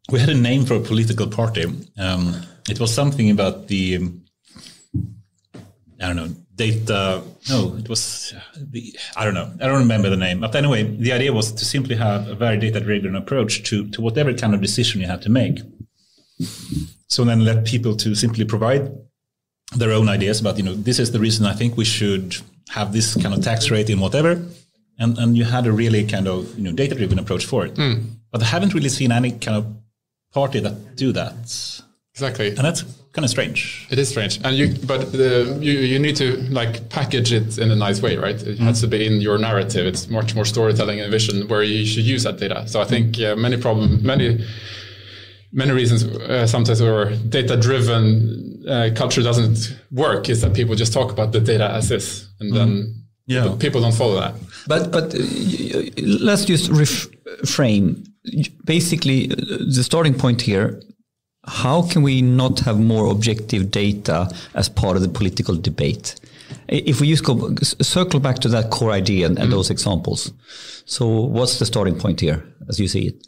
We had a name for a political party. It was something about data. No, it was I don't know. I don't remember the name. But anyway, the idea was to simply have a very data-driven approach to whatever kind of decision you have to make. So then let people to simply provide their own ideas about, this is the reason I think we should have this kind of tax rate in whatever. And you had a really kind of data-driven approach for it. But I haven't really seen any kind of party that do that. Exactly. And that's kind of strange. It is strange. And you need to package it in a nice way, right? It has to be in your narrative. It's much more storytelling and vision where you should use that data. So I think many reasons sometimes where data-driven culture doesn't work is that people just talk about the data as is, and then people don't follow that. But let's just reframe. Basically, the starting point here, how can we not have more objective data as part of the political debate? If we circle back to that core idea and those examples. So what's the starting point here as you see it?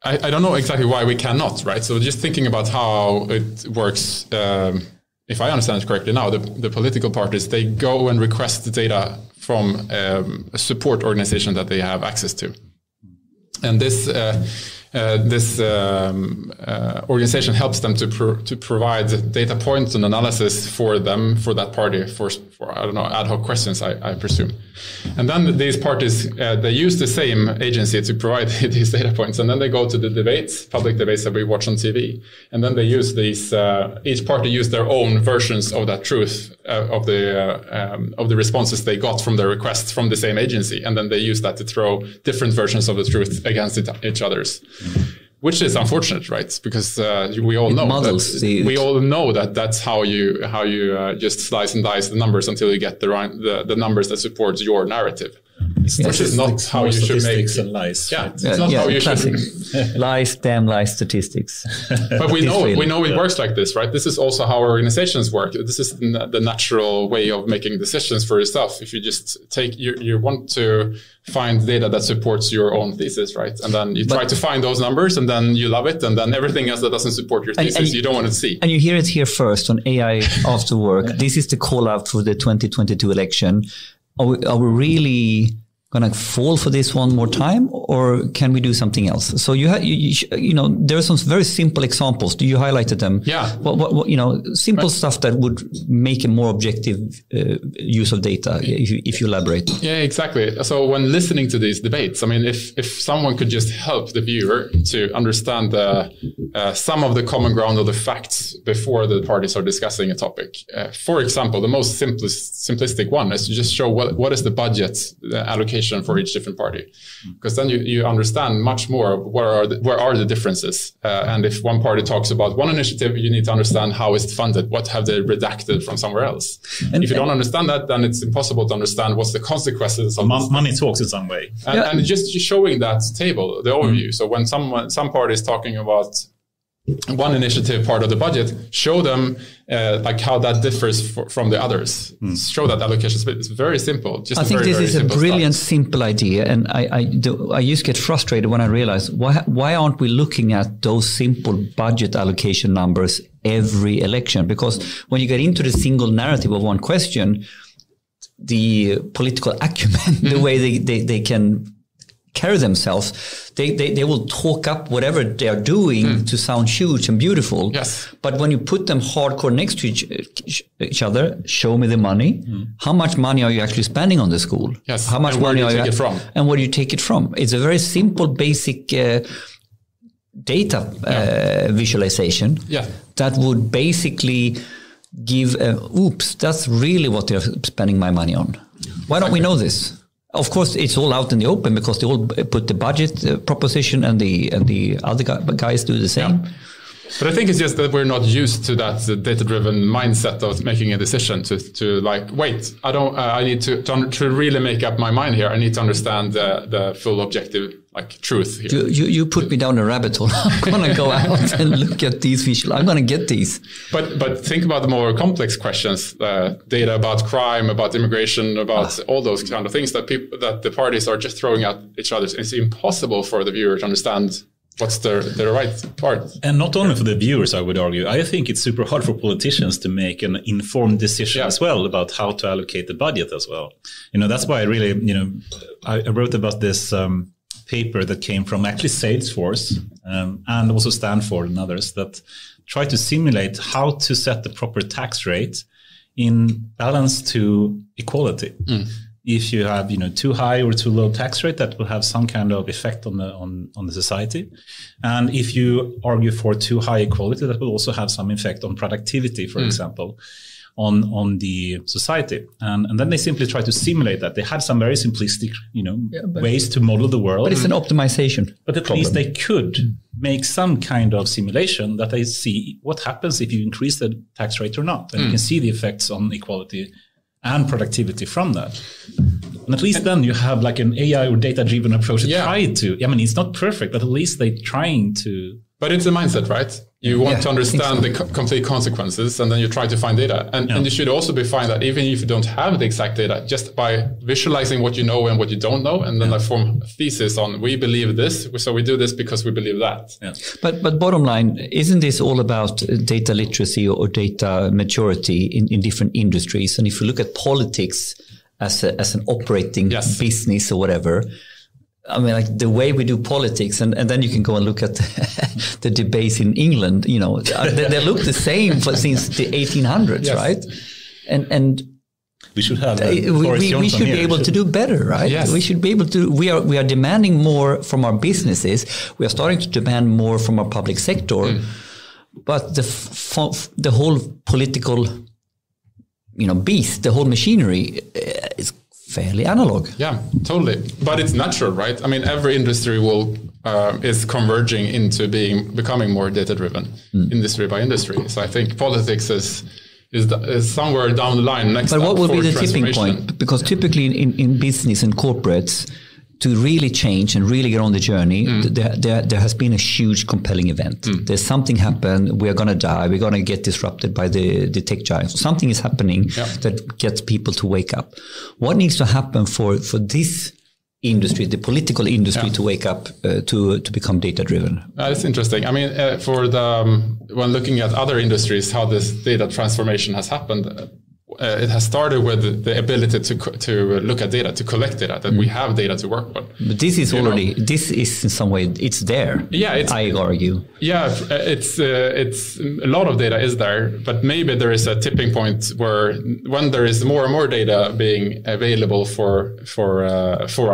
I don't know exactly why we cannot, right? So just thinking about how it works, if I understand it correctly now, the political parties, they go and request the data from a support organization that they have access to. And this organization helps them to provide data points and analysis for them, for that party, for I don't know, ad hoc questions, I presume. And then these parties, they use the same agency to provide these data points. And then they go to the debates, public debates that we watch on TV. And then they use these, each party use their own versions of that truth, of the responses they got from the requests from the same agency. And then they use that to throw different versions of the truth against each other's. Which is unfortunate, right? Because we all know that that's how you just slice and dice the numbers until you get the numbers that support your narrative. Which is not how you should make statistics and lies. Yeah, it's not how you classic. should. Lies, damn lies, statistics. But we know it works like this, right? This is also how organizations work. This is the natural way of making decisions for yourself. If you just you want to find data that supports your own thesis, right? And then you try to find those numbers, and then you love it, and then everything else that doesn't support your thesis, you don't want to see. And you hear it here first on AI After Work. This is the call out for the 2022 election. Are we really going to fall for this one more time, or can we do something else? So there are some very simple examples. Do you highlighted them? Yeah. What simple stuff that would make a more objective use of data, if you elaborate. Yeah, exactly. So when listening to these debates, I mean, if someone could just help the viewer to understand some of the common ground of the facts before the parties are discussing a topic. For example, the most simplistic one is to just show what is the budget allocation for each different party, because then you understand much more where are the differences. And if one party talks about one initiative, you need to understand how it's funded. What have they redacted from somewhere else? And if you don't understand that, then it's impossible to understand what's the consequences of money talks in some way. And just showing that table, the overview. So when some party is talking about one initiative part of the budget, show them how that differs from the others. Show that allocation split. It's very simple. I think this is a brilliant, simple idea, and I just get frustrated when I realize why aren't we looking at those simple budget allocation numbers every election? Because when you get into the single narrative of one question, the political acumen, the way they can carry themselves, they will talk up whatever they are doing to sound huge and beautiful. Yes. But when you put them hardcore next to each other, show me the money. How much money are you actually spending on the school? Yes. How much money are you take it from? And where do you take it from? It's a very simple, basic data visualization that would basically give oops, that's really what they're spending my money on. Why don't we know this? Of course, it's all out in the open because they all put the budget proposition and the other guys do the same. But I think it's just that we're not used to that data-driven mindset of making a decision to like, wait, I need to really make up my mind here. I need to understand the full objective, like truth here. You put me down a rabbit hole. I'm going to go out and look at these visual. I'm going to get these. But think about the more complex questions, data about crime, about immigration, about all those kind of things that the parties are just throwing at each other. It's impossible for the viewer to understand what's the right part. And not only for the viewers, I would argue. I think it's super hard for politicians to make an informed decision as well about how to allocate the budget as well. That's why I really, I wrote about this paper that came from actually Salesforce and also Stanford and others that try to simulate how to set the proper tax rate in balance to equality. If you have, too high or too low tax rate, that will have some kind of effect on the society. And if you argue for too high equality, that will also have some effect on productivity, for example, on the society. And then they simply try to simulate that. They had some very simplistic, ways to model the world. But it's an optimization. But at least they could make some kind of simulation that they see what happens if you increase the tax rate or not. And you can see the effects on equality and productivity from that. And at least then you have like an AI or data-driven approach to try to. I mean, it's not perfect, but at least they're trying to. But it's a mindset, right? You want to understand the complete consequences, and then you try to find data. And you should also be fine that even if you don't have the exact data, just by visualizing what you know and what you don't know, and then I form a thesis on, we believe this, so we do this because we believe that. Yeah. But bottom line, isn't this all about data literacy or data maturity in different industries? And if you look at politics as an operating business or whatever, I mean, like the way we do politics, and then you can go and look at the debates in England, they look the same since the 1800s, right? And we should have we should be able to do better, right? Yes. We should be able to. We are demanding more from our businesses. We are starting to demand more from our public sector, but the whole political, beast, the whole machinery is fairly analog. Yeah, totally. But it's natural, right? I mean, every industry is converging into becoming more data-driven, industry by industry. So I think politics is somewhere down the line next. But what will be the tipping point? Because typically in business and corporates, to really change and really get on the journey, there has been a huge compelling event. There's something happened. We are going to die. We're going to get disrupted by the tech giants. Something is happening that gets people to wake up. What needs to happen for this industry, the political industry, to wake up to become data driven? That's interesting. I mean, when looking at other industries, how this data transformation has happened. It has started with the ability to look at data, to collect data, that we have data to work with. But this is this is in some way, it's there. Yeah, I argue. Yeah, it's a lot of data is there, but maybe there is a tipping point where when there is more and more data being available for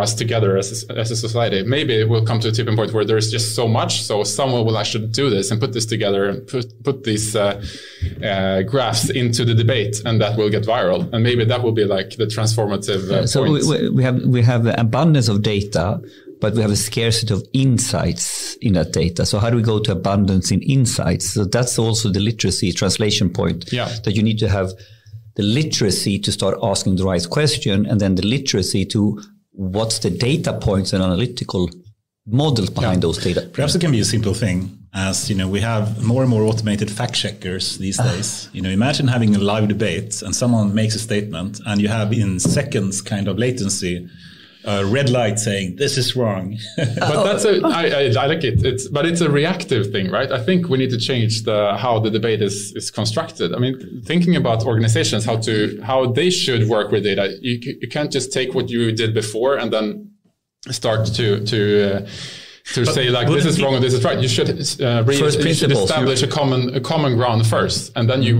us together as a society, maybe it will come to a tipping point where there's just so much, so someone will actually do this and put this together and put these graphs into the debate, and that will get viral, and maybe that will be like the transformative so point. we have abundance of data, but we have a scarcity of insights in that data. So how do we go to abundance in insights? So that's also the literacy translation point, that you need to have the literacy to start asking the right question, and then the literacy to what's the data points and analytical models behind those data. Perhaps it can be a simple thing. As we have more and more automated fact checkers these days. Imagine having a live debate and someone makes a statement, and you have in seconds kind of latency a red light saying this is wrong. But that's I like it. But it's a reactive thing, right? I think we need to change how the debate is constructed. I mean, thinking about organizations, how they should work with data. You can't just take what you did before and then start to say like this is wrong and this is right. You should establish a common ground first, and then you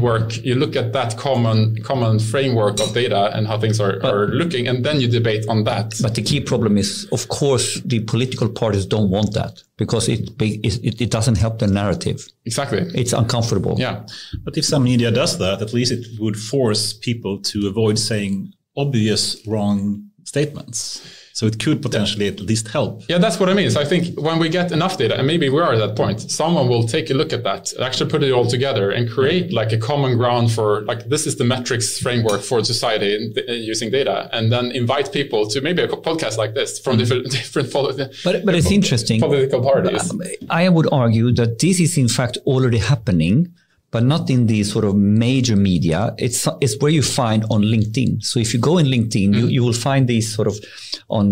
look at that common framework of data and how things are looking, and then you debate on that. But the key problem is, of course, the political parties don't want that because it doesn't help the narrative. Exactly, it's uncomfortable. Yeah, but if some media does that, at least it would force people to avoid saying obvious wrong statements. So it could potentially at least help. Yeah, that's what I mean. So I think when we get enough data, and maybe we are at that point, someone will take a look at that, actually put it all together and create like a common ground for like, this is the metrics framework for society using data, and then invite people to maybe a podcast like this from different But it's interesting. Political parties. I would argue that this is in fact already happening, but not in the sort of major media. It's where you find on LinkedIn. So if you go in LinkedIn, you will find these sort of on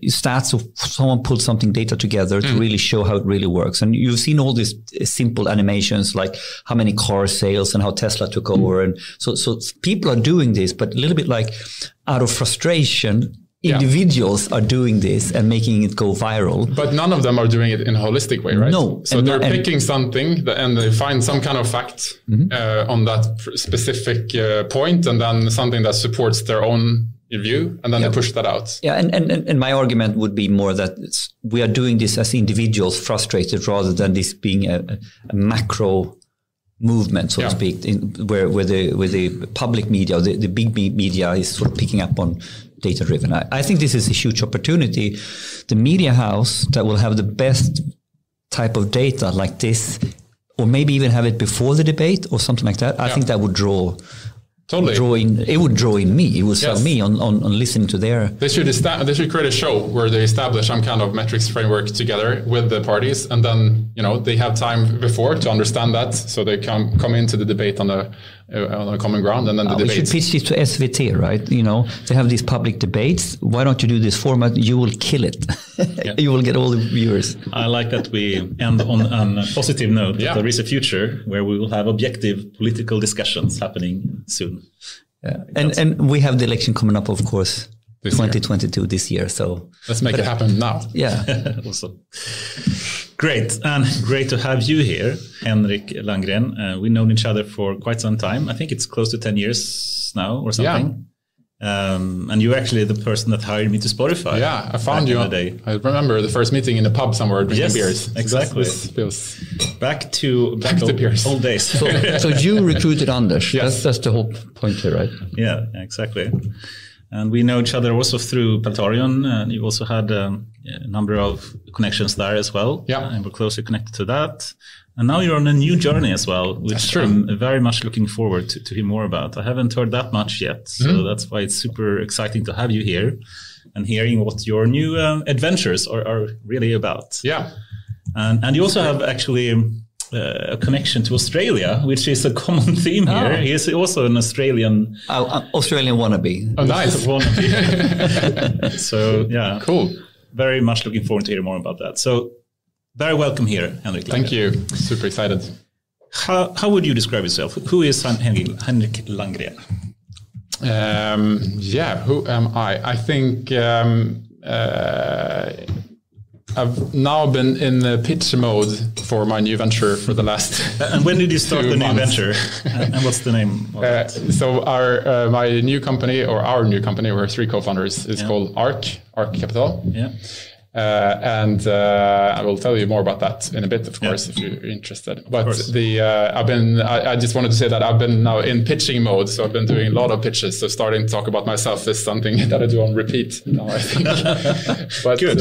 stats of someone pulled something data together to really show how it really works. And you've seen all these simple animations like how many car sales and how Tesla took over. And so people are doing this, but a little bit like out of frustration, individuals are doing this and making it go viral. But none of them are doing it in a holistic way, right? No. So they're picking something and they find some kind of fact on that specific point, and then something that supports their own view, and then they push that out. Yeah, and my argument would be more that we are doing this as individuals frustrated rather than this being a macro movement, so to speak, where the public media, the big media is sort of picking up on data-driven. I think this is a huge opportunity. The media house that will have the best type of data like this, or maybe even have it before the debate or something like that, I think that would draw It would draw in me. It would sell me on listening to their. They should create a show where they establish some kind of metrics framework together with the parties, and then they have time before to understand that, so they come into the debate on a common ground, and then the debate. We should pitch this to SVT, right? They have these public debates. Why don't you do this format? You will kill it. You will get all the viewers. I like that we end on a positive note. That there is a future where we will have objective political discussions happening soon. Yeah. And we have the election coming up, of course, 2022 this year. So let's make it happen now. Yeah. Awesome. Great. And great to have you here, Henrik Landgren. We've known each other for quite some time. I think it's close to 10 years now or something. Yeah. And you're actually the person that hired me to Spotify. Yeah, I found you. I remember the first meeting in a pub somewhere drinking beers. Exactly. Feels back to beers. Old days. So you recruited Anders. Yes. That's the whole point here, right? Yeah, exactly. And we know each other also through Paltarion, and you also had a number of connections there as well. Yeah. And we're closely connected to that. And now you're on a new journey as well, which I'm very much looking forward to hear more about. I haven't heard that much yet, so that's why it's super exciting to have you here and hearing what your new adventures are really about. Yeah. And you also have actually a connection to Australia, which is a common theme here. He is also an Australian... Australian wannabe. Oh, nice. Wannabe. So, yeah. Cool. Very much looking forward to hear more about that. So, very welcome here, Henrik Landgren. Thank you. Super excited. How would you describe yourself? Who is Henrik Landgren? Who am I? I think I've now been in the pitch mode for my new venture for the last And when did you start the new venture? And what's the name of it? So my new company, or our new company, we're three co-founders, is called ArK Capital. Yeah. And I will tell you more about that in a bit, of course, if you're interested. But I just wanted to say that I've been now in pitching mode, so I've been doing a lot of pitches. So starting to talk about myself is something that I do on repeat now, I think. But, good.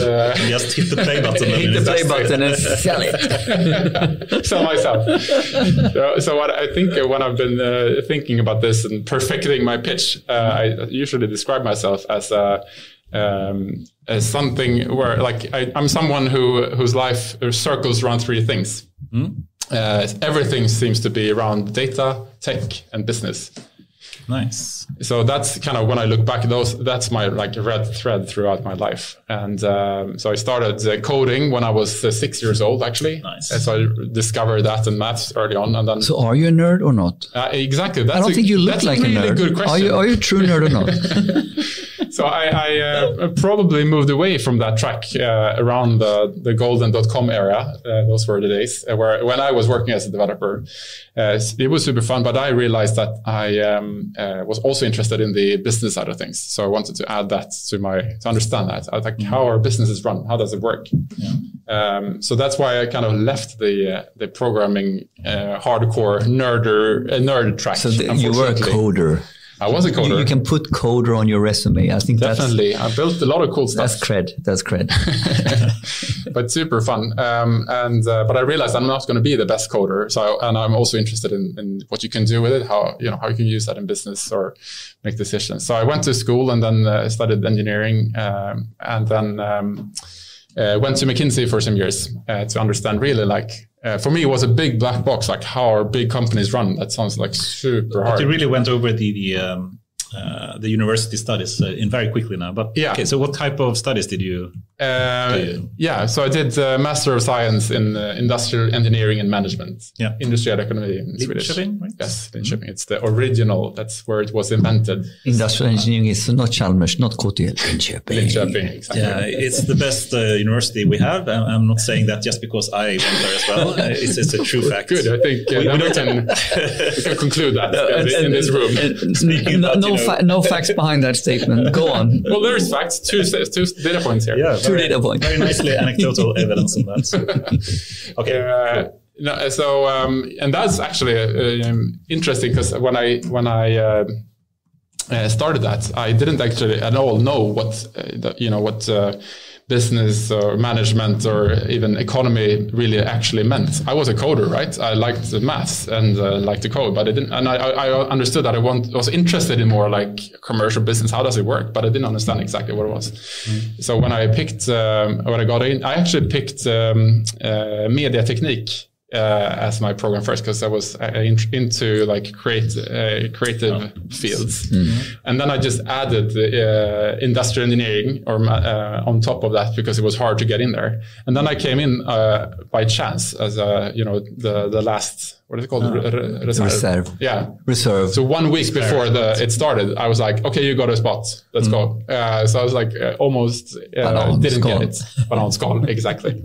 Just hit the play button. Hit the play button and sell it. Sell myself. So what I think when I've been thinking about this and perfecting my pitch, I usually describe myself as something where, like, I'm someone whose life circles around three things. Everything seems to be around data, tech, and business. Nice. So that's kind of, when I look back, that's my red thread throughout my life. And so I started coding when I was 6 years old, actually. Nice. So I discovered that in maths early on, and then. So are you a nerd or not? Exactly. I don't think you look like really a nerd. Good question. Are you a true nerd or not? So I probably moved away from that track around the golden.com era. Those were the days where, when I was working as a developer, it was super fun. But I realized that I was also interested in the business side of things. So I wanted to add that to understand that. I was like, how are businesses run? How does it work? Yeah. So that's why I kind of left the programming hardcore nerd track. So you were a coder. I was a coder. You can put coder on your resume. I think definitely. I built a lot of cool stuff. That's cred. But super fun. But I realized I'm not going to be the best coder. And I'm also interested in what you can do with it, how you can use that in business or make decisions. So I went to school and then studied engineering, and then went to McKinsey for some years to understand really for me, it was a big black box, like how are big companies run. That sounds like super hard. But you really went over the university studies very quickly now. But yeah. Okay, so what type of studies did you do? Yeah, so I did Master of Science in Industrial Engineering and Management. Yeah. Industrial Economy in Swedish. Linköping, right? Yes, Linköping. It's the original. That's where it was invented. Industrial engineering is not Chalmers, not KTH. Linköping, exactly. Yeah, it's the best university we have. I'm not saying that just because I went there as well. It's a true fact. Good. I think we can conclude that in this room. Speaking no facts behind that statement. Go on. Well, there's facts. Two data points here. Yeah, two data points. Very nicely anecdotal evidence on that. Okay. And that's actually interesting because when I started that, I didn't actually at all know what business or management or even economy really actually meant. I was a coder, right? I liked the maths and liked the code, but I didn't. And I understood that I was interested in more like commercial business. How does it work? But I didn't understand exactly what it was. Mm. So when I picked, when I got in, I actually picked media technique as my program first because I was into like creative fields, and then I just added industrial engineering on top of that because it was hard to get in there. And then I came in by chance as the last. What is it called? Reserve. Yeah. Reserve. So 1 week before it started, I was like, okay, you got a spot. Let's go. So I was like, almost didn't get it. Bananskal, exactly.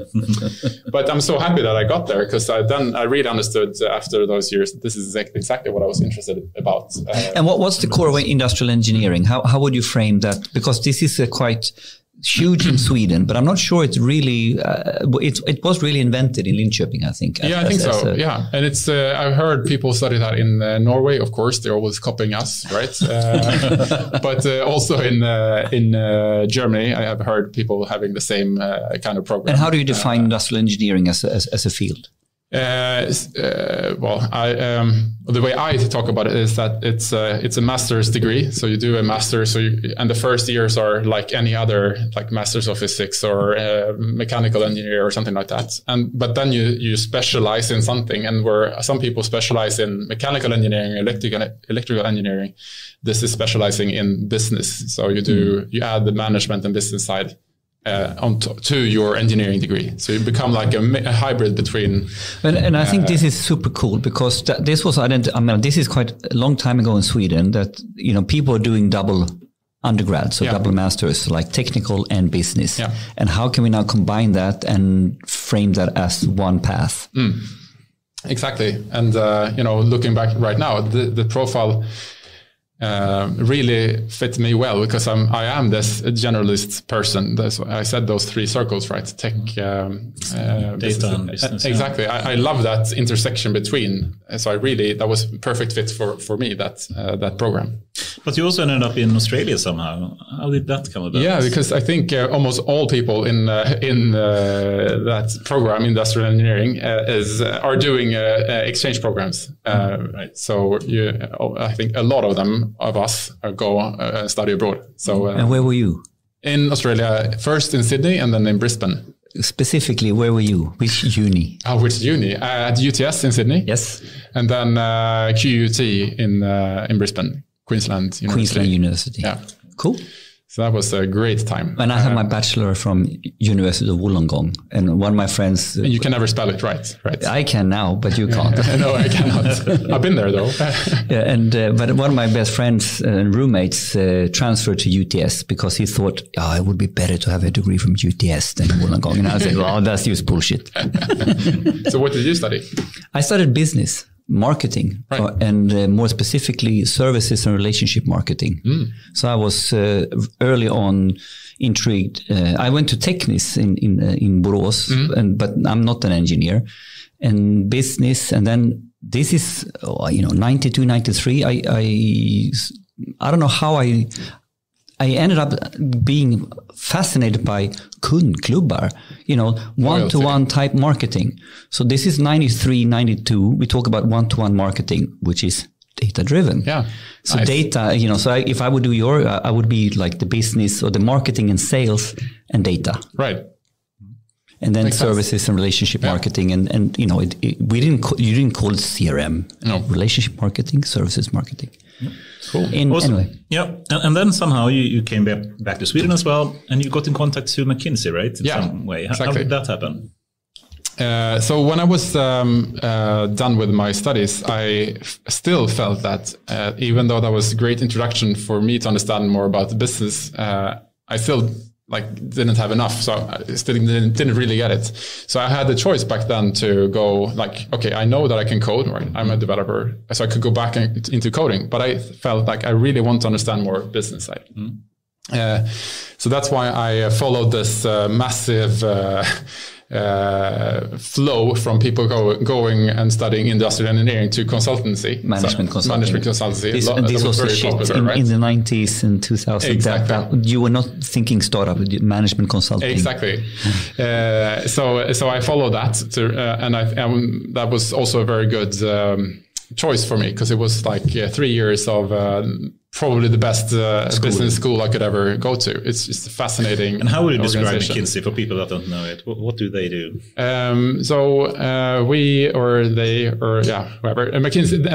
But I'm so happy that I got there because I really understood after those years that this is exactly what I was interested about. And what's the core of industrial engineering? How would you frame that? Because this is quite huge in Sweden, but I'm not sure it's really, it was really invented in Linköping, I think. Yeah, I think so. Yeah. And it's, I've heard people study that in Norway, of course, they're always copying us, right? But also in Germany, I have heard people having the same kind of program. And how do you define industrial engineering as a field? The way I talk about it is that it's a master's degree. So you do a master's, and the first years are like any other, like masters of physics or mechanical engineer or something like that. But then you specialize in something, and where some people specialize in mechanical engineering, electrical engineering, this is specializing in business. So you add the management and business side to your engineering degree. So you become like a hybrid between. And I think this is super cool because this was this is quite a long time ago in Sweden that, people are doing double undergrad, so double masters, like technical and business. Yeah. And how can we now combine that and frame that as one path? Exactly. And, looking back right now, the profile really fit me well because I am this generalist person. I said those three circles, right? Tech, data and business. Exactly. Yeah. I love that intersection between. So that was a perfect fit for me, that program. But you also ended up in Australia somehow. How did that come about? Yeah, because I think almost all people in that program, industrial engineering, are doing exchange programs. Right. So I think a lot of us go and study abroad. So and where were you? In Australia, first in Sydney and then in Brisbane. Specifically, where were you? Which uni? Which uni? At UTS in Sydney. Yes. And then QUT in Brisbane. Queensland University. Yeah. Cool. So that was a great time. And I have my bachelor from University of Wollongong, and one of my friends. And you can never spell it right? I can now, but you can't. No, I cannot. I've been there though. Yeah, but one of my best friends and roommates transferred to UTS because he thought, it would be better to have a degree from UTS than Wollongong. And I said, that's just bullshit. So what did you study? I studied business. Marketing, right. And more specifically services and relationship marketing. So I was early on intrigued. I went to Teknis in Borås, but I'm not an engineer. And business, and then this is 92, 93. I I don't know how I ended up being fascinated by kundklubbar, one-to-one type marketing. So this is 93, 92. We talk about one-to-one marketing, which is data-driven. Yeah. So data, if I would do I would be like the business or the marketing and sales and data. Right. And then makes services sense. And relationship marketing. And you didn't call it CRM. No. Relationship marketing, services marketing. Yeah. Cool. Anyway. Yeah, and then somehow you came back to Sweden as well, and you got in contact to McKinsey, right? In some way. Exactly. How did that happen? So when I was done with my studies, I still felt that even though that was a great introduction for me to understand more about the business, I still didn't have enough. So I still didn't really get it. So I had the choice back then to go okay, I know that I can code, right? I'm a developer. So I could go back into coding, but I felt like I really want to understand more business side. So that's why I followed this massive flow from people going and studying industrial engineering to consultancy. Management consultancy. This was the shit popular, in the 90s and 2000s. Exactly. You were not thinking startup, management consulting. Exactly. So I followed that, and that was also a very good choice for me, because it was 3 years of probably the best business school I could ever go to. It's just a fascinating. And how would you describe McKinsey for people that don't know it? What do they do? We or they or whoever. McKinsey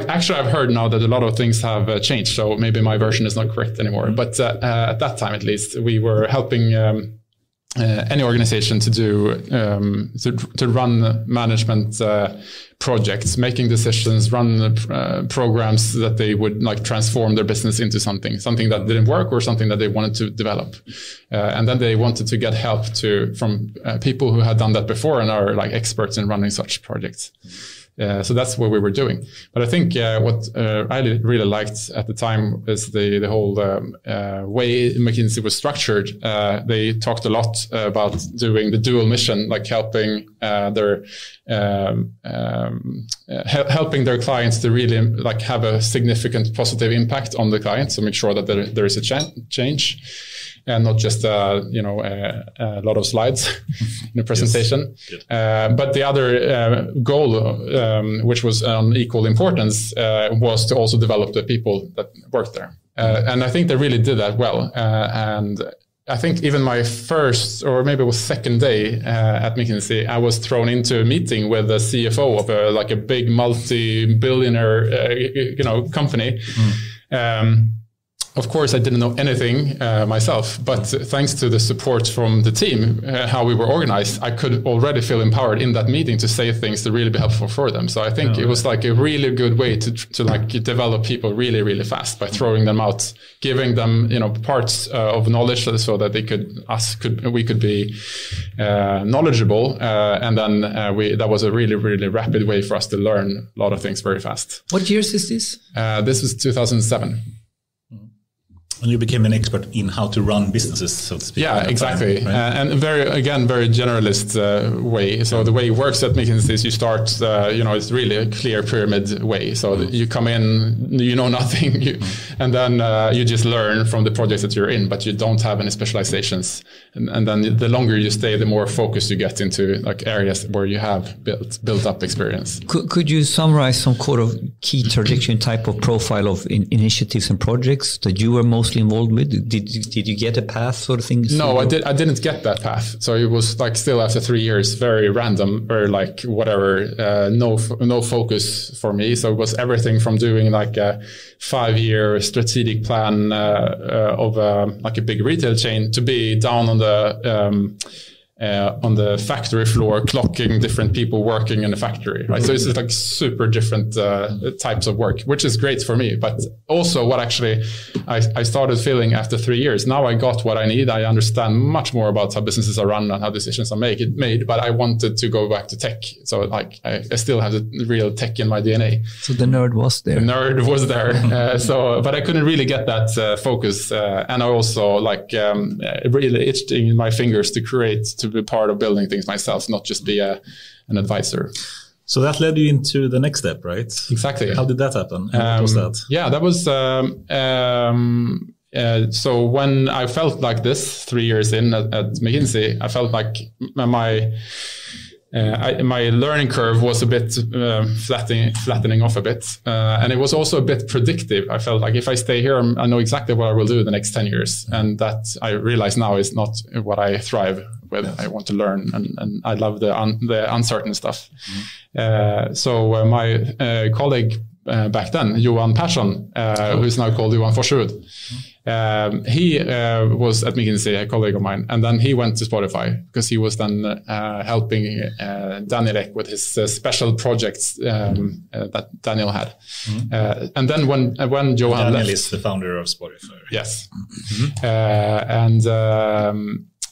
actually, I've heard now that a lot of things have changed. So maybe my version is not correct anymore. But at that time, at least, we were helping any organization to do to run management projects, making decisions, run programs that they would transform their business into something that didn't work or something that they wanted to develop, and then they wanted to get help from people who had done that before and are experts in running such projects. So that's what we were doing. But I think what I really liked at the time is the whole way McKinsey was structured. They talked a lot about doing the dual mission, helping helping their clients to really have a significant positive impact on the client. So make sure that there is a change. And not just a lot of slides in a presentation. Yes. But the other goal, which was on equal importance, was to also develop the people that worked there. And I think they really did that well. And I think even my first, or maybe it was second day at McKinsey, I was thrown into a meeting with the CFO of a big multi-billionaire company. Of course, I didn't know anything myself, but thanks to the support from the team, how we were organized, I could already feel empowered in that meeting to say things to really be helpful for them. So I think it was a really good way to develop people really, really fast by throwing them out, giving them parts of knowledge so that we could be knowledgeable, and then that was a really, really rapid way for us to learn a lot of things very fast. What years is this? This was 2007. And you became an expert in how to run businesses, so to speak. Yeah, exactly. Time, right? And very generalist way. So the way it works at McKinsey is you start, it's really a clear pyramid way. So you come in, you know nothing, and then you just learn from the projects that you're in, but you don't have any specializations. And then the longer you stay, the more focus you get into areas where you have built up experience. Could you summarize some sort of key trajectory type of profile of initiatives and projects that you were most involved with? Did you get a path sort of thing? No, I didn't get that path. So it was still after 3 years, very random or whatever, no focus for me. So it was everything from doing a 5-year strategic plan of a big retail chain to be down on the factory floor, clocking different people working in the factory, right? So it's super different types of work, which is great for me. But also what actually I started feeling after 3 years, now I got what I need. I understand much more about how businesses are run and how decisions are made, but I wanted to go back to tech. So I still have the real tech in my DNA. So the nerd was there. The nerd was there. But I couldn't really get that focus. And I also really itched in my fingers to be part of building things myself, not just be an advisor. So that led you into the next step, right? Exactly. How did that happen? What was that? Yeah, that was. So when I felt like this 3 years in at McKinsey, I felt like my learning curve was a bit flattening off a bit. And it was also a bit predictive. I felt like if I stay here, I know exactly what I will do the next 10 years. And that I realize now is not what I thrive with. I want to learn and I love the uncertain stuff. So my colleague back then, Johan Persson, who's now called Johan Forsrud, he was at McKinsey, a colleague of mine, and then he went to Spotify because he was then helping Daniel Ek with his special projects that Daniel had. And then when Johan Daniel left, is the founder of Spotify. yes,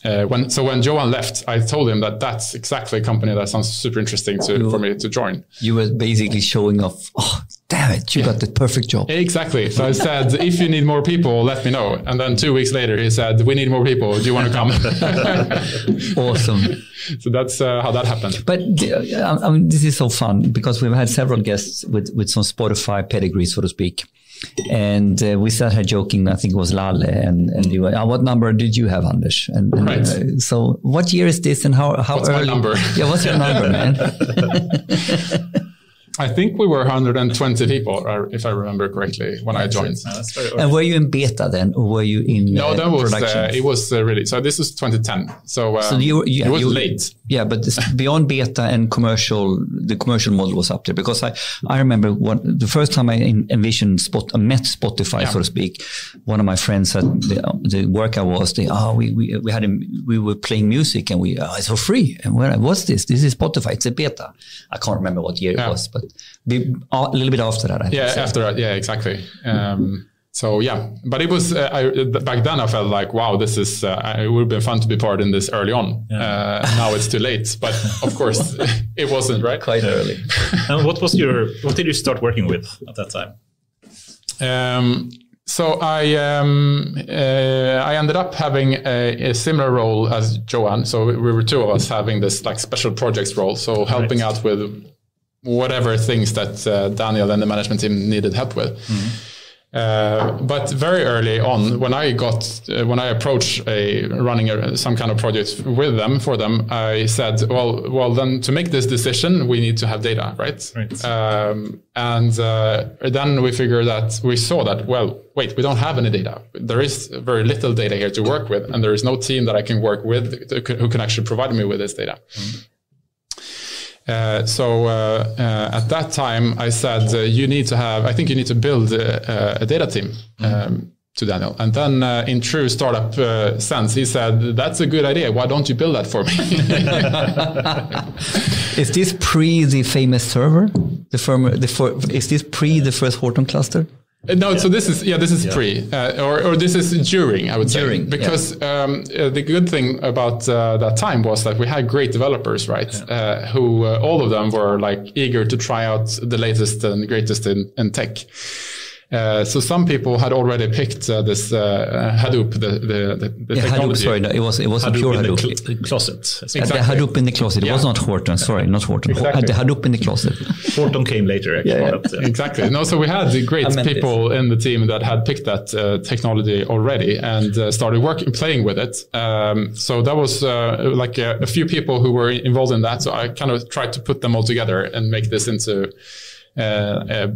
when Johan left, I told him that that's exactly a company that sounds super interesting for me to join. You were basically showing off, oh, damn it, you got the perfect job. Exactly. So I said, if you need more people, let me know. And then 2 weeks later, he said, we need more people. Do you want to come? Awesome. So that's how that happened. But I mean, this is so fun because we've had several guests with some Spotify pedigree, so to speak. And we started here joking, I think it was Lalle, and you were, what number did you have, Anders? And right. So what year is this and how what's early? My number? Yeah, what's your number, man? I think we were 120 people, if I remember correctly, when I joined. That's very early. And were you in beta then, or were you in No, that was production? it was really. So this was 2010. So it was late. Yeah, but beyond beta and commercial, the commercial model was up there because I remember the first time I envisioned met Spotify, so to speak. One of my friends at the work I was, we were playing music and it's for free. And what's this? This is Spotify. It's a beta. I can't remember what year it was, but a little bit after that. After that. Yeah, exactly. So yeah, but it was back then I felt like, wow, this is it would have been fun to be part in this early on. Now it's too late, but of course it wasn't, right? Quite early. And what did you start working with at that time? So I ended up having a similar role as Johan. So we were two of us having this like special projects role. So helping out with whatever things that Daniel and the management team needed help with. But very early on, when I approached running some kind of project for them, I said, well, then to make this decision, we need to have data, right? Then we saw that, well, wait, we don't have any data. There is very little data here to work with, and there is no team that I can work with who can actually provide me with this data. So at that time, I said, I think you need to build a data team to Daniel. And then in true startup sense, he said, that's a good idea. Why don't you build that for me? Is this pre the famous server? Is this pre the first Horton cluster? No, so this is pre, or this is during, I would say, because the good thing about that time was that we had great developers, right? Who all of them were like eager to try out the latest and greatest in tech. So some people had already picked this Hadoop, the technology. Hadoop, sorry, no, it was a pure Hadoop. The closet. Exactly. The Hadoop in the closet. It was not Horton. Sorry, not Horton. Exactly. The Hadoop in the closet. Horton came later, actually. But, Exactly. No, so we had great people in the team that had picked that technology already and started playing with it. So that was like a few people who were involved in that. So I kind of tried to put them all together and make this into a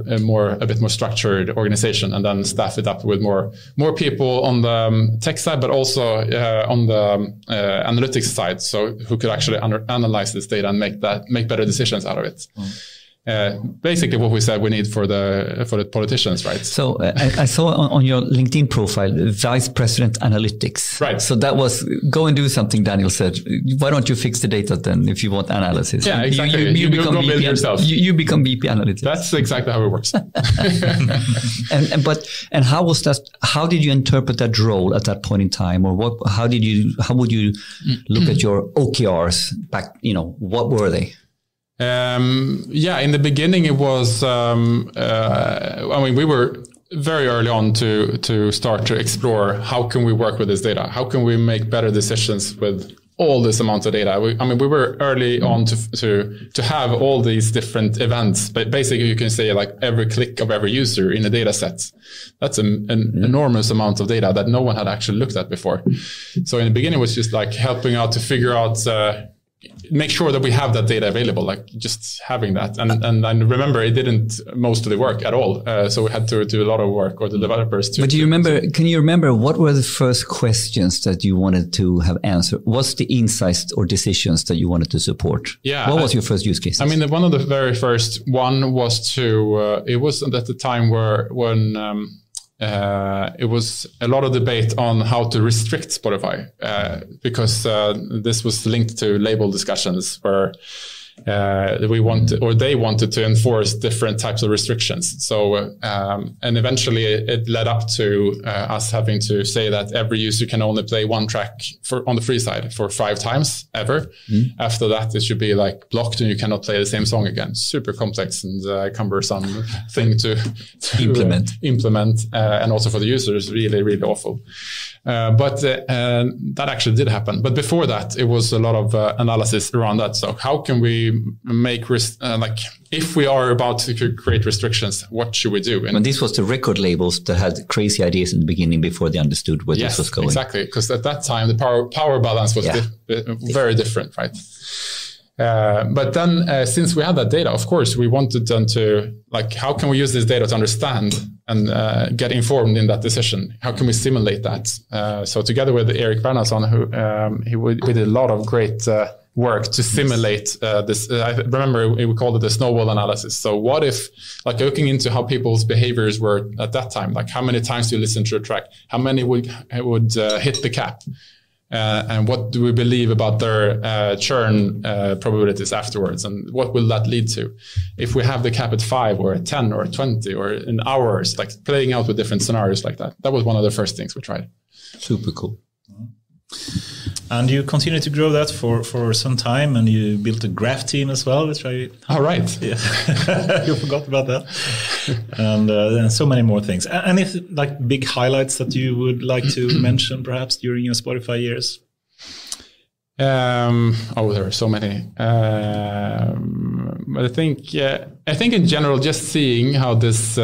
bit more structured organization, and then staff it up with more people on the tech side, but also on the analytics side, so who could actually analyze this data and make better decisions out of it. Basically what we said we need for the politicians, right? So I saw on your LinkedIn profile, Vice President Analytics. Right. So that was, go and do something, Daniel said. Why don't you fix the data then if you want analysis? Yeah, exactly. You become go build VP yourself. You become VP Analytics. That's exactly how it works. And how was that? How did you interpret that role at that point in time, or how would you look at your OKRs back? What were they? In the beginning it was, we were very early on to start to explore how can we work with this data? How can we make better decisions with all this amount of data. We were early on to have all these different events, but basically you can say like every click of every user in a data set. That's an enormous amount of data that no one had actually looked at before. So in the beginning it was just like helping out to figure out, make sure that we have that data available, like just having that. And I remember it didn't mostly work at all. So we had to do a lot of work, or the developers too. But can you remember what were the first questions that you wanted to have answered? What's the insights or decisions that you wanted to support? Yeah. What was your first use case? I mean, one of the very first one was it was at the time when it was a lot of debate on how to restrict Spotify, because this was linked to label discussions where they wanted to enforce different types of restrictions. So, and eventually it led up to us having to say that every user can only play one track on the free side for 5 times ever. After that, it should be like blocked and you cannot play the same song again. Super complex and cumbersome thing to implement. And also for the users, really, really awful. But that actually did happen. But before that, it was a lot of analysis around that. So how can we make if we are about to create restrictions, what should we do? And this was the record labels that had crazy ideas in the beginning before they understood where this was going. Exactly, because at that time the power balance was very different, right? But then since we had that data, of course, we wanted them to how can we use this data to understand and get informed in that decision? How can we simulate that? So together with Erik Bernhardsson, we did a lot of great work to simulate this. I remember we called it the snowball analysis. So what if, looking into how people's behaviors were at that time, how many times do you listen to a track? How many would hit the cap? And what do we believe about their churn probabilities afterwards? And what will that lead to? If we have the cap at 5 or at 10 or at 20 or in hours, playing out with different scenarios like that. That was one of the first things we tried. Super cool. And you continued to grow that for some time, and you built a graph team as well, which All right. Yeah. You forgot about that. And so many more things. Any big highlights that you would like to mention perhaps during your Spotify years? There are so many. But I think in general, just seeing how this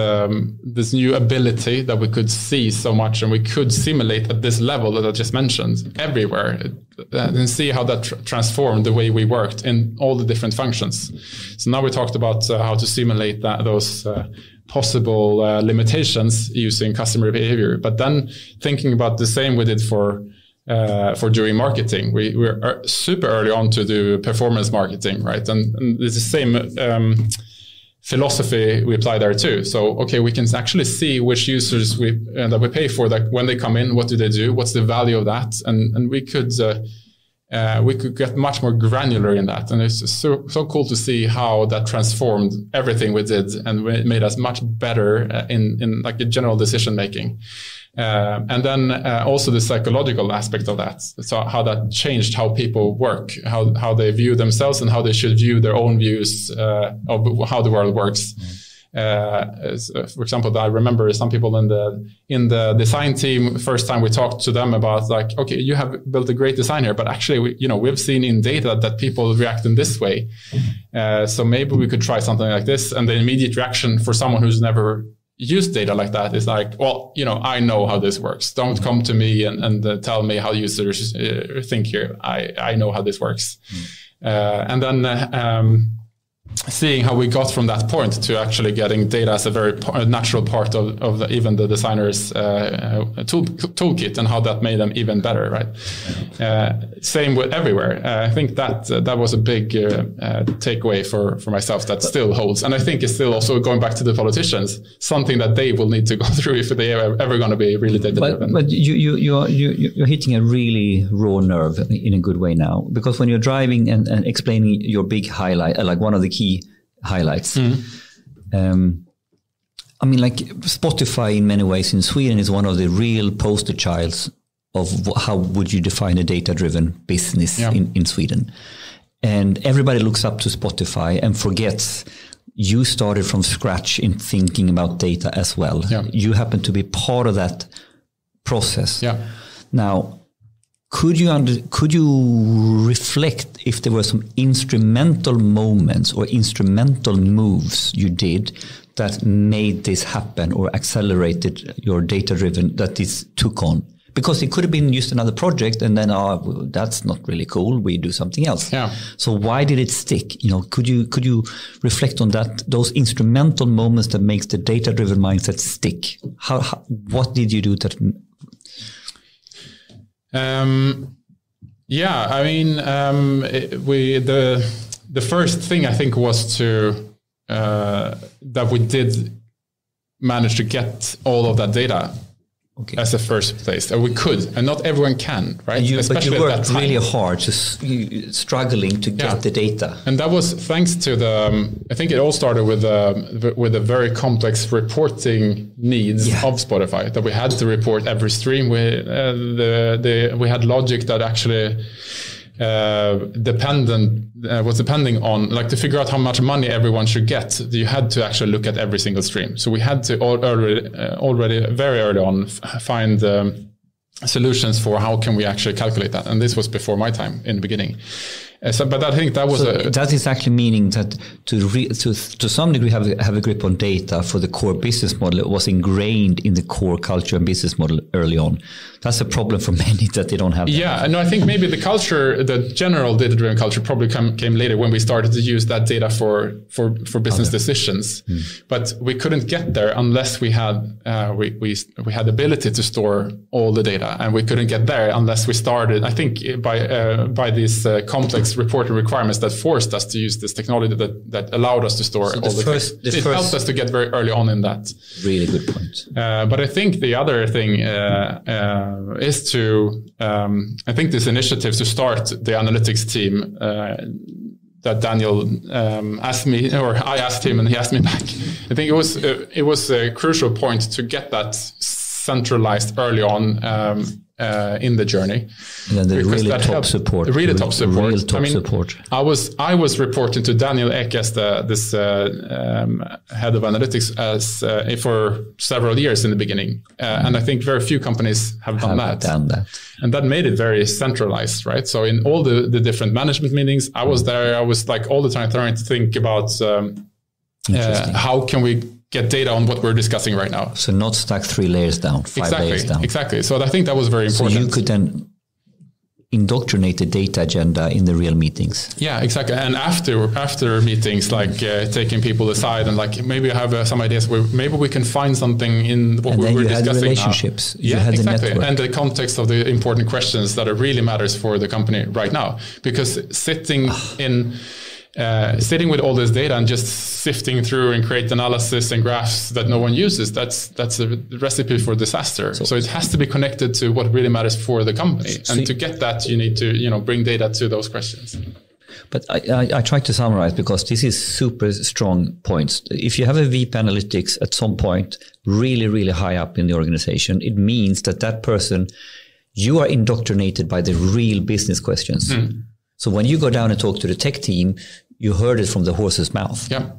new ability that we could see so much and we could simulate at this level that I just mentioned everywhere, and see how that transformed the way we worked in all the different functions. So now we talked about how to simulate those possible limitations using customer behavior, but then thinking about the same we did for doing marketing. We were super early on to do performance marketing, right? And it's the same philosophy we apply there too. So, okay, we can actually see which users that we pay for, that when they come in, what do they do? What's the value of that? And we could get much more granular in that. And it's so cool to see how that transformed everything we did and made us much better in a general decision making. And then also the psychological aspect of that. So how that changed how people work, how they view themselves and how they should view their own views of how the world works. For example, I remember some people in the design team, first time we talked to them about okay, you have built a great design here, but actually we've seen in data that people react in this way. So maybe we could try something like this. And the immediate reaction for someone who's never used data like that is I know how this works. Don't come to me and tell me how users think here. I know how this works. And then seeing how we got from that point to actually getting data as a very natural part of even the designer's toolkit, and how that made them even better, right? Same with everywhere. I think that was a big takeaway for myself that still holds. And I think it's still also, going back to the politicians, something that they will need to go through if they are ever going to be really data-driven. But you're hitting a really raw nerve in a good way now, because when you're driving and explaining your big highlight, one of the key highlights. Spotify in many ways in Sweden is one of the real poster childs of how would you define a data-driven business in Sweden. And everybody looks up to Spotify and forgets you started from scratch in thinking about data as well. Yeah. You happen to be part of that process. Yeah. Now, Could you reflect if there were some instrumental moments or instrumental moves you did that made this happen or accelerated your data-driven that this took on? Because it could have been just another project and then, that's not really cool. We do something else. Yeah. So why did it stick? Could you reflect on that? Those instrumental moments that makes the data-driven mindset stick. What did you do that? The first thing I think was that we did manage to get all of that data. Okay. As a first place, and we could, and not everyone can, right? But you worked really hard, struggling to get the data, and that was thanks to I think it all started with the very complex reporting needs of Spotify. That we had to report every stream. We had logic that actually was depending on, like, to figure out how much money everyone should get, you had to actually look at every single stream. So we had to already very early on find solutions for how can we actually calculate that. And this was before my time in the beginning. But I think that was that is actually meaning that to some degree have a grip on data for the core business model. It was ingrained in the core culture and business model early on. That's a problem for many that they don't have. Yeah, and I think maybe the culture, the general data-driven culture, probably came later when we started to use that data for business decisions. But we couldn't get there unless we had we had the ability to store all the data, and we couldn't get there unless we started. I think by these complex reporting requirements that forced us to use this technology that allowed us to store all the data. It helped us to get very early on in that. Really good point. But I think the other thing is to, I think this initiative to start the analytics team that Daniel asked me, or I asked him and he asked me back. I think it was a crucial point to get that centralized early on in the journey. Yeah, the really top support. Really top support. Real top support. I was reporting to Daniel Ek as this head of analytics for several years in the beginning, and I think very few companies have done that. And that made it very centralized, right? So in all the different management meetings, I was there. I was like all the time trying to think about how can we get data on what we're discussing right now. So not stack 3 layers down, 5 layers down. Exactly. So I think that was very important. So you could then indoctrinate the data agenda in the real meetings. Yeah, exactly. And after meetings, like taking people aside and like, maybe I have some ideas where maybe we can find something in what we were discussing now. And then you had the relationships. You had exactly. The network. And the context of the important questions that really matters for the company right now. Because sitting with all this data and just sifting through and create analysis and graphs that no one uses, that's a recipe for disaster. So it has to be connected to what really matters for the company. And to get that, you need to bring data to those questions. But I try to summarize, because this is super strong points. If you have a VP analytics at some point really, really high up in the organization, it means that person, you are indoctrinated by the real business questions. So when you go down and talk to the tech team, you heard it from the horse's mouth. Yeah.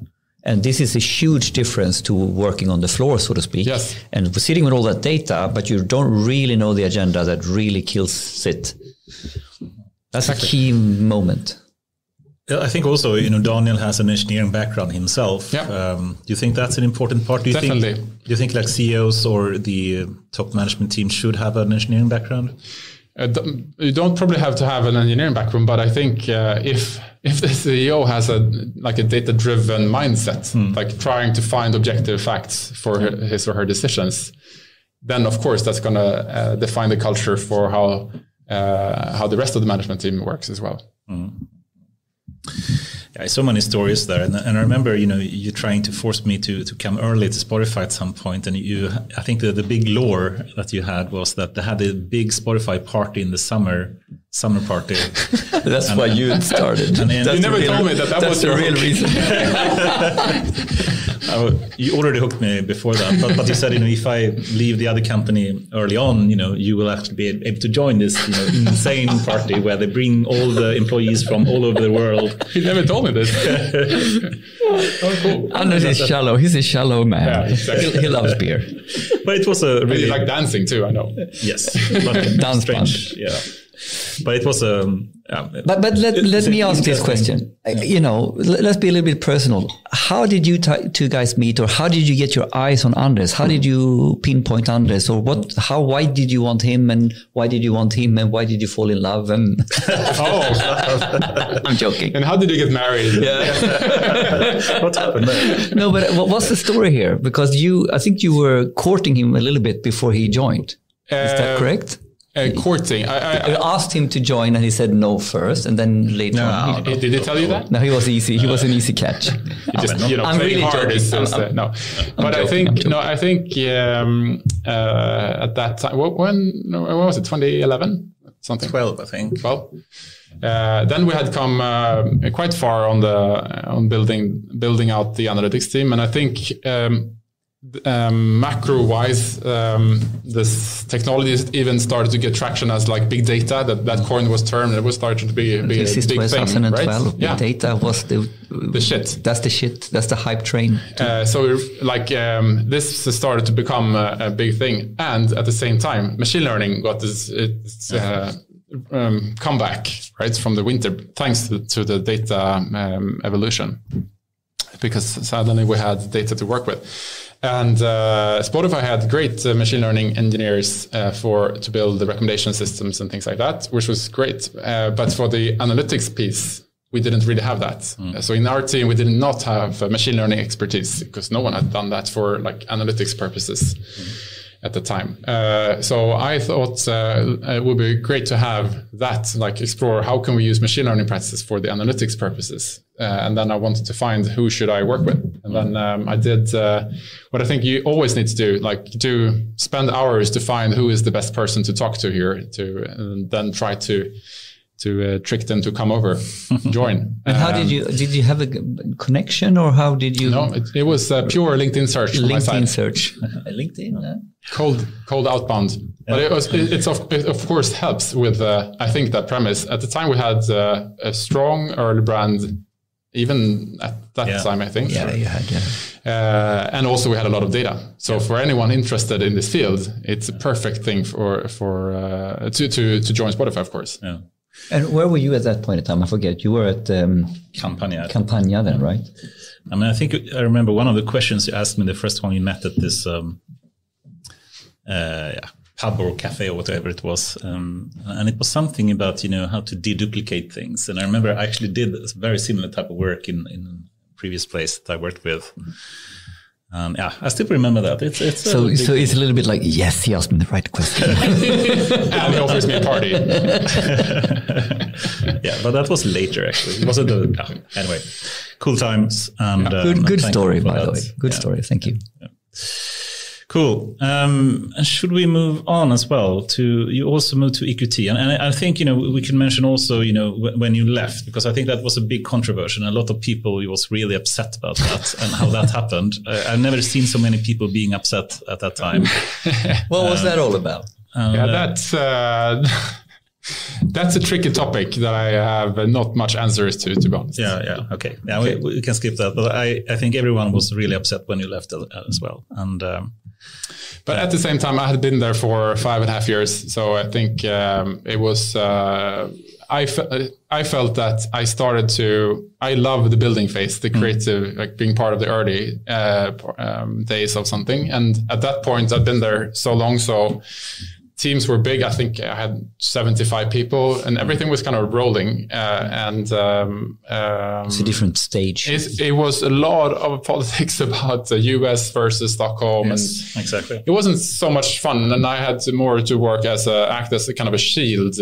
And this is a huge difference to working on the floor, so to speak. Yes. And sitting with all that data, but you don't really know the agenda that really kills it. That's a key moment. I think also, Daniel has an engineering background himself. Yeah. Do you think that's an important part? Definitely. Do you think like CEOs or the top management team should have an engineering background? You don't probably have to have an engineering background, but I think if the CEO has a data-driven mindset, like trying to find objective facts for his or her decisions, then of course that's going to define the culture for how the rest of the management team works as well. Yeah, so many stories there, and I remember, you trying to force me to come early to Spotify at some point, and I think the big lore that you had was that they had a big Spotify party in the summer party. That's why you started. You never told me that was the real reason. You already hooked me before that, but you said, if I leave the other company early on, you will actually be able to join this insane party where they bring all the employees from all over the world. He never told me this. Oh, cool. Anders is shallow. He's a shallow man. Yeah, exactly. He loves beer. But it was a really... You like dancing too, I know. Yes. But dance strange. Yeah. But it was But let me ask this question. Let's be a little bit personal. How did you two guys meet, or how did you get your eyes on Anders? How did you pinpoint Anders, or why did you want him, and why did you want him, and why did you fall in love? And I'm joking. And how did you get married? Yeah. What happened there? No, but what's the story here? Because I think you were courting him a little bit before he joined. Is that correct? Courting. I asked him to join, and he said no first, and then later on. Did he tell you that? No, he was easy. He was an easy catch. I'm really hard joking. No, but I think at that time, when was it? 2011, something. 12, I think. 12. Then we had come quite far on building out the analytics team, and I think. Macro-wise, this technology even started to get traction as like big data. That coin was termed. It was starting to be a big thing, 2012, right? Big data was the shit. That's the shit. That's the hype train. This started to become a big thing, and at the same time, machine learning got its comeback right from the winter, thanks to the data evolution, because suddenly we had data to work with. And Spotify had great machine learning engineers to build the recommendation systems and things like that, which was great. But for the analytics piece, we didn't really have that. So in our team, we did not have machine learning expertise because no one had done that for like analytics purposes at the time. So I thought it would be great to have that, like explore how can we use machine learning practices for the analytics purposes. And then I wanted to find who should I work with. And then I did what I think you always need to do, like to spend hours to find who is the best person to talk to here, and then try to trick them to come over, join. And how did you have a connection, or how did you? No, it was a pure LinkedIn search. LinkedIn search. LinkedIn. Cold outbound. But it of course helps with, I think, that premise. At the time we had a strong early brand, even at that time, I think. Yeah, you had, and also we had a lot of data. So for anyone interested in this field, it's a perfect thing to join Spotify, of course. Yeah. And where were you at that point in time? I forget. You were at Campania then, right? I mean, I remember one of the questions you asked me the first time we met at this pub or cafe or whatever it was. And it was something about, how to deduplicate things. And I remember I actually did a very similar type of work in a previous place that I worked with. I still remember that. It's it's a little bit like, yes, he asked me the right question. And he offers me a party. Yeah, but that was later, actually. It wasn't anyway, cool times. And good story, by the way. Good story. Thank you. Yeah. Cool. Should we move on as well you also moved to EQT, and I think, we can mention also, when you left, because I think that was a big controversy, and a lot of people was really upset about that and how that happened. I've never seen so many people being upset at that time. What was that all about? That's a tricky topic that I have not much answers to be honest. Yeah. Okay. Yeah, okay. We can skip that. But I think everyone was really upset when you left as well. And but at the same time, I had been there for 5.5 years, so I think it was. I felt that I love the building phase, the creative, like being part of the early days of something. And at that point, I'd been there so long, so teams were big. I think I had 75 people, and everything was kind of rolling. It's a different stage. It was a lot of politics about the US versus Stockholm. Yes, and exactly. It wasn't so much fun, and I had more to act as a kind of a shield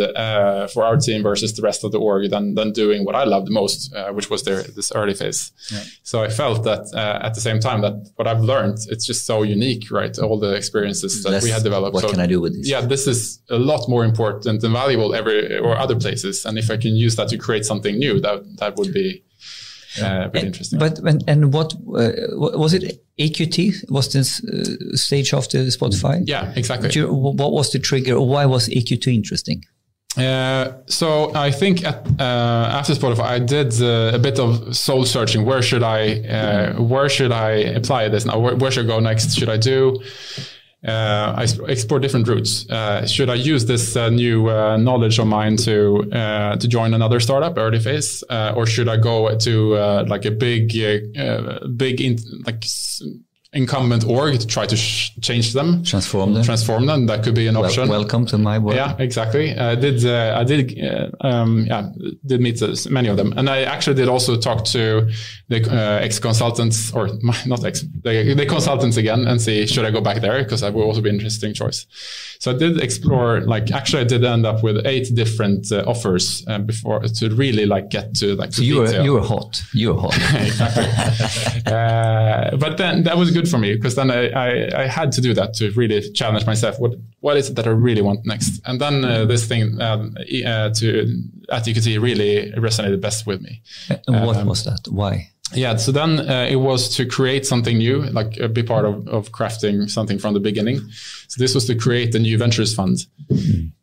for our team versus the rest of the org than doing what I loved most, which was this early phase. Yeah. So I felt that at the same time that what I've learned, it's just so unique, right? All the experiences that we had developed. What can I do with this? Yeah. This is a lot more important and valuable or other places. And if I can use that to create something new, that would be pretty interesting. But what was it? EQT was this stage after Spotify? Yeah, exactly. What was the trigger, or why was EQT interesting? So I think after Spotify, I did a bit of soul searching. Where should I apply this now? Where should I go next? Should I do? I explored different routes. Should I use this new knowledge of mine to join another startup early phase, or should I go to like a big incumbent org to try to change them, transform them? That could be an option. Welcome to my world. Yeah, exactly. I did meet many of them, and I actually did also talk to the ex-consultants, or not ex, the consultants again, and see should I go back there, because that would also be an interesting choice. So I did explore, actually I did end up with 8 different offers before to really get to So you were hot. Exactly. But then that was good for me, because then I had to do that to really challenge myself. What is it that I really want next? And then this thing at EQT really resonated best with me. And what was that? Why? Yeah, so then it was to create something new, be part of crafting something from the beginning. So this was to create a new ventures fund.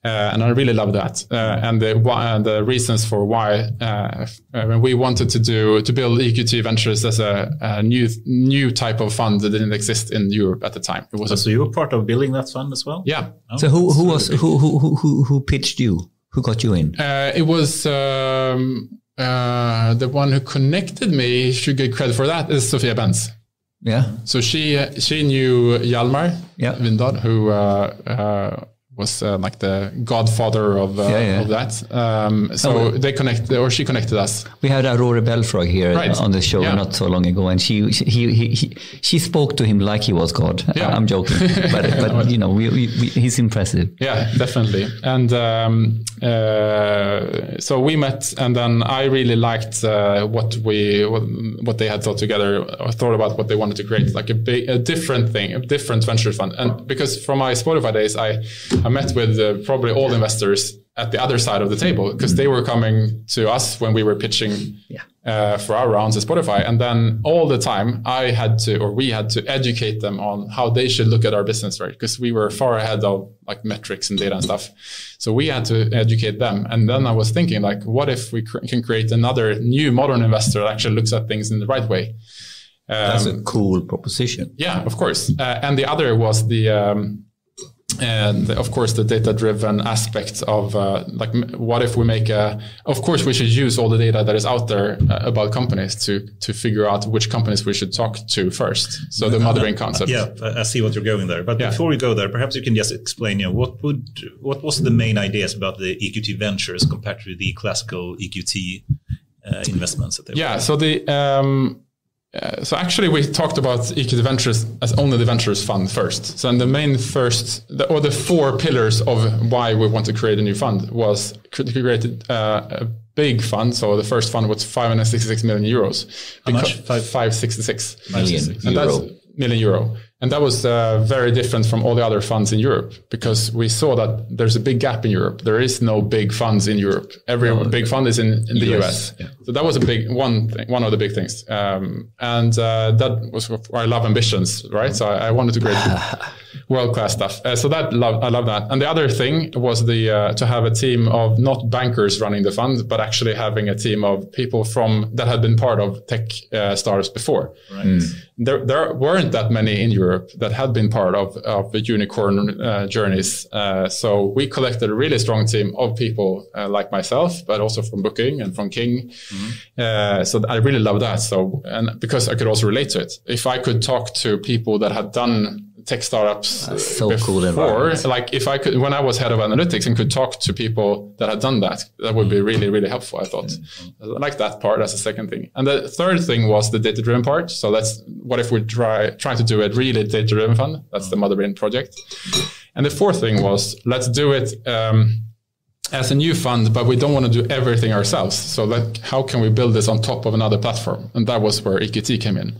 And I really love that. And the reasons for why when we wanted to build EQT Ventures as a new type of fund that didn't exist in Europe at the time. It was so you were part of building that fund as well? Yeah. Oh, so who pitched you? Who got you in? It was the one who connected me, should get credit for that, is Sofia Benz. Yeah. So she knew Hjalmar Vindal, who was the godfather of that. They connected, or she connected us. We had Aurora Belfrog here on the show not so long ago, and she spoke to him like he was God. Yeah. I'm joking, but he's impressive. Yeah, definitely. And so we met, and then I really liked what they had thought together, or thought about what they wanted to create, a different thing, a different venture fund. And because from my Spotify days, I met with probably all investors at the other side of the table, because they were coming to us when we were pitching for our rounds at Spotify. And then all the time we had to educate them on how they should look at our business, right? Because we were far ahead of metrics and data and stuff. So we had to educate them. And then I was thinking, what if we can create another new modern investor that actually looks at things in the right way? That's a cool proposition. Yeah, of course. And the other was of course, the data-driven aspect of what if we of course, we should use all the data that is out there about companies to figure out which companies we should talk to first. So the Motherbrain concept. Yeah, I see what you're going there. But before we go there, perhaps you can just explain, what was the main ideas about the EQT Ventures compared to the classical EQT investments that they were? So actually, we talked about EQT Ventures as only the Ventures fund first. So the main the 4 pillars of why we want to create a new fund was to create a big fund. So the first fund was 566 million euros. How much? 566 million euro. And that was very different from all the other funds in Europe, because we saw that there's a big gap in Europe. There is no big funds in Europe. Every big fund is in the US. Yeah. So that was one of the big things. And that was why I love ambitions, right? So I wanted to create world-class stuff. So I love that. And the other thing was to have a team of not bankers running the fund, but actually having a team of people that had been part of tech startups before. Right. There weren't that many in Europe that had been part of the unicorn journeys. So we collected a really strong team of people like myself, but also from Booking and from King. Mm-hmm. So I really love that. And because I could also relate to it. If I could talk to people that had done tech startups before, cool if I could, when I was head of analytics and could talk to people that had done that would be really, really helpful, I thought. I like that part as a second thing. And the third thing was the data-driven part. So what if we try to do a really data-driven fund? That's the Motherbrain project. And the fourth thing was, let's do it as a new fund, but we don't want to do everything ourselves. So how can we build this on top of another platform? And that was where EQT came in.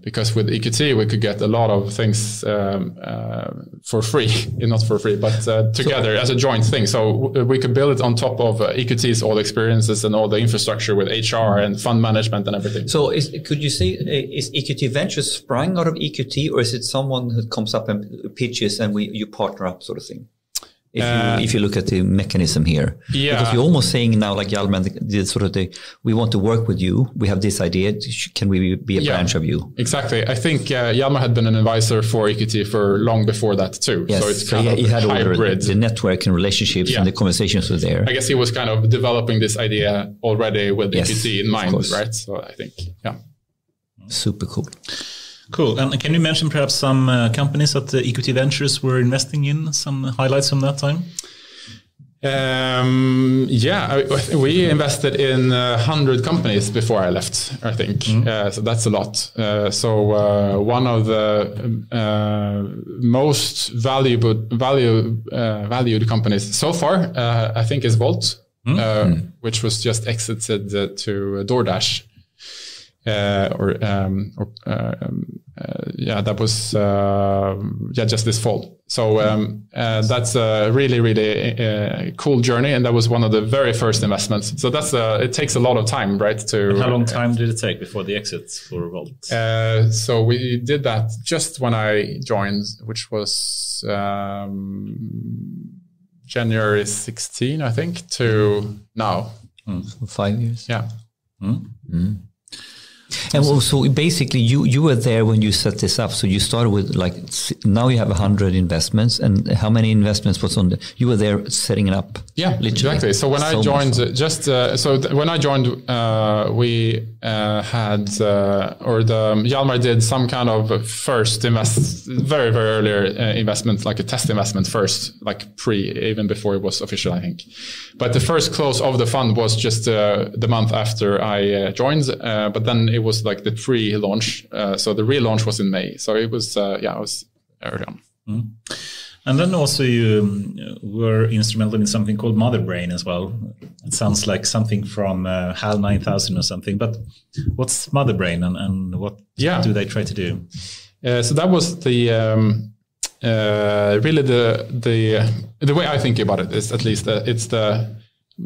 Because with EQT, we could get a lot of things for free, not for free, but together as a joint thing. So we could build it on top of EQT's all the experiences and all the infrastructure with HR and fund management and everything. So could you say, is EQT Ventures sprung out of EQT, or is it someone who comes up and pitches and you partner up sort of thing? If you look at the mechanism here, because you're almost saying now, like Hjalmar, we want to work with you. We have this idea. Can we be a branch of you? Exactly. I think Hjalmar had been an advisor for EQT for long before that too. Yes. So it's kind of he had hybrid. The network and relationships and the conversations were there. I guess he was kind of developing this idea already with EQT in mind, right? So I think, super cool. Cool. And can you mention perhaps some companies that EQT Ventures were investing in? Some highlights from that time? We invested in 100 companies before I left, I think. So that's a lot. One of the most valued companies so far, I think, is Volt, which was just exited to DoorDash. That was just this fall. So that's a really, really cool journey, and that was one of the very first investments. So that's it takes a lot of time, right? And how long time did it take before the exit for Volt? So we did that just when I joined, which was January 16, I think, to now. So 5 years. Yeah. And so basically you were there when you set this up. So you started with now you have 100 investments, and how many investments was on you were there setting it up? Yeah, literally. Exactly. So when I joined, when I joined, we had, Hjalmar did some kind of first very, very earlier investment, like a test investment first, like even before it was official, I think. But the first close of the fund was just the month after I joined, but then it was like the pre-launch. So the relaunch was in May. So it was, it was early on. And then also you were instrumental in something called Motherbrain as well. It sounds like something from HAL 9000 or something. But what's Motherbrain and what do they try to do? So that was the really the way I think about it is, at least, it's the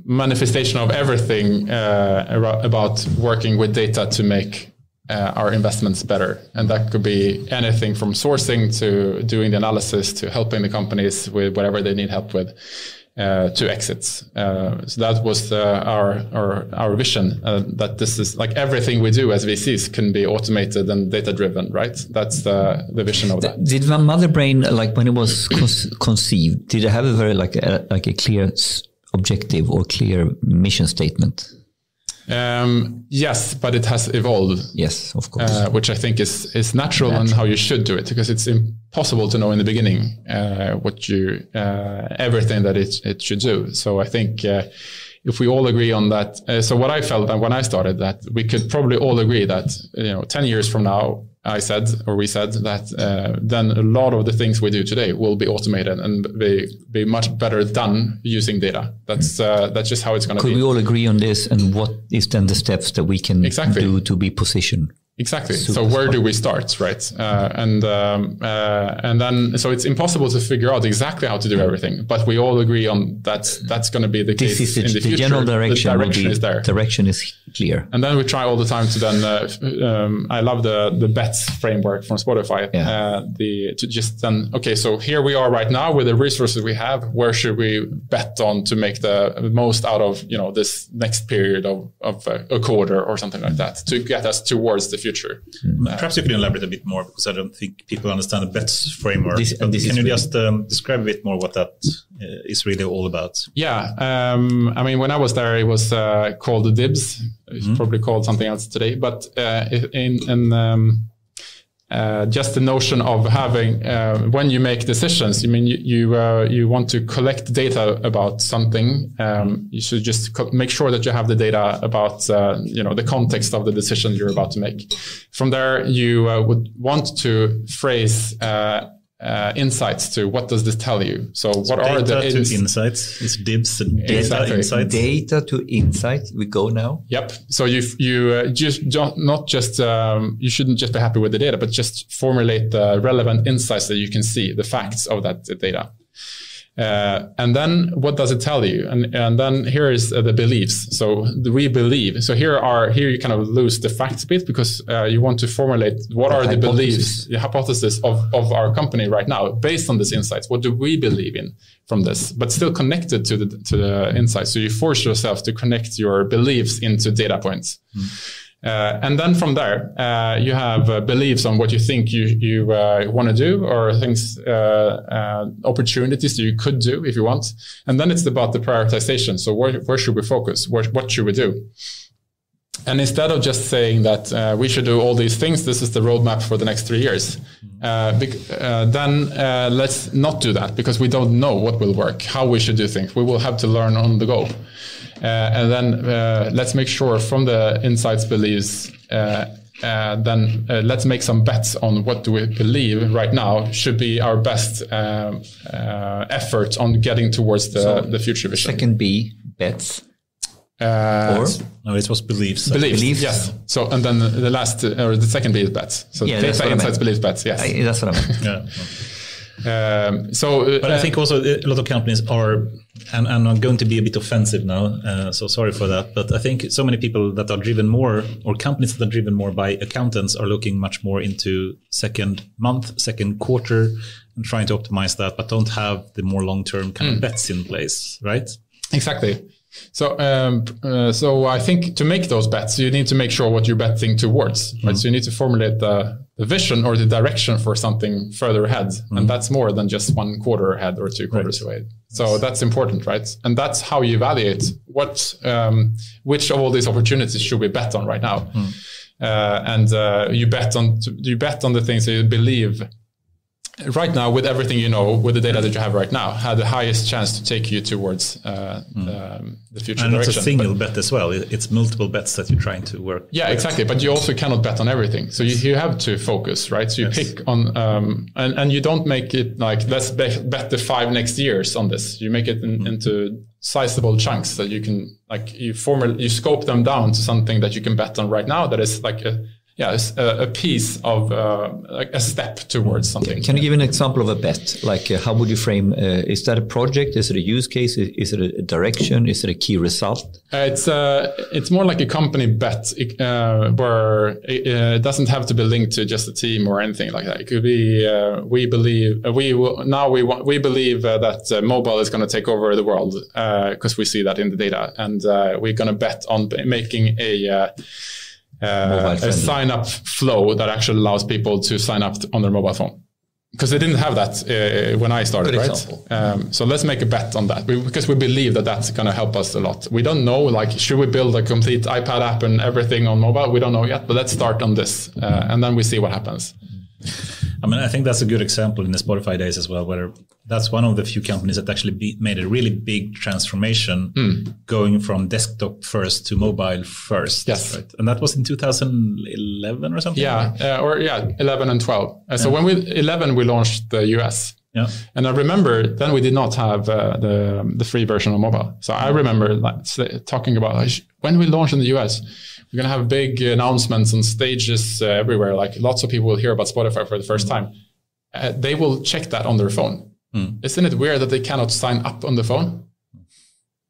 manifestation of everything about working with data to make our investments better. And that could be anything from sourcing to doing the analysis to helping the companies with whatever they need help with to exits. So that was our vision, that this is like everything we do as VCs can be automated and data driven, right? That's the vision of that. Did Motherbrain, like when it was conceived, did it have a very like a clear objective or clear mission statement? Yes, but it has evolved. Yes, of course. Which I think is natural and how you should do it, because it's impossible to know in the beginning everything that it should do. So I think if we all agree on that, so what I felt when I started, that we could probably all agree that 10 years from now, we said that then a lot of the things we do today will be automated and be much better done using data. That's just how it's going to be. Could we all agree on this? And what is then the steps that we can do to be positioned? Exactly. So where do we start, right? And then, so it's impossible to figure out exactly how to do everything, but we all agree on that's going to be the case in the future. The general direction, is there. Direction is clear. And then we try all the time to then, I love the bets framework from Spotify. To just then, okay, so here we are right now with the resources we have. Where should we bet on to make the most out of, this next period of a quarter or something like that to get us towards the future? Perhaps you could elaborate a bit more, because I don't think people understand the BETS framework. Can you just describe a bit more what that is really all about? Yeah. I mean, when I was there, it was called DIBS. It's probably called something else today. But just the notion of having, when you make decisions, I mean, you want to collect data about something. You should just make sure that you have the data about, the context of the decision you're about to make. From there, you would want to phrase insights to what does this tell you? So what are the insights? Is DIBS data insights? Data to insight. We go now. Yep. So you just not just you shouldn't just be happy with the data, but just formulate the relevant insights that you can see, the facts of that data. And then what does it tell you? And then here is the beliefs. So we believe. So here you kind of lose the facts bit, because you want to formulate what are the beliefs, the hypothesis of our company right now based on these insights. What do we believe in from this? But still connected to the insights. So you force yourself to connect your beliefs into data points. And then from there, you have beliefs on what you think you want to do, or things, opportunities that you could do if you want. And then it's about the prioritization. So where should we focus? What should we do? And instead of just saying that we should do all these things, this is the roadmap for the next 3 years, then let's not do that, because we don't know what will work, how we should do things. We will have to learn on the go. And then let's make sure from the insights beliefs, then let's make some bets on what do we believe right now should be our best effort on getting towards the future vision. Second B, bets. No, it was beliefs. Beliefs, yes. So, and then the last, or the second B is bets. So data, insights, beliefs, bets, yes. That's what I meant. Yeah. But I think also a lot of companies are, and I'm going to be a bit offensive now, so sorry for that, but I think so many people that are driven more, or companies that are driven more by accountants, are looking much more into second month, second quarter, and trying to optimize that, but don't have the more long-term kind of bets in place, right? Exactly. So I think to make those bets, you need to make sure what you're betting towards, right? So you need to formulate the vision or the direction for something further ahead. And that's more than just 1 quarter ahead or 2 quarters away. So that's important, right? And that's how you evaluate which of all these opportunities should we bet on right now. And you bet on the things that you believe right now, with everything you know, with the data that you have right now, had the highest chance to take you towards the future and direction. It's a single bet as well. It's multiple bets that you're trying to work. Yeah, exactly. But you also cannot bet on everything. So you have to focus, right? So you pick on, and you don't make it like, let's bet the 5 next years on this. You make it into sizable chunks that you can, like, you scope them down to something that you can bet on right now. That is like a piece of like a step towards something. Can you give an example of a bet? Like how would you frame? Is that a project? Is it a use case? Is it a direction? Is it a key result? It's more like a company bet where it doesn't have to be linked to just a team or anything like that. It could be we believe that mobile is going to take over the world because we see that in the data, and we're going to bet on making a sign-up flow that actually allows people to sign up on their mobile phone. Because they didn't have that when I started, right? So let's make a bet on that, because we believe that that's going to help us a lot. We don't know, like, should we build a complete iPad app and everything on mobile? We don't know yet, but let's start on this, and then we see what happens. I mean, I think that's a good example in the Spotify days as well, where that's one of the few companies that actually made a really big transformation, going from desktop first to mobile first. Yes. Right? And that was in 2011 or something? 11 and 12. So when 11, we launched the US. Yeah. And I remember then we did not have the free version on mobile. So I remember talking about when we launched in the US, we're going to have big announcements on stages everywhere. Like lots of people will hear about Spotify for the first time. They will check that on their phone. Isn't it weird that they cannot sign up on the phone?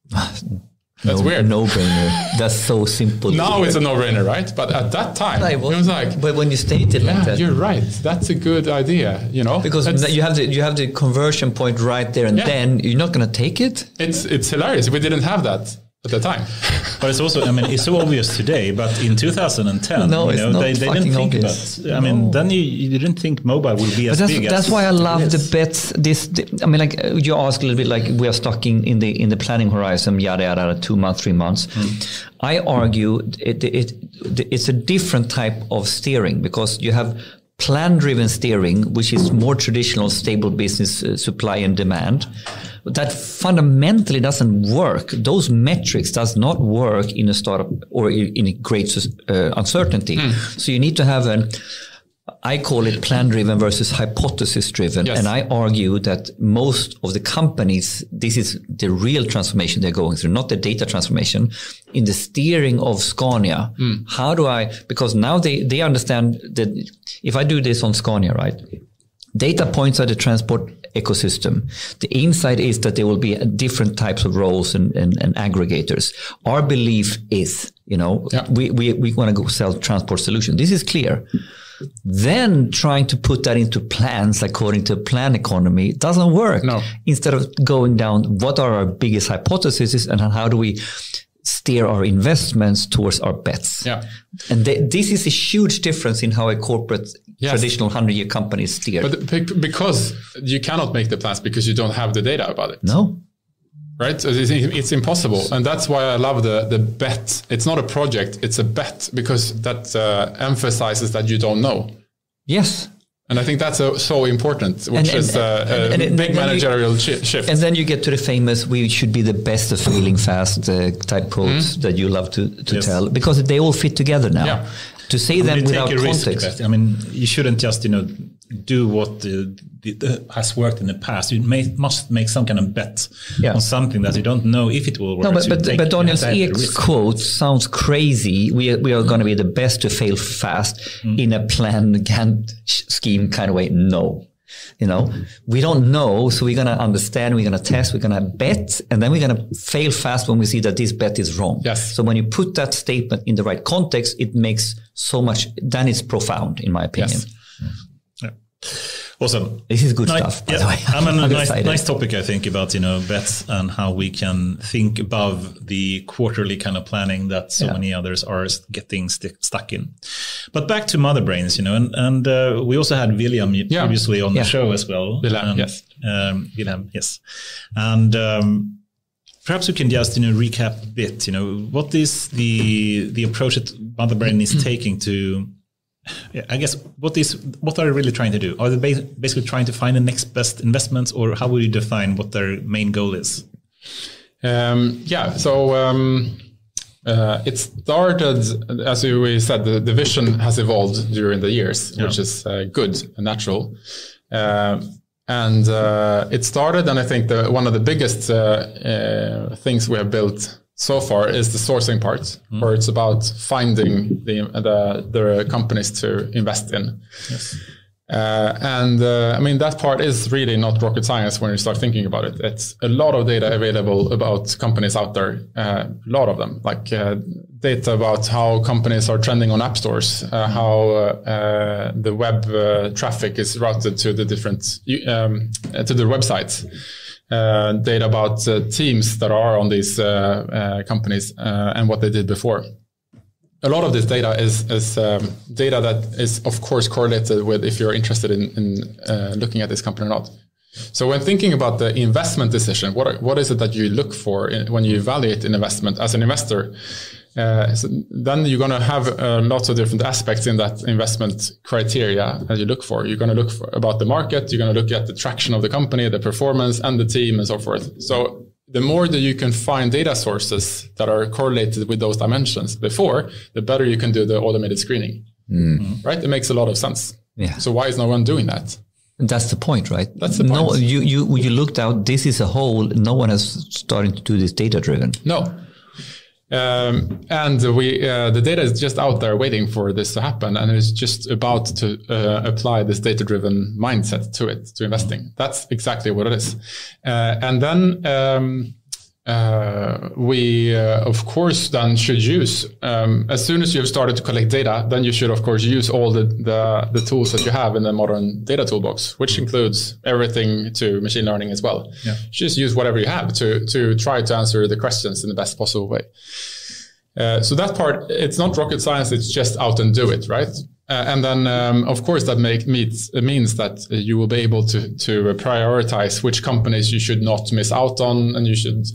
That's weird. No-brainer. That's so simple. Now it's a no-brainer, right? But at that time, it was like... But when you state it like that... you're right. That's a good idea, you know? Because you have the conversion point right there and then. You're not going to take it? It's hilarious. We didn't have that at the time. But it's also, I mean, it's so obvious today, but in 2010, they didn't think obvious. about, I mean, then you didn't think mobile will be as big as that's why I love the bets. I mean, like you ask a little bit, like we are stuck in the planning horizon, yada, yada, 2 months, 3 months. I argue it's a different type of steering, because you have plan-driven steering, which is more traditional, stable business supply and demand. That fundamentally doesn't work. Those metrics does not work in a startup or in a great uncertainty. So you need to have I call it plan-driven versus hypothesis-driven. Yes. And I argue that most of the companies, this is the real transformation they're going through, not the data transformation. In the steering of Scania, how do because now they understand that if I do this on Scania, right? Data points are the transport ecosystem. The inside is that there will be different types of roles and aggregators. Our belief is, we want to go sell transport solution. This is clear. Then trying to put that into plans according to plan economy doesn't work. No. Instead of going down, what are our biggest hypotheses and how do we steer our investments towards our bets? Yeah. And this is a huge difference in how a corporate traditional 100-year company is steered. But because you cannot make the plans because you don't have the data about it. No. Right? So it's impossible. And that's why I love the bet. It's not a project, it's a bet, because that emphasizes that you don't know. Yes. And I think that's so important, which is a big managerial shift. And then you get to the famous, we should be the best at failing fast type quotes that you love to tell, because they all fit together now. Yeah. To say them without context. I mean, you shouldn't just, do what has worked in the past. You must make some kind of bet on something that you don't know if it will work. No, but Daniel's Ek's quote sounds crazy. We are going to be the best to fail fast in a planned Gantt scheme kind of way. No. We don't know. So we're going to understand, we're going to test, we're going to bet, and then we're going to fail fast when we see that this bet is wrong. Yes. So when you put that statement in the right context, it makes so much, then it's profound, in my opinion. Yes. Yeah. Awesome. This is good stuff, by the way. A nice topic, I think, about, bets and how we can think above the quarterly kind of planning that so many others are getting stuck in. But back to Motherbrains, and we also had William previously on the show as well. William, yes. William, yes. And perhaps we can just, recap a bit, what is the approach that Motherbrain is taking to, I guess, what are they really trying to do? Are they basically trying to find the next best investments, or how would you define what their main goal is? It started, as we said, the vision has evolved during the years, which is good and natural. And it started, and I think one of the biggest things we have built so far is the sourcing part, where it's about finding the companies to invest in. Yes. That part is really not rocket science when you start thinking about it. It's a lot of data available about companies out there, a lot of them, like data about how companies are trending on app stores, how the web traffic is routed to the different to the websites. Data about teams that are on these companies and what they did before. A lot of this data is data that is, of course, correlated with if you're interested in looking at this company or not. So when thinking about the investment decision, what is it that you look for when you evaluate an investment as an investor? So then you're going to have lots of different aspects in that investment criteria that you look for. You're going to look about the market. You're going to look at the traction of the company, the performance, and the team, and so forth. So the more that you can find data sources that are correlated with those dimensions before, the better you can do the automated screening. Right? It makes a lot of sense. Yeah. So why is no one doing that? That's the point, right? That's the point. No, you looked out. This is a whole. No one has started to do this data driven. No. The data is just out there waiting for this to happen, and it's just about to apply this data-driven mindset to it, to investing. That's exactly what it is. We, of course, then should use, as soon as you've started to collect data, then you should, of course, use all the tools that you have in the modern data toolbox, which includes everything to machine learning as well. Yeah. Just use whatever you have to try to answer the questions in the best possible way. So that part, it's not rocket science, it's just out and do it, right? Of course, that means that you will be able to prioritize which companies you should not miss out on, and you should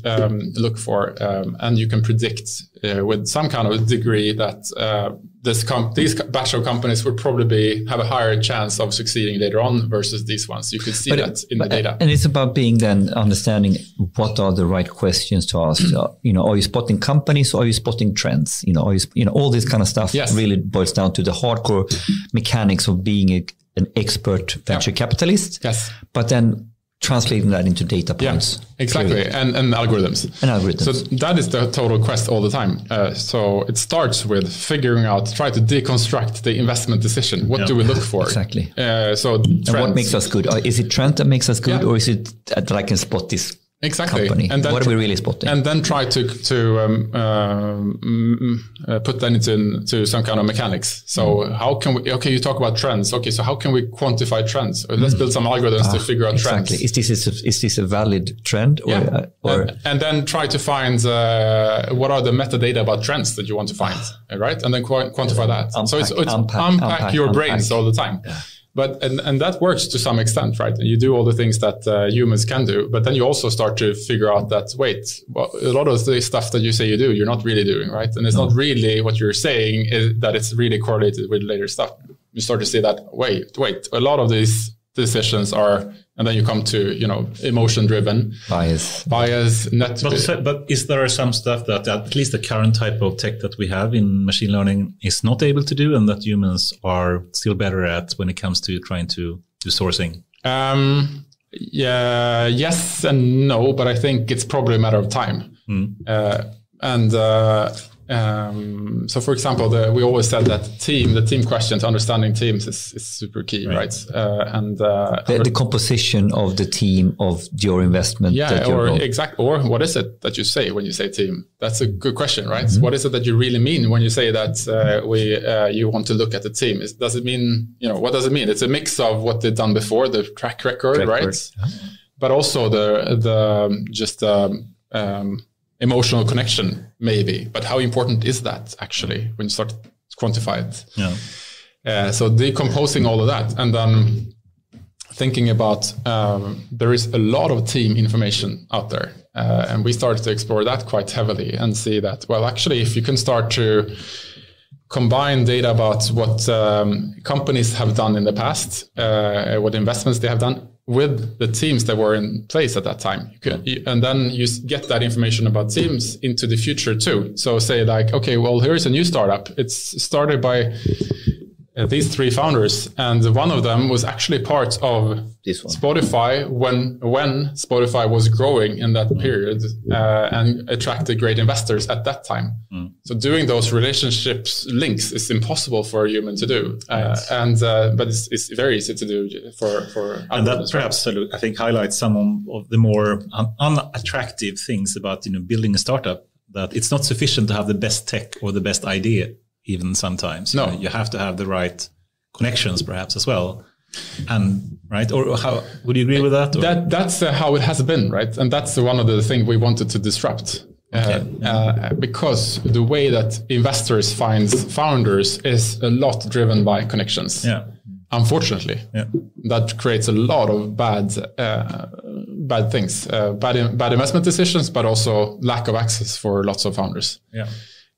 look for, and you can predict with some kind of degree that these batch of companies would probably have a higher chance of succeeding later on versus these ones. You could see that in the data. And it's about being then understanding what are the right questions to ask. Are you spotting companies, or are you spotting trends? All this kind of stuff really boils down to the hardcore mechanics of being an expert venture capitalist. Yes. But then translating that into data points. Yeah, exactly. And algorithms. So that is the total quest all the time. So it starts with figuring out, try to deconstruct the investment decision. What do we look for? Exactly. And what makes us good? Is it trend that makes us good, or is it that I can spot this company? And then what are we really spotting? And then try to put that into some kind of mechanics. So how can we, you talk about trends. Okay, so how can we quantify trends? Let's build some algorithms to figure out trends. Is this a valid trend? And then try to find what are the metadata about trends that you want to find, right? And then quantify that. So it's unpack your brains all the time. Yeah. But and that works to some extent, right? You do all the things that humans can do, but then you also start to figure out that a lot of the stuff that you say you do, you're not really doing, right? And it's not really what you're saying is that it's really correlated with later stuff. You start to see that wait, a lot of these decisions are, and then you come to emotion driven bias net. But is there some stuff that at least the current type of tech that we have in machine learning is not able to do, and that humans are still better at when it comes to trying to do sourcing? Yes and no, but I think it's probably a matter of time. So, for example, we always said that the team questions, understanding teams is super key, right? The composition of the team of your investment. Or what is it that you say when you say team? That's a good question, right? Mm-hmm. What is it that you really mean when you say that you want to look at the team? Does it mean, what does it mean? It's a mix of what they've done before, the track record, right? But also emotional connection, maybe. But how important is that actually when you start to quantify it? So decomposing all of that, and then thinking about there is a lot of team information out there. And we started to explore that quite heavily and see that, well, actually, if you can start to combine data about what companies have done in the past, what investments they have done, with the teams that were in place at that time. And then you get that information about teams into the future too. So say like, okay, well, here's a new startup. It's started by these three founders, and one of them was actually part of Spotify when Spotify was growing in that period and attracted great investors at that time. So doing those relationships links is impossible for a human to do, but it's very easy to do for and that perhaps I think highlights some of the more unattractive things about building a startup, that it's not sufficient to have the best tech or the best idea. Even sometimes, you have to have the right connections, perhaps as well, and right. Or how would you agree with that? That's how it has been, right? And that's one of the things we wanted to disrupt, because the way that investors find founders is a lot driven by connections. Unfortunately, that creates a lot of bad things, bad investment decisions, but also lack of access for lots of founders.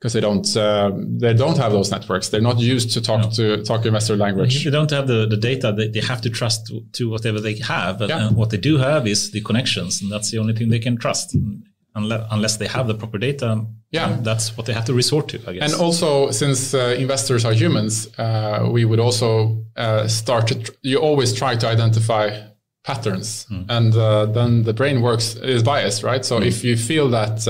Because they don't have those networks. They're not used to talk investor language. They don't have the data. They have to trust to whatever they have. And what they do have is the connections, and that's the only thing they can trust. Unless they have the proper data, that's what they have to resort to, I guess. And also, since investors are humans, we would also you always try to identify patterns, and then the brain is biased, right? So if you feel that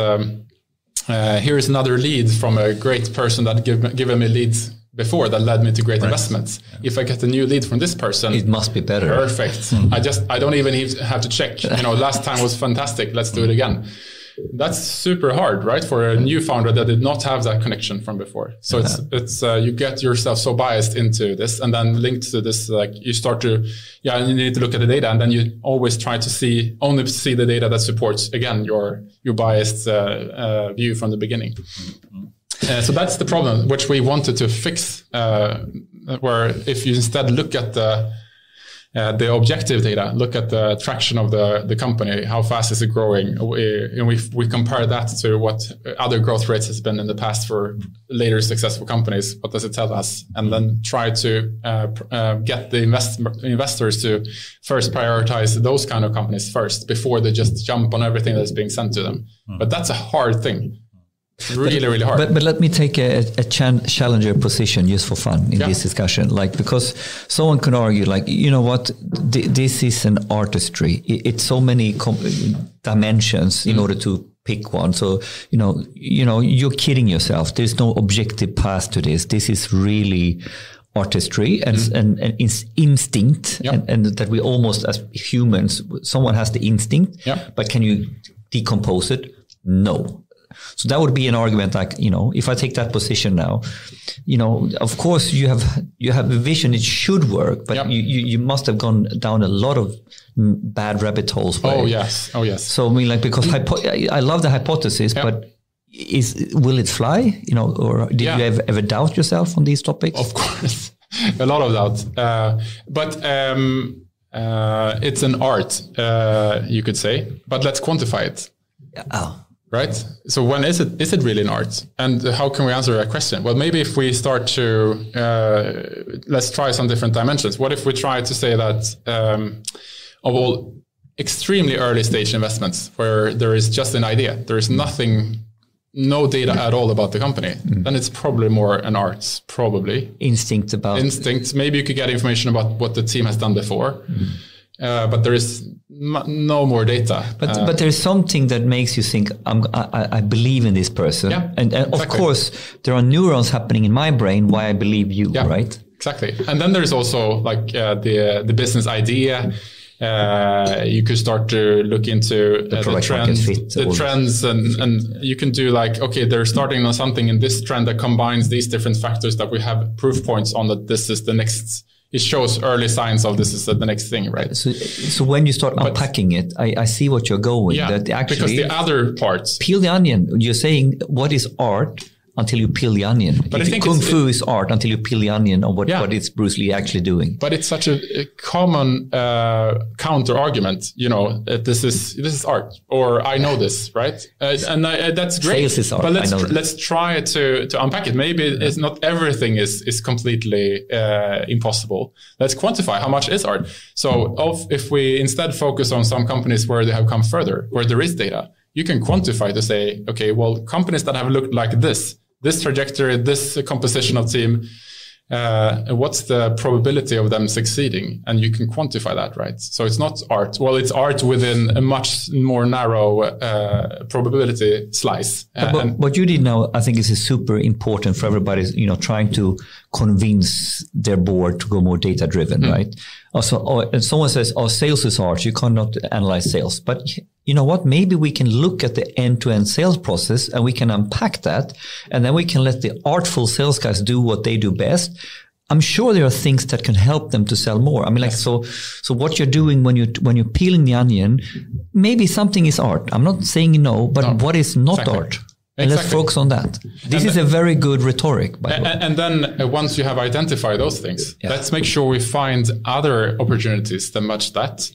here is another lead from a great person that given me leads before that led me to great investments. If I get a new lead from this person, it must be better. Perfect. I don't even have to check. Last time was fantastic. Let's do it again. That's super hard, right? For a new founder that did not have that connection from before. So it's you get yourself so biased into this, and then linked to this, like you start to, you need to look at the data, and then you always try to only see the data that supports, again, your biased view from the beginning. So that's the problem, which we wanted to fix, where if you instead look at the objective data, look at the traction of the company, how fast is it growing, and we compare that to what other growth rates has been in the past for later successful companies. What does it tell us? And then try to get the investors to first prioritize those kind of companies first before they just jump on everything that's being sent to them. But that's a hard thing. Really hard. But let me take a challenger position just for fun in this discussion. Like, because someone can argue, like, you know what, this is an artistry. It's so many dimensions in order to pick one. So, you know, you're kidding yourself. There's no objective path to this. This is really artistry and instinct, and that we almost, as humans, someone has the instinct, but can you decompose it? No. So that would be an argument, like, you know, if I take that position now, you know, of course you have a vision, it should work, but you must have gone down a lot of bad rabbit holes. Oh yes. So I mean, like, because I love the hypothesis, but will it fly? You know, or did you ever doubt yourself on these topics? Of course, a lot of doubt. But it's an art, you could say. But let's quantify it. Right. So when is it really an art? And how can we answer that question? Well, maybe if we start to let's try some different dimensions. What if we try to say that of all extremely early stage investments where there is just an idea, there is no data at all about the company, then it's probably more an art, probably. Instinct. Maybe you could get information about what the team has done before, but there is no more data. But there's something that makes you think, I believe in this person. And exactly. Of course, there are neurons happening in my brain why I believe you, right? Exactly. And then there's also like the business idea. You could start to look into the trends and you can do like, okay, they're starting on something in this trend that combines these different factors that we have proof points on that this is the next. It shows early signs of this is the next thing, right? So when you start unpacking it, I see what you're going. That actually, because the other parts. Peel the onion. You're saying what is art until you peel the onion. But I think Kung Fu is art until you peel the onion on what is Bruce Lee actually doing. But it's such a common counter argument. You know, this is art, or I know this, right? And that's great. Sales is art. But let's try to unpack it. Maybe it's not everything is completely impossible. Let's quantify how much is art. So if we instead focus on some companies where they have come further, where there is data, you can quantify to say, okay, well, companies that have looked like this trajectory, this composition of team, what's the probability of them succeeding? And you can quantify that, right? So it's not art. Well, it's art within a much more narrow probability slice. But what you did now, I think, is super important for everybody, you know, trying to convince their board to go more data-driven, right? Also, and someone says, sales is art. You cannot analyze sales. But you know what? Maybe we can look at the end-to-end sales process and we can unpack that. And then we can let the artful sales guys do what they do best. I'm sure there are things that can help them to sell more. I mean, like, so what you're doing when you're peeling the onion, maybe something is art. I'm not saying no, but what is not art? And let's focus on that. This is a very good rhetoric, by the way. And then once you have identified those things, let's make sure we find other opportunities that match that,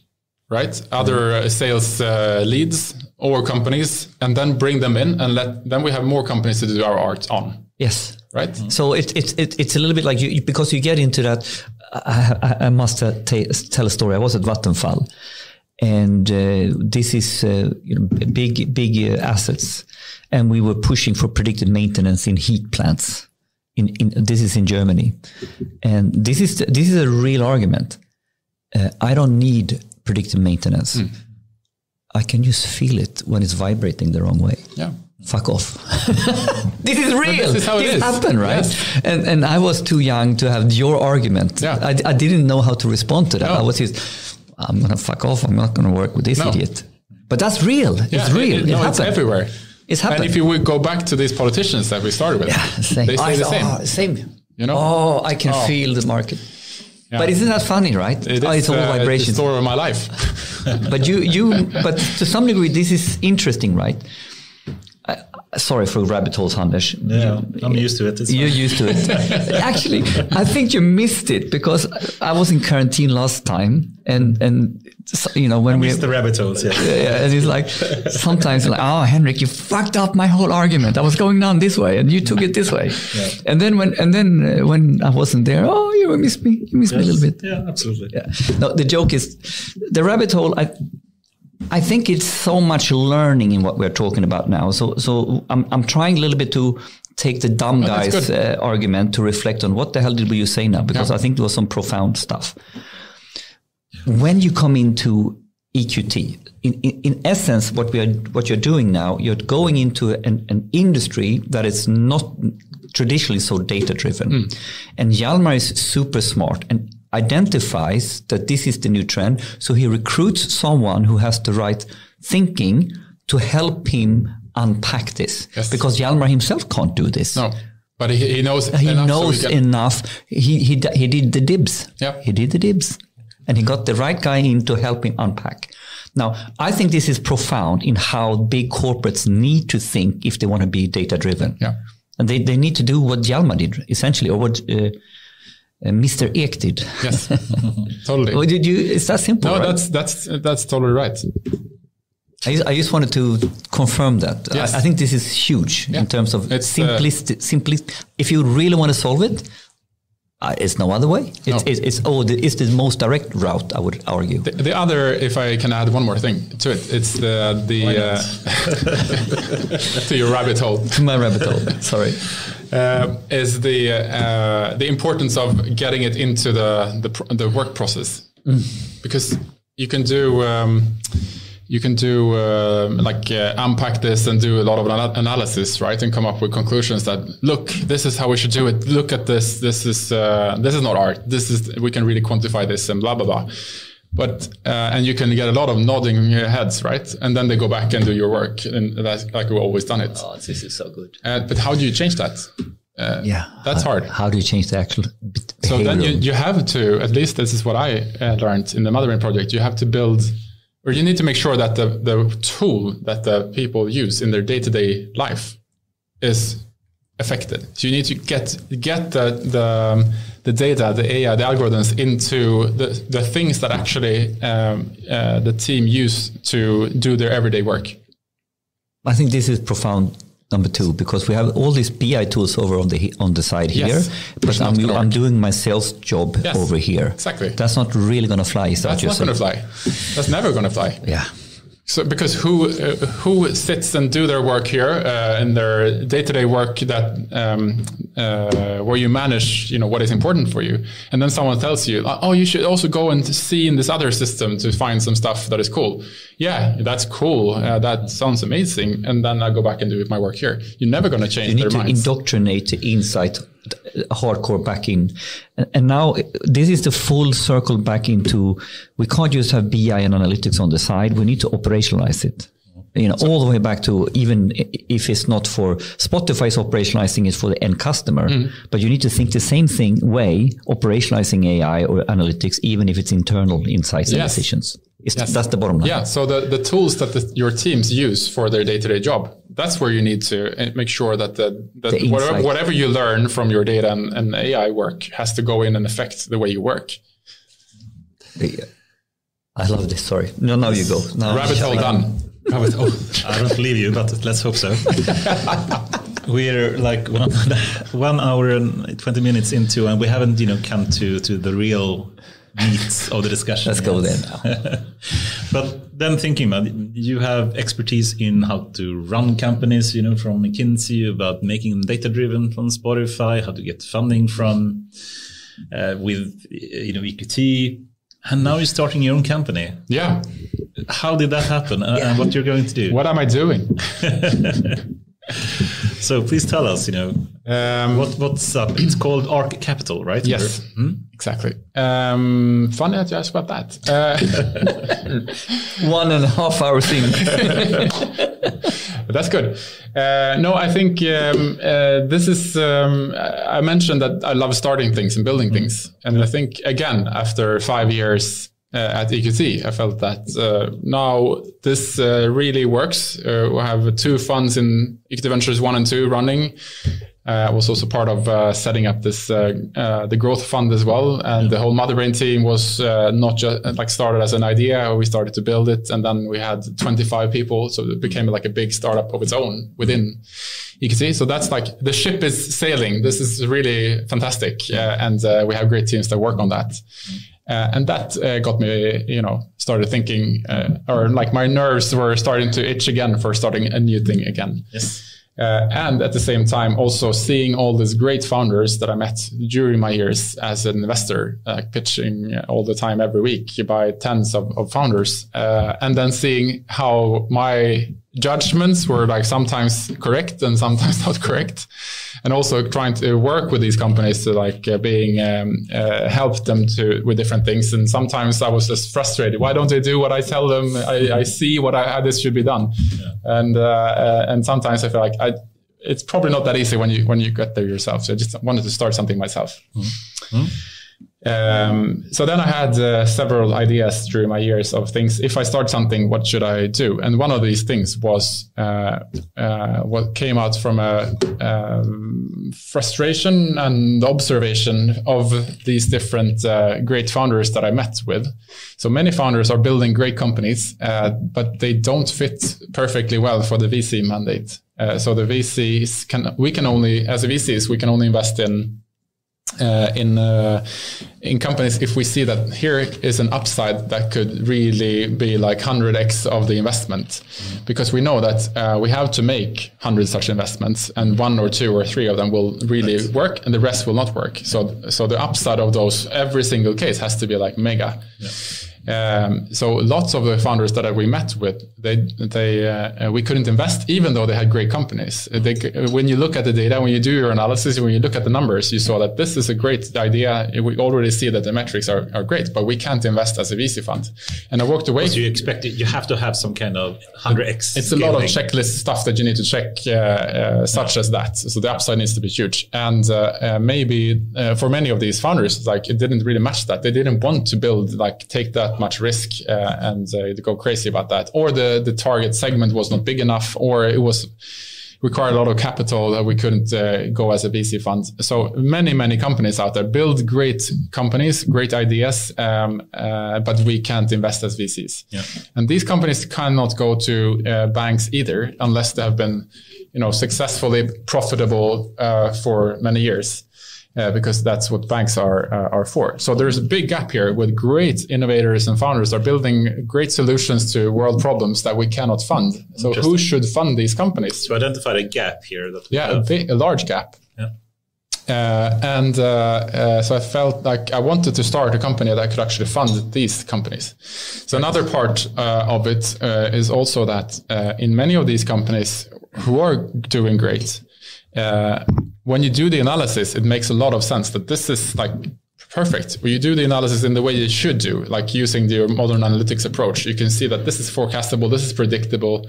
right? Other sales leads or companies, and then bring them in, and then we have more companies to do our art on. Yes. Right. So it's a little bit like because you get into that. I must tell a story. I was at Vattenfall, and this is big assets. And we were pushing for predictive maintenance in heat plants. This is in Germany, and this is a real argument. I don't need predictive maintenance. I can just feel it when it's vibrating the wrong way. Yeah, fuck off. This is real. This is how it is. Happened, right? Yes. And I was too young to have your argument. Yeah. I didn't know how to respond to that. I was I'm gonna fuck off. I'm not gonna work with this idiot. But that's real. Yeah, it's real. It's everywhere. It's happened. And if you would go back to these politicians that we started with, they say the same. Same. You know? I can feel the market. Yeah. But isn't that funny, right? It is, it's all vibrations. It's the story of my life. But to some degree, this is interesting, right? Sorry for rabbit holes, Anders. Yeah, I'm used to it. You're used to it. Actually, I think you missed it because I was in quarantine last time, and you know when we missed the rabbit holes. Yeah, and it's like sometimes like, oh, Henrik, you fucked up my whole argument. I was going down this way, and you took it this way. Yeah. And then when I wasn't there, you missed me. You missed me a little bit. Yeah, absolutely. Yeah. No, the joke is the rabbit hole. I think it's so much learning in what we're talking about now. So I'm trying a little bit to take the dumb guys argument to reflect on what the hell did you say now? Because I think there was some profound stuff. When you come into EQT, in essence, what you're doing now, you're going into an industry that is not traditionally so data driven. And Hjalmar is super smart and identifies that this is the new trend. So he recruits someone who has the right thinking to help him unpack this. Yes. Because Hjalmar himself can't do this. No, but he knows enough. He knows enough. He did the dibs. Yeah. He did the dibs. And he got the right guy in to help him unpack. Now, I think this is profound in how big corporates need to think if they want to be data driven. Yeah. And they need to do what Hjalmar did, essentially, or what Mr. Ek did. Yes, totally. Or is that simple? No, right? that's totally right. I just wanted to confirm that. Yes. I think this is huge in terms of simplicity. If you really want to solve it, it's no other way. It's the most direct route, I would argue. The other, if I can add one more thing to it, it's the to your rabbit hole. To my rabbit hole. Sorry. Is the importance of getting it into the work process, because you can do unpack this and do a lot of analysis, right, and come up with conclusions that look, this is how we should do it. Look at this. This is not art. We can really quantify this and blah blah blah. But and you can get a lot of nodding heads, right? And then they go back and do your work, and that's like we've always done it. Oh, this is so good. But how do you change that? That's hard. How do you change the actual behavior? So then you have to, at least this is what I learned in the Motherbrain project, you have to build, or you need to make sure that the tool that the people use in their day-to-day life is affected. So you need to get the data, the AI, the algorithms into the things that actually the team use to do their everyday work. I think this is profound. Number two, because we have all these BI tools over on the side here, but I'm doing my sales job over here. Exactly. That's not really going to fly. That's not going to fly. That's never going to fly. Yeah. So because who sits and do their work here in their day-to-day work that where you manage what is important for you, and then someone tells you, oh, you should also go and see in this other system to find some stuff that is cool. Yeah, that's cool. That sounds amazing. And then I go back and do my work here. You're never going to change their minds. You need to indoctrinate the insight hardcore back in. And now this is the full circle back into, we can't just have BI and analytics on the side. We need to operationalize it. All the way back to, even if it's not for Spotify's operationalizing it for the end customer, but you need to think the same way, operationalizing AI or analytics, even if it's internal insights and decisions. That's the bottom line. Yeah. So the tools that your teams use for their day-to-day job, that's where you need to make sure that whatever you learn from your data and AI work has to go in and affect the way you work. I love this. Sorry. No, now you go. Now rabbit hole done. Rabbit hole. I don't believe you, but let's hope so. We're like 1 hour and 20 minutes into, and we haven't, come to the real meat of the discussion. Let's go there now. But then thinking about it, you have expertise in how to run companies, from McKinsey, about making them data-driven from Spotify, how to get funding from with EQT. And now you're starting your own company. Yeah. How did that happen and what you're going to do? What am I doing? So please tell us, what's up? It's called ArK Capital, right? Yes, exactly. Funny that you asked about that. 1.5 hour thing. But that's good. No, I think this is, I mentioned that I love starting things and building things. And I think, again, after 5 years at EQT, I felt that now this really works. We have 2 funds in EQT Ventures 1 and 2 running. I was also part of setting up this the growth fund as well, and the whole Motherbrain team was not just started as an idea. We started to build it, and then we had 25 people, so it became like a big startup of its own within EQT. So that's the ship is sailing. This is really fantastic, and we have great teams that work on that. And that got me, started thinking, or like my nerves were starting to itch again for starting a new thing again. Yes. And at the same time, also seeing all these great founders that I met during my years as an investor, pitching all the time every week by tens of founders, and then seeing how my judgments were like sometimes correct and sometimes not correct, and also trying to work with these companies to like help them with different things. And sometimes I was just frustrated. Why don't they do what I tell them? I see how this should be done. Yeah. And sometimes I feel like it's probably not that easy when you get there yourself. So I just wanted to start something myself. Mm-hmm. So then I had several ideas during my years of things. If I start something, what should I do? And one of these things was what came out from a frustration and observation of these different great founders that I met with. So many founders are building great companies, but they don't fit perfectly well for the VC mandate. So the VCs we can only invest in companies if we see that here is an upside that could really be like 100x of the investment, because we know that we have to make 100 such investments, and 1 or 2 or 3 of them will really work and the rest will not work. So the upside of those, every single case has to be like mega. Yeah. So lots of the founders that we met with, we couldn't invest even though they had great companies. When you look at the data, when you do your analysis, when you look at the numbers, you saw that this is a great idea. We already see that the metrics are great, but we can't invest as a VC fund. And I walked away. So you have to have some kind of 100x. It's scaling. A lot of checklist stuff that you need to check, such as that. So the upside needs to be huge. And maybe for many of these founders, like it didn't really match that. They didn't want to take that much risk and go crazy about that, or the target segment was not big enough, or it was required a lot of capital that we couldn't go as a VC fund. So many companies out there build great companies, great ideas, but we can't invest as VCs. Yeah. And these companies cannot go to banks either unless they have been successfully profitable for many years. Because that's what banks are for. So there's a big gap here with great innovators and founders are building great solutions to world problems that we cannot fund. So who should fund these companies? To identify a gap here. A large gap. Yeah. So I felt like I wanted to start a company that could actually fund these companies. So another part of it is also that in many of these companies who are doing great, when you do the analysis, it makes a lot of sense that this is like perfect. When you do the analysis in the way you should do, like using the modern analytics approach, you can see that this is forecastable, this is predictable.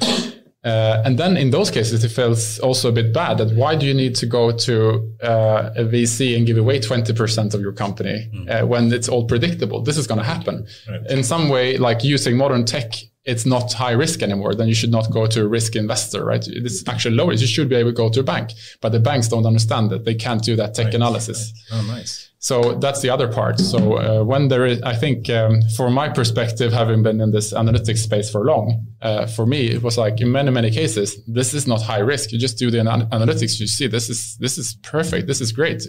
And then in those cases, it feels also a bit bad that why do you need to go to a VC and give away 20% of your company when it's all predictable? This is going to happen. Right. In some way, like using modern tech, it's not high risk anymore, then you should not go to a risk investor, right? It's actually low risk. You should be able to go to a bank, but the banks don't understand that. They can't do that tech analysis. Right. Oh, nice. So that's the other part. So when there is, I think from my perspective, having been in this analytics space for long, for me, it was like in many cases, this is not high risk. You just do the analytics. You see, this is perfect. This is great.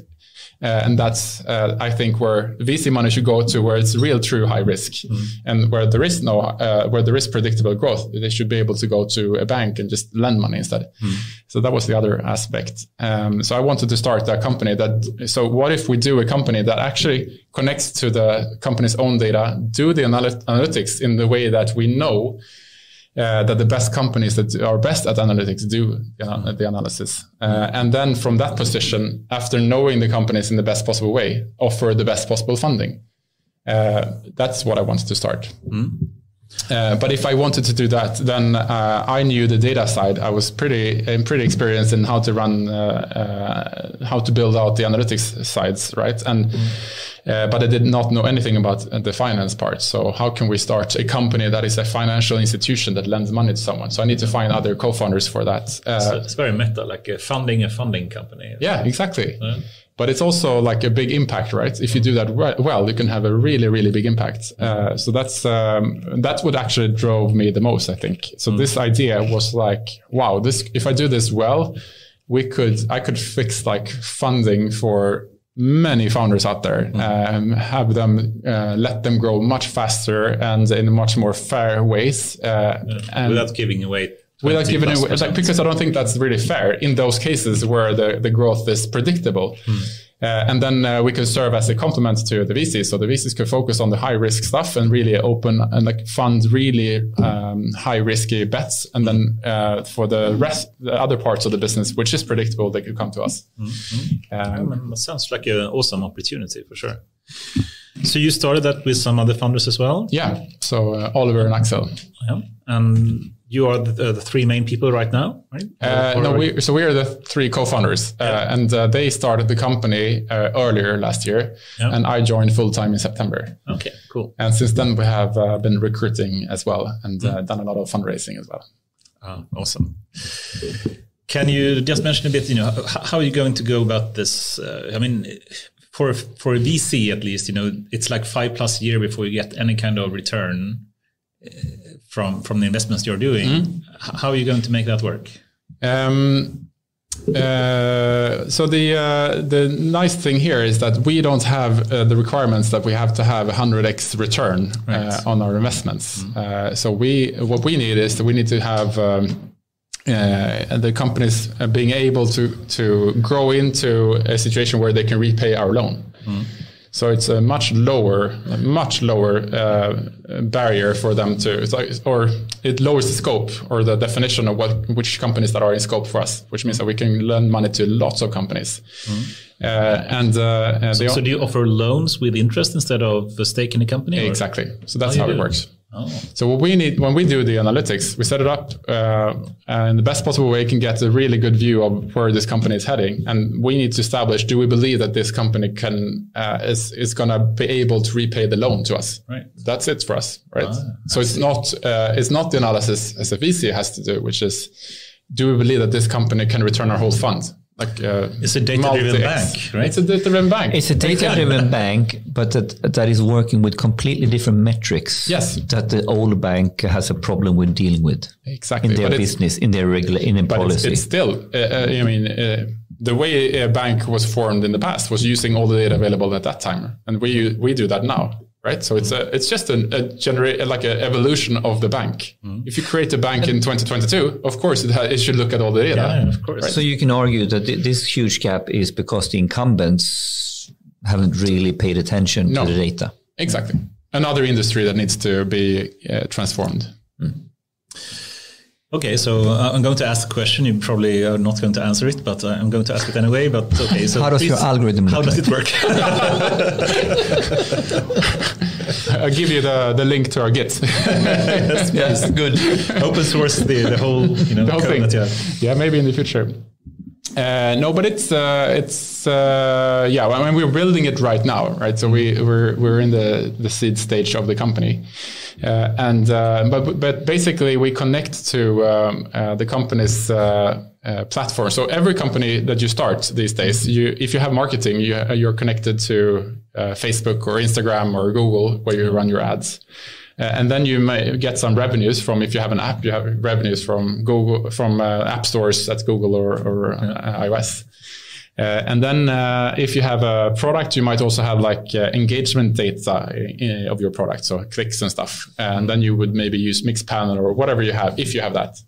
And that's, I think, where VC money should go to, where it's real, true high risk, and where there is where there is predictable growth. They should be able to go to a bank and just lend money instead. So that was the other aspect. So I wanted to start a company so what if we do a company that actually connects to the company's own data, do the analytics in the way that we know that the best companies that are best at analytics do the analysis. And then from that position, after knowing the companies in the best possible way, offer the best possible funding. That's what I wanted to start. But if I wanted to do that, then I knew the data side. I was pretty experienced in how to run, how to build out the analytics sides, right? And but I did not know anything about the finance part. So how can we start a company that is a financial institution that lends money to someone? So I need to find other co-founders for that. So it's very meta, like a funding company. Yeah, exactly. Yeah. But it's also like a big impact, right? If you do that well, you can have a really, really big impact. So that's what actually drove me the most, I think. So this idea was like, wow, if I do this well, I could fix like funding for many founders out there, have them let them grow much faster and in much more fair ways, and without giving away. Because I don't think that's really fair in those cases where the growth is predictable. And then we could serve as a complement to the VCs. So the VCs could focus on the high risk stuff and really open and like fund really high risky bets. And then for the other parts of the business, which is predictable, they could come to us. That sounds like an awesome opportunity for sure. So you started that with some other founders as well? Yeah. So Oliver and Axel. Yeah. And you are the three main people right now, right? We are the three co-founders, and they started the company earlier last year, and I joined full-time in September. Okay, cool. And since then we have been recruiting as well and done a lot of fundraising as well. Oh, awesome. Can you just mention a bit, how are you going to go about this? I mean, for a VC at least, it's like 5+ years before you get any kind of return from the investments you're doing. How are you going to make that work? So the nice thing here is that we don't have the requirements that we have to have 100x return on our investments. So what we need is that we need to have the companies being able to grow into a situation where they can repay our loan. So it's a much lower barrier for them or it lowers the scope or the definition of which companies that are in scope for us, which means that we can lend money to lots of companies. So do you offer loans with interest instead of a stake in the company? Exactly. So that's how it works. Oh. So what we need when we do the analytics, we set it up in the best possible way, can get a really good view of where this company is heading, and we need to establish: do we believe that this company is going to be able to repay the loan to us? Right. That's it for us, right? So it's not the analysis as a VC has to do, which is: do we believe that this company can return our whole fund? It's a data-driven bank, right? It's a data-driven bank. It's a data-driven bank, but that is working with completely different metrics. Yes, that the old bank has a problem with dealing with. Exactly in their business, in their policy. It's still, the way a bank was formed in the past was using all the data available at that time, and we do that now. Right, so it's just an evolution of the bank. If you create a bank in 2022, of course it should look at all the data. Yeah, of course. Right? So you can argue that this huge gap is because the incumbents haven't really paid attention to the data. Exactly, another industry that needs to be transformed. Okay, so I'm going to ask a question. You probably are not going to answer it, but I'm going to ask it anyway. But okay, so how does your algorithm look? How does it work? I'll give you the link to our Git. yes, good. Open source the whole the whole thing. That you have. Yeah, maybe in the future. No, but it's I mean, we're building it right now, right? So we're in the seed stage of the company, but basically we connect to the company's platform. So every company that you start these days, if you have marketing, you're connected to Facebook or Instagram or Google where you run your ads. And then you may get some revenues from, if you have an app, you have revenues from Google, from app stores at Google or iOS. And then if you have a product, you might also have engagement data of your product, so clicks and stuff. And then you would maybe use Mixpanel or whatever you have, if you have that.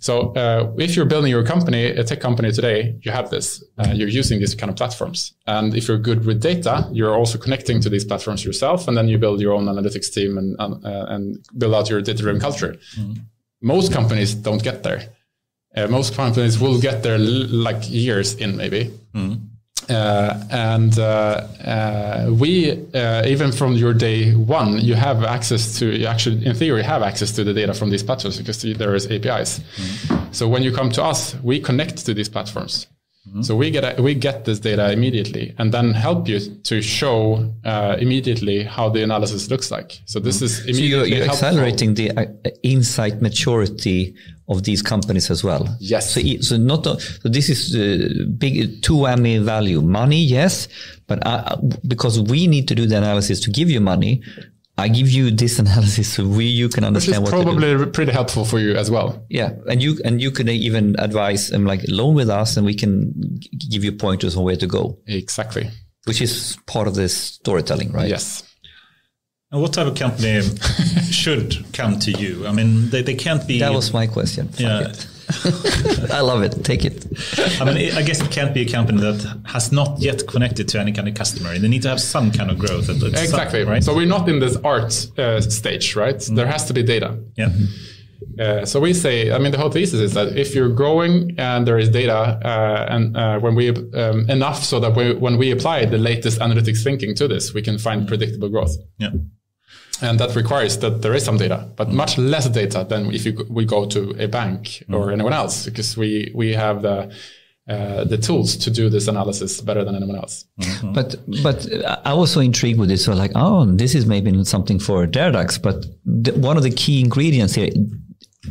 So if you're building your company, a tech company today, you have this. You're using these kind of platforms. And if you're good with data, you're also connecting to these platforms yourself. And then you build your own analytics team and build out your data-driven culture. Most companies don't get there. Most companies will get there years in maybe. We, even from your day one, you have access to, you actually, in theory, have access to the data from these platforms because there is APIs. So when you come to us, we connect to these platforms. So we get this data immediately and then help you to show immediately how the analysis looks like. So this is immediately so you're accelerating the insight maturity of these companies as well. Yes. So this is big two-whammy value. Money, yes, but because we need to do the analysis to give you money, I give you this analysis so you can understand what to do. Which is probably pretty helpful for you as well. Yeah, and you can even advise them loan with us, and we can give you pointers on where to go. Exactly. Which is part of this storytelling, right? Yes. And what type of company should come to you? I mean, they can't be... That was my question. Yeah. I love it. Take it. I mean, I guess it can't be a company that has not yet connected to any kind of customer. They need to have some kind of growth. Exactly. Right? So we're not in this art stage, right? Mm-hmm. There has to be data. Yeah. So we say, I mean, the whole thesis is that if you're growing and there is data, when we enough so that when we apply the latest analytics thinking to this, we can find predictable growth. Yeah. And that requires that there is some data, but much less data than if we go to a bank or anyone else, because we have the tools to do this analysis better than anyone else. Mm-hmm. But I was so intrigued with this. So like, this is maybe something for Deradax, but one of the key ingredients here,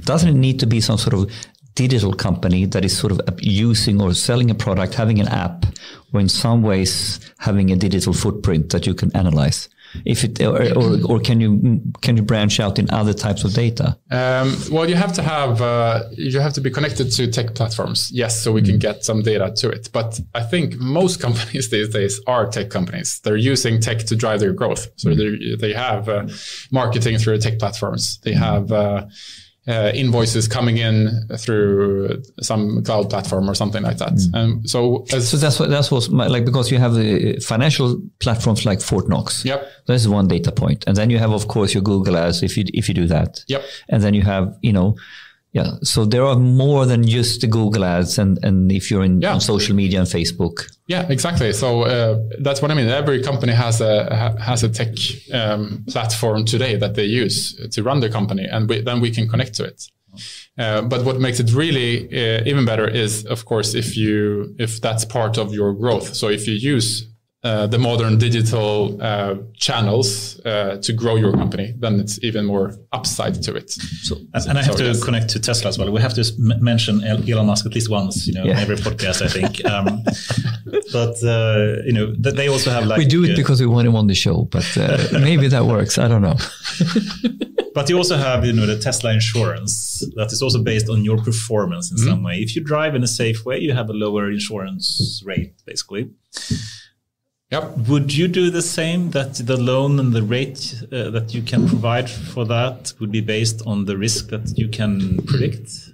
doesn't it need to be some sort of digital company that is sort of using or selling a product, having an app, or in some ways having a digital footprint that you can analyze? If it or can you branch out in other types of data? Well, you have to be connected to tech platforms, yes, so we can get some data to it. But I think most companies these days are tech companies. They're using tech to drive their growth. So they have marketing through tech platforms. They have invoices coming in through some cloud platform or something like that. So that's what's like, because you have the financial platforms like Fort Knox. Yep. That's one data point. And then you have, of course, your Google Ads if you do that. Yep. And then you have, so there are more than just the Google Ads and if you're on social media and Facebook. Yeah, exactly. So that's what I mean. Every company has a tech platform today that they use to run their company, and then we can connect to it. But what makes it really even better is, of course, if that's part of your growth. So if you use the modern digital channels to grow your company, then it's even more upside to it. And I have to connect to Tesla as well. We have to mention Elon Musk at least once, in every podcast, I think. But they also have we do it because we want him on the show, but maybe that works. I don't know. But you also have, the Tesla insurance that is also based on your performance in some way. If you drive in a safe way, you have a lower insurance rate, basically. Yep. Would you do the same, that the loan and the rate that you can provide for that would be based on the risk that you can predict?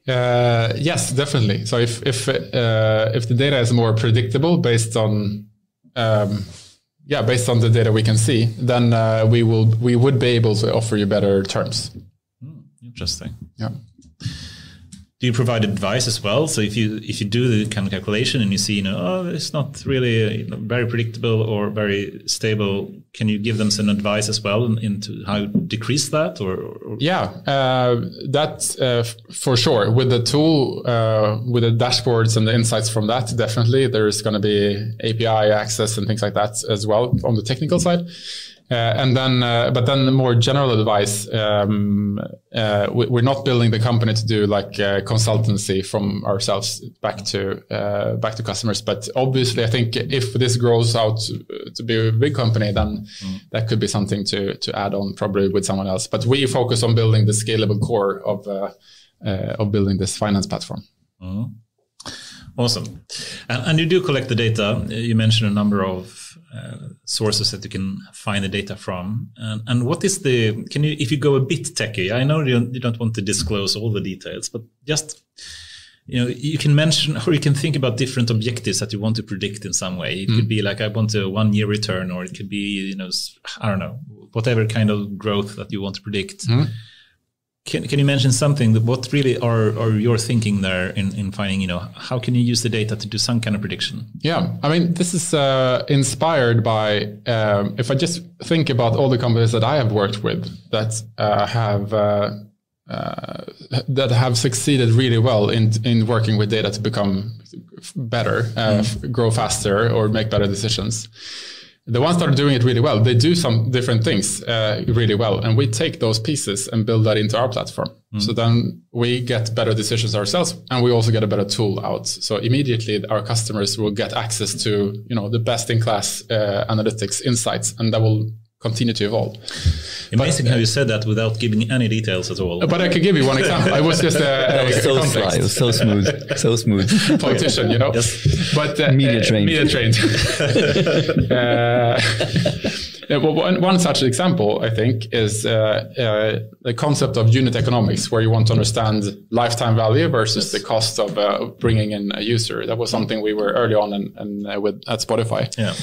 Yes, definitely. So if the data is more predictable based on the data we can see, then we would be able to offer you better terms. Interesting. Yeah. Do you provide advice as well? So if you do the kind of calculation and you see, it's not really very predictable or very stable, can you give them some advice as well into how to decrease that? Or? Yeah, that's for sure. With the tool, with the dashboards and the insights from that, definitely there's going to be API access and things like that as well on the technical side. But then the more general advice, we're not building the company to do like consultancy from ourselves back to customers. But obviously, I think if this grows out to be a big company, then that could be something to add on probably with someone else. But we focus on building the scalable core of building this finance platform. Mm-hmm. Awesome. And you do collect the data. You mentioned a number of sources that you can find the data from. And what is if you go a bit techie, I know you don't want to disclose all the details, but just, you can mention, or you can think about different objectives that you want to predict in some way. It could be like, I want a 1 year return, or it could be, I don't know, whatever kind of growth that you want to predict. Can you mention something that what really are your thinking there in finding, how can you use the data to do some kind of prediction? Yeah, I mean, this is inspired by, if I just think about all the companies that I have worked with that have succeeded really well in working with data to become better, grow faster, or make better decisions. The ones that are doing it really well, they do some different things really well. And we take those pieces and build that into our platform. So then we get better decisions ourselves, and we also get a better tool out. So immediately our customers will get access to, the best in class analytics insights, and that will continue to evolve. Amazing how you said that without giving any details at all. But I could give you one example. I was just so sly, it was so smooth. Politician, you know. Yes. But media trained. One such example, I think, is the concept of unit economics, where you want to understand lifetime value versus the cost of bringing in a user. That was something we were early on at Spotify. Yeah.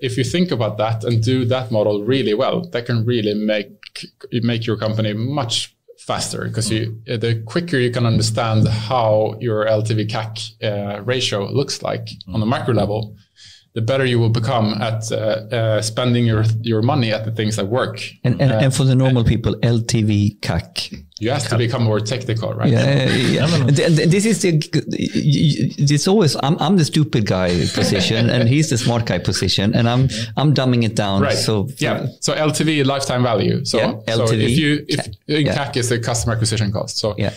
If you think about that and do that model really well, that can really make your company much faster, because the quicker you can understand how your LTV CAC ratio looks like on a macro level, the better you will become at spending your money at the things that work. And for the normal people, LTV CAC. You have to become more technical, right? Yeah. This is it's always I'm the stupid guy position, and he's the smart guy position, and I'm dumbing it down. Right. So LTV, lifetime value. So LTV. CAC is the customer acquisition cost. So yeah.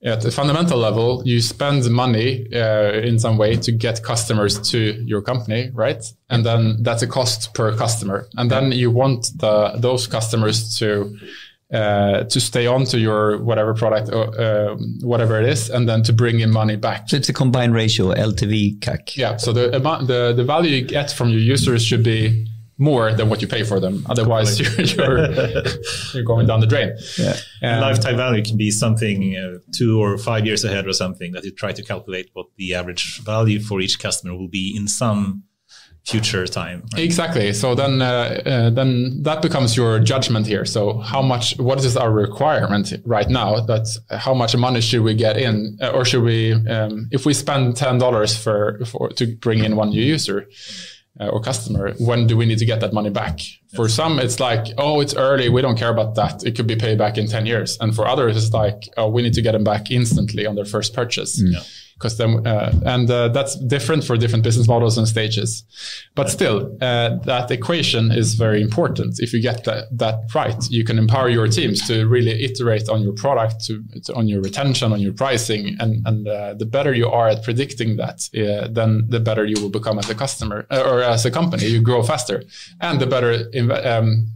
At the fundamental level, you spend money in some way to get customers to your company, right? And then that's a cost per customer. And then you want those customers to stay on to your whatever product or whatever it is, and then to bring in money back. So it's a combined ratio, LTV CAC. Yeah. So the value you get from your users should be more than what you pay for them. Otherwise, you're going down the drain. Yeah. Lifetime value can be something 2 or 5 years ahead or something, that you try to calculate what the average value for each customer will be in some future time. Right? Exactly. So then that becomes your judgment here. So what is our requirement right now? That's how much money should we get in, or should we, if we spend $10 to bring in one new user, or customer, when do we need to get that money back? For some, it's like, oh, it's early, we don't care about that. It could be paid back in 10 years. And for others, it's like, oh, we need to get them back instantly on their first purchase. Yeah. Because that's different for different business models and stages. But still, that equation is very important. If you get that right, you can empower your teams to really iterate on your product, on your retention, on your pricing, and the better you are at predicting that, then the better you will become as a customer or as a company. You grow faster, and the better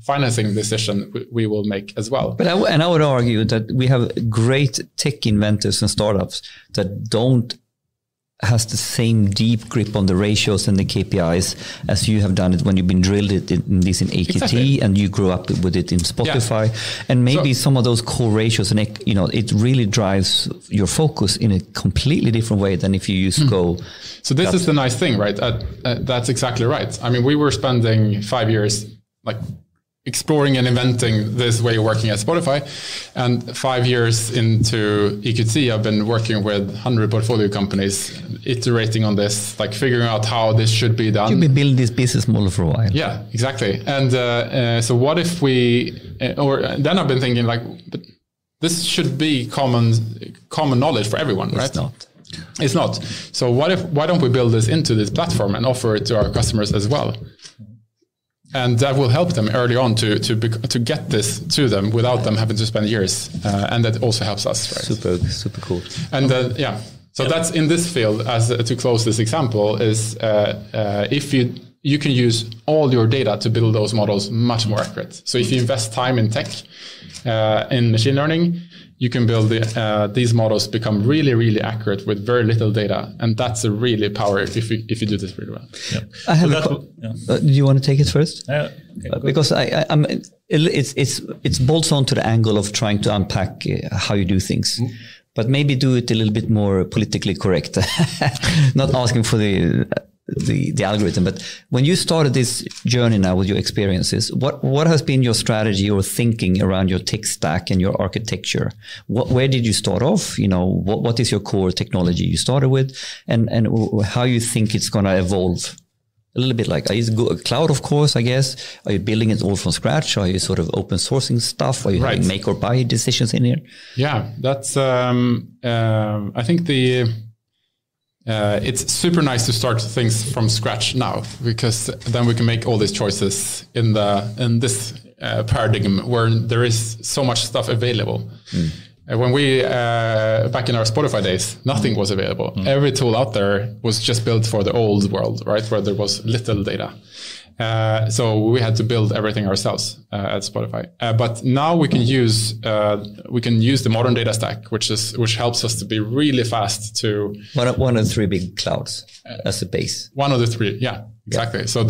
financing decision we will make as well. But I would argue that we have great tech inventors and startups that has the same deep grip on the ratios and the KPIs as you have done it when you've been drilled in AQT. Exactly. And you grew up with it in Spotify. Yeah. And maybe some of those core ratios, and it really drives your focus in a completely different way than if you use Go. So this is the nice thing, right? That's exactly right. I mean, we were spending 5 years exploring and inventing this way of working at Spotify. And 5 years into EQT, I've been working with 100 portfolio companies, iterating on this, figuring out how this should be done. You've been building this business model for a while. Yeah, exactly. And so what if then I've been thinking but this should be common knowledge for everyone, right? It's not. So why don't we build this into this platform and offer it to our customers as well? And that will help them early on to get this to them without them having to spend years. And that also helps us, right? Super cool. And so that's in this field, to close this example, is if you can use all your data to build those models much more accurate. So if you invest time in tech, in machine learning, you can build these models become really, really accurate with very little data, and that's a really power if you do this really well. Yeah. I have do you want to take it first? Okay, because it's bolts on to the angle of trying to unpack how you do things, but maybe do it a little bit more politically correct. Not asking for the algorithm, but when you started this journey now with your experiences, what has been your strategy or thinking around your tech stack and your architecture? Where did you start off? What is your core technology you started with, and how you think it's going to evolve? A little bit are you cloud, of course, I guess. Are you building it all from scratch? Are you sort of open sourcing stuff? Are you having make or buy decisions in here? Yeah, that's I think it's super nice to start things from scratch now, because then we can make all these choices in this paradigm where there is so much stuff available. When we back in our Spotify days, nothing was available. Every tool out there was just built for the old world, right, where there was little data. So we had to build everything ourselves at Spotify. But now we can use the modern data stack, which helps us to be really fast to one of the three big clouds as a base. One of the three, yeah, exactly. Yeah. So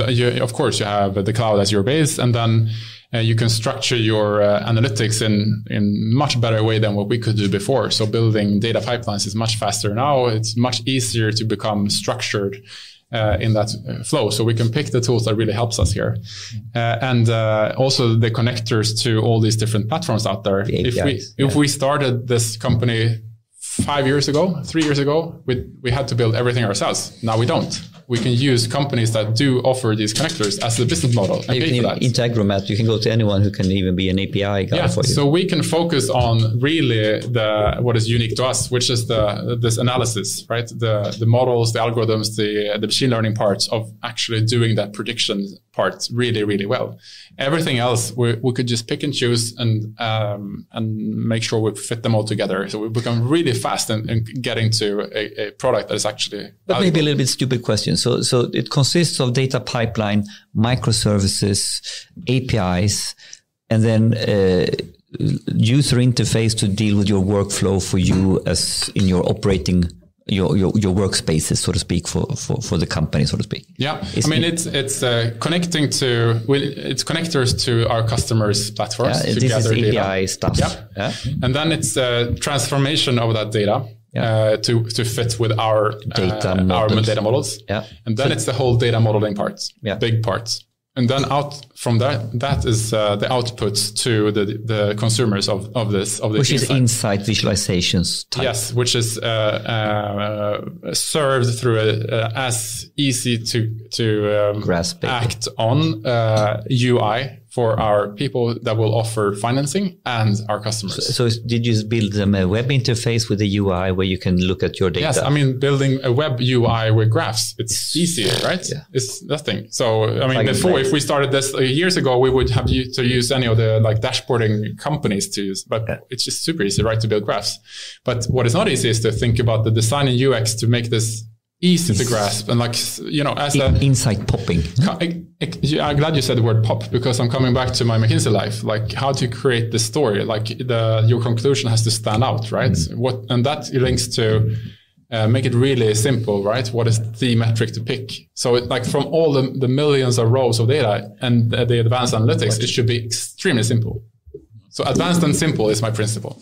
of course you have the cloud as your base, and then you can structure your analytics in much better way than what we could do before. So building data pipelines is much faster now. It's much easier to become structured in that flow. So we can pick the tools that really helps us here. And also the connectors to all these different platforms out there. If we started this company 3 years ago, we had to build everything ourselves. Now we don't. We can use companies that do offer these connectors as a business model. And you can even Integromat. You can go to anyone who can even be an API guy for you. So we can focus on really what is unique to us, which is this analysis, right? The models, the algorithms, the machine learning parts of actually doing that prediction part really, really well. Everything else we could just pick and choose and make sure we fit them all together. So we become really fast in getting to a product that is actually But maybe a little bit stupid question. So it consists of data pipeline, microservices, APIs, and then user interface to deal with your workflow for you as in your operating your workspaces, so to speak, for the company, so to speak. Yeah, it's connecting to it's connectors to our customers' platforms to gather API data. Stuff. Yeah, and then it's transformation of that data. To fit with our data models. Yeah. And then it's the whole data modeling parts, big parts. And then out from that is the outputs to the consumers of this. Which is insight visualizations type. Yes, which is served through as easy to grasp act on UI for our people that will offer financing and our customers. So did you build them a web interface with a UI where you can look at your data? Yes, building a web UI with graphs, it's easy, right? Yeah. It's nothing. So, before, if we started this years ago, we would have to use any of the dashboarding companies to use, but it's just super easy, right, to build graphs. But what is not easy is to think about the design and UX to make this easy to grasp and as insight popping. I'm glad you said the word pop, because I'm coming back to my McKinsey life, how to create the story, your conclusion has to stand out, right? And that links to make it really simple, right? What is the metric to pick? So from all the millions of rows of data and the advanced analytics, it should be extremely simple. So advanced and simple is my principle.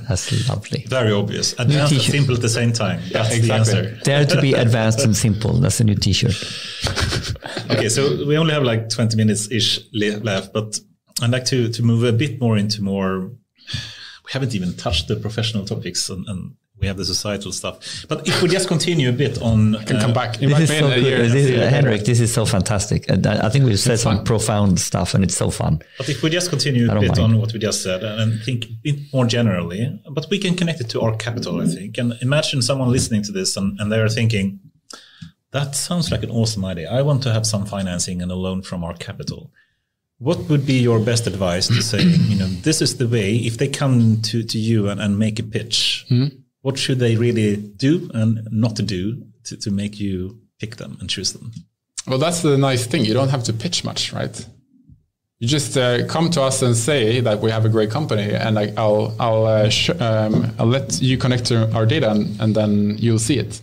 That's lovely. Very obvious. Advanced and simple at the same time. That's the answer. Dare to be advanced and simple. That's a new t-shirt. Okay, so we only have 20 minutes-ish left, but I'd like to move a bit more into we haven't even touched the professional topics and we have the societal stuff. But if we just continue a bit on... I can come back. Henrik, this is so fantastic. And I think we've said some profound stuff and it's so fun. But if we just continue a bit on what we just said and think a bit more generally, but we can connect it to ArK Capital, I think. And imagine someone listening to this and they're thinking, that sounds like an awesome idea. I want to have some financing and a loan from ArK Capital. What would be your best advice to say, this is the way, if they come to you and make a pitch, what should they really do and not to do to make you pick them and choose them? Well, that's the nice thing. You don't have to pitch much, right? You just come to us and say that we have a great company, and I'll let you connect to our data, and then you'll see it.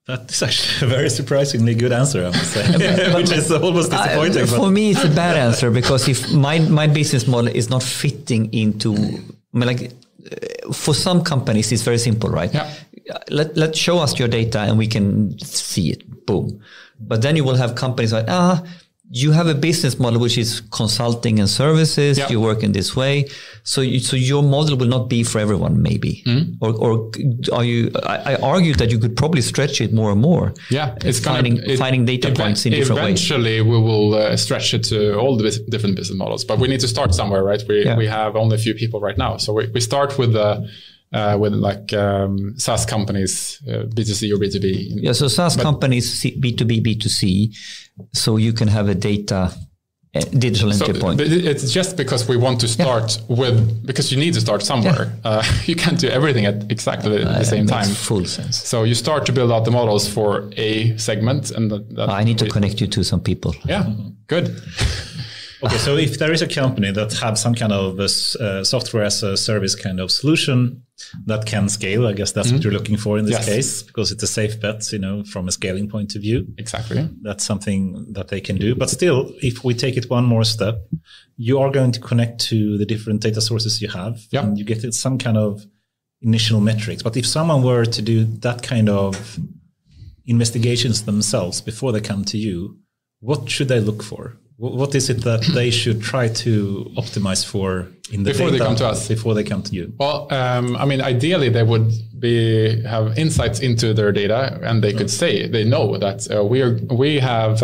That is actually a very surprisingly good answer, I must say, which is almost disappointing. For me, it's a bad answer, because if my business model is not fitting into, for some companies, it's very simple, right? Yeah. Let's show us your data and we can see it. Boom. But then you will have companies like, you have a business model which is consulting and services. Yeah. You work in this way, so your model will not be for everyone, maybe. Or are you? I argue that you could probably stretch it more and more. Yeah, it's finding data points in different ways. Eventually, we will stretch it to all the different business models, but we need to start somewhere, right? We have only a few people right now, so we start with SaaS companies, B2C or B2B. Yeah, so SaaS companies, B2B, B2C, so you can have a data digital entry point. It's just because we want to start because you need to start somewhere. You can't do everything at exactly the same time. Full sense. So you start to build out the models for a segment, and I need to connect you to some people. Yeah, good. Okay, so if there is a company that have some kind of software as a service kind of solution that can scale, I guess that's what you're looking for in this case, because it's a safe bet, from a scaling point of view. Exactly. That's something that they can do. But still, if we take it one more step, you are going to connect to the different data sources you have, and you get some kind of initial metrics. But if someone were to do that kind of investigations themselves before they come to you, what should they look for? What is it that they should try to optimize for in the before data they come to us? Before they come to you? Well, ideally they would have insights into their data, and they could say they know that we have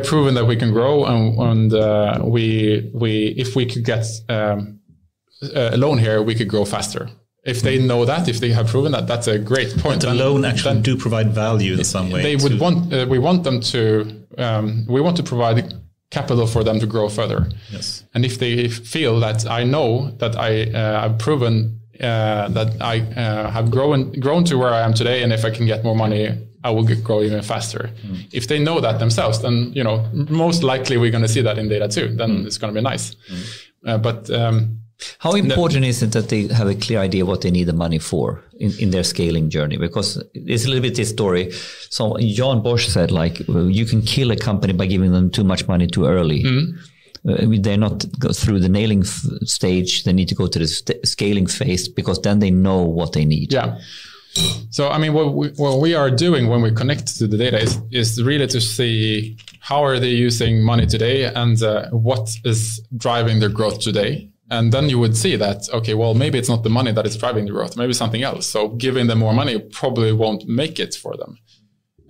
proven that we can grow, and if we could get a loan here, we could grow faster. If they know that, if they have proven that, that's a great point. But the loan actually do provide value in some way. They would we want them to. We want to provide capital for them to grow further. Yes. And if they feel that I know that I've proven that I have grown to where I am today, and if I can get more money, I will grow even faster. If they know that themselves, then most likely we're going to see that in data too. Then it's going to be nice. How important is it that they have a clear idea what they need the money for in their scaling journey? Because it's a little bit this story. So Jan Bosch said, you can kill a company by giving them too much money too early. They're not go through the nailing stage. They need to go to the scaling phase, because then they know what they need. Yeah. So, what we are doing when we connect to the data is really to see how are they using money today, and what is driving their growth today. And then you would see that, okay, well, maybe it's not the money that is driving the growth, maybe something else. So giving them more money probably won't make it for them.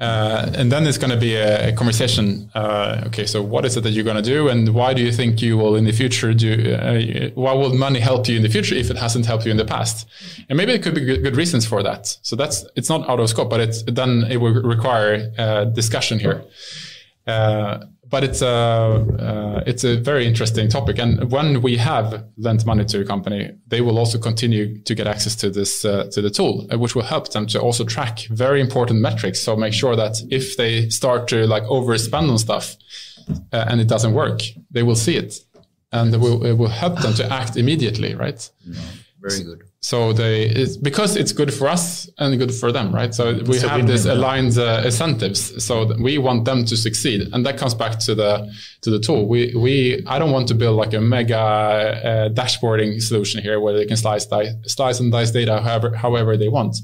And then it's going to be a conversation. Okay, so what is it that you're going to do? And why do you think you will in the future do? Why will money help you in the future if it hasn't helped you in the past? And maybe it could be good reasons for that. So it's not out of scope, but then it will require discussion here. But it's a very interesting topic. And when we have lent money to a company, they will also continue to get access to this to the tool, which will help them to also track very important metrics. So make sure that if they start to overspend on stuff and it doesn't work, they will see it, and it will help them to act immediately, right? Very good. So because it's good for us and good for them, right? So we have this aligned incentives. So that we want them to succeed, and that comes back to the tool. I don't want to build a mega dashboarding solution here where they can slice and dice data however they want.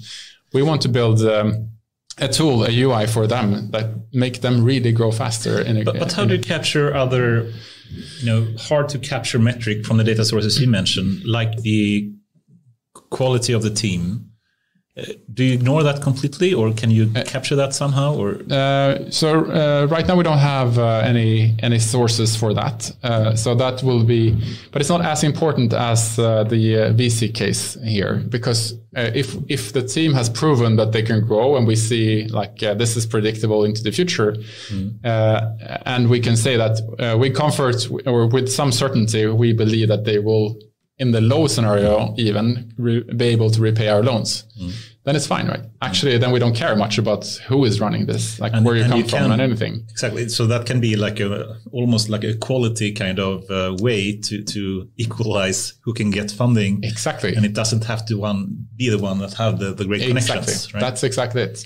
We want to build a tool, a UI for them that make them really grow faster. But how do you capture other, hard to capture metric from the data sources you mentioned, like the quality of the team? Do you ignore that completely, or can you capture that somehow? Or right now we don't have any sources for that. So that will be, but it's not as important as the VC case here, because if the team has proven that they can grow, and we see this is predictable into the future, and we can say that we comfort, or with some certainty, we believe that they will, in the low scenario, even be able to repay our loans, then it's fine, right? Actually, then we don't care much about who is running this, where you come from and anything. Exactly. So that can be almost like a quality kind of way to equalize who can get funding. Exactly. And it doesn't have to be the one that have the great connections. Right? That's exactly it.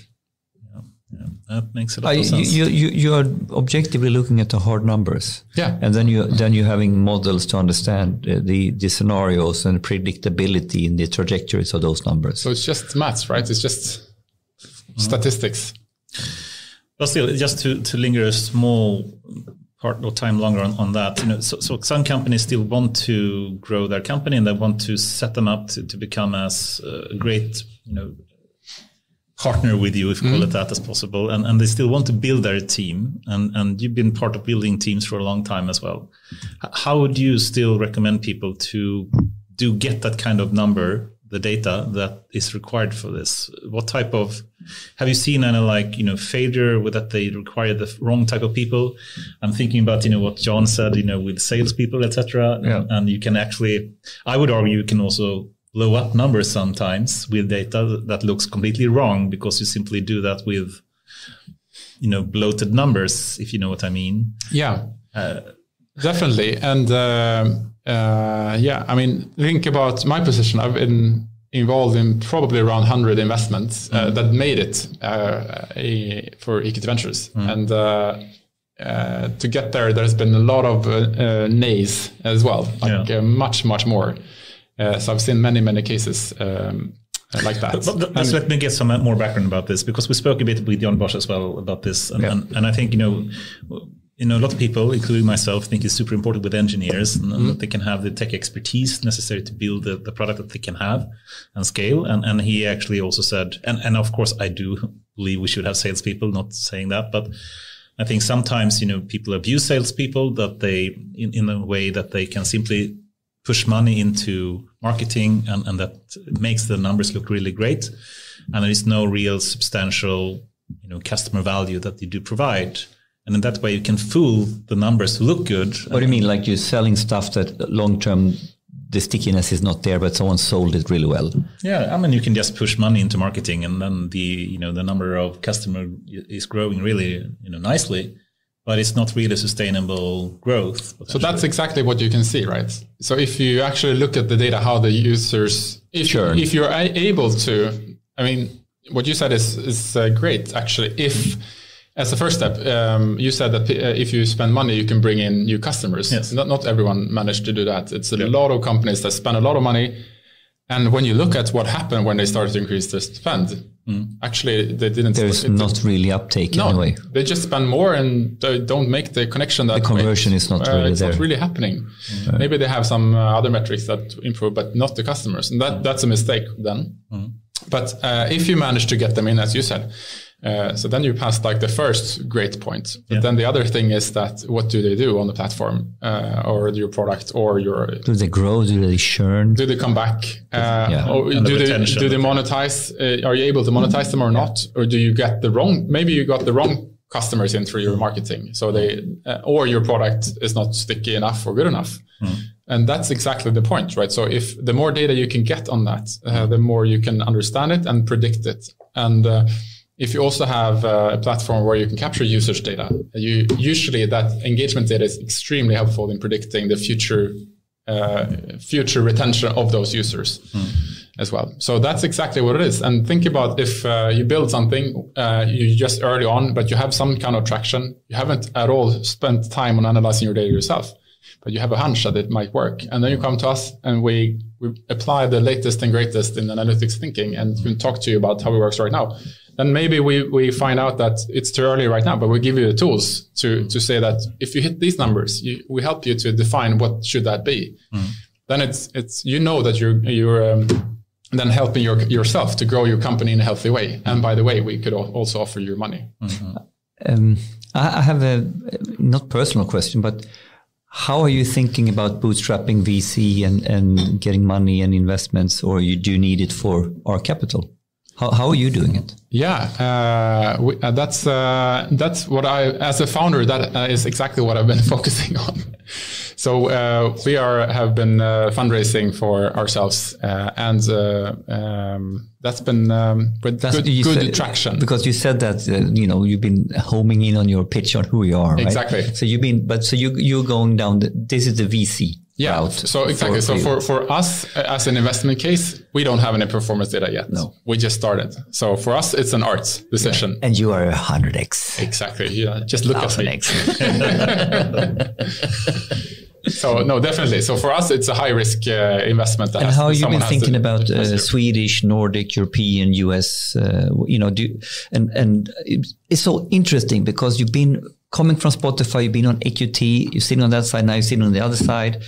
Yeah, that makes a lot of sense. You are objectively looking at the hard numbers, and then you're having models to understand the scenarios and predictability in the trajectories of those numbers. So it's just maths, right? It's just statistics. But still, just to linger a small part of time longer on that, so some companies still want to grow their company, and they want to set them up to become as great, partner with you, if you call it that, as possible, and they still want to build their team, and you've been part of building teams for a long time as well. How would you still recommend people to get that kind of number, the data that is required for this? What type of have you seen any like, failure with that they require the wrong type of people? I'm thinking about, what John said, with salespeople, etc. Yeah. And you can actually, I would argue you can also blow up numbers sometimes with data that looks completely wrong because you simply do that with, bloated numbers, if you know what I mean. Yeah, definitely. And think about my position. I've been involved in probably around 100 investments that made it for EQT Ventures. And to get there, there's been a lot of nays as well, much, much more. So I've seen many cases like that. But let me get some more background about this, because we spoke a bit with Jan Bosch as well about this. And I think, a lot of people, including myself, think it's super important with engineers and that they can have the tech expertise necessary to build the product that they can have and scale. And he actually also said, and of course I do believe we should have salespeople, not saying that, but I think sometimes, people abuse salespeople that they, in a way that they can simply push money into marketing and that makes the numbers look really great. And there is no real substantial, customer value that you do provide. And in that way, you can fool the numbers to look good. What do you mean? Like you're selling stuff that long-term, the stickiness is not there, but someone sold it really well? Yeah, you can just push money into marketing and then the number of customer is growing really, nicely. But it's not really sustainable growth. So that's exactly what you can see, right? So if you actually look at the data, how the users, if you're able to, what you said is great, actually. If, as a first step, you said that if you spend money, you can bring in new customers. Yes. Not everyone managed to do that. It's a lot of companies that spend a lot of money. And when you look at what happened when they started to increase their spend, actually they didn't. There's not really uptake anyway. They just spend more and they don't make the connection. That the conversion is not really it's there. Not really happening. Maybe they have some other metrics that improve, but not the customers. And that's a mistake then. But if you manage to get them in, as you said, so then you pass like the first great point. But then the other thing is that what do they do on the platform or your product or your... Do they grow? Do they churn? Do they come back? Or do they monetize? Are you able to monetize them or not? Or do you get maybe you got the wrong customers in through your marketing. So or your product is not sticky enough or good enough. And that's exactly the point, right? So if the more data you can get on that, the more you can understand it and predict it. And if you also have a platform where you can capture usage data, usually that engagement data is extremely helpful in predicting the future retention of those users as well. So that's exactly what it is. And think about if you build something, you just early on, but you have some kind of traction. You haven't at all spent time on analyzing your data yourself, but you have a hunch that it might work. And then you come to us and we apply the latest and greatest in analytics thinking and we can talk to you about how it works right now. Then maybe we find out that it's too early right now, but we give you the tools to say that if you hit these numbers, we help you to define what should that be. Then it's that you're then helping yourself to grow your company in a healthy way. And by the way, we could also offer you money. I have a not personal question, but how are you thinking about bootstrapping VC and getting money and investments, or do you need it for ArK Capital? How are you doing it? Yeah, that's what as a founder, that is exactly what I've been focusing on. So we have been fundraising for ourselves, and that's been with good traction. Because you said that you've been homing in on your pitch on who you are, right? Exactly. So you're going down. This is the VC. Yeah. Route. So exactly. For us as an investment case, we don't have any performance data yet. No. We just started. So for us, it's an art decision. Yeah. And you are 100x. Exactly. Yeah. Just look at me. So no, definitely. So for us, it's a high risk investment. And how have you been thinking about Swedish, Nordic, European, US? And it's so interesting because you've been coming from Spotify, you've been on EQT, you're sitting on that side, now you're sitting on the other side.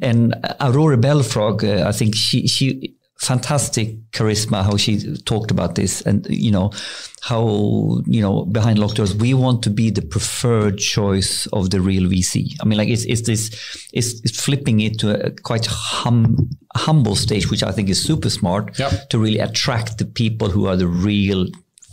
And Aurora Belfrog, I think she fantastic charisma, how she talked about this, and how behind locked doors we want to be the preferred choice of the real VC. I mean, like it's flipping it to a quite humble stage, which I think is super smart to really attract the people who are the real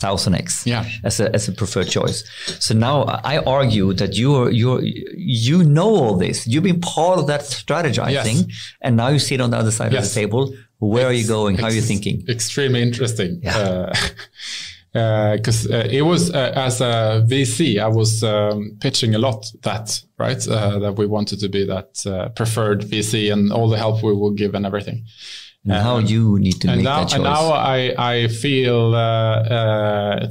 1000x as a preferred choice. So now I argue that you know all this. You've been part of that strategizing, and now you sit on the other side of the table. Where are you going? How are you thinking? Extremely interesting. Because it was as a VC, I was pitching a lot that we wanted to be that preferred VC and all the help we will give and everything. Now you need to make that choice. And now I feel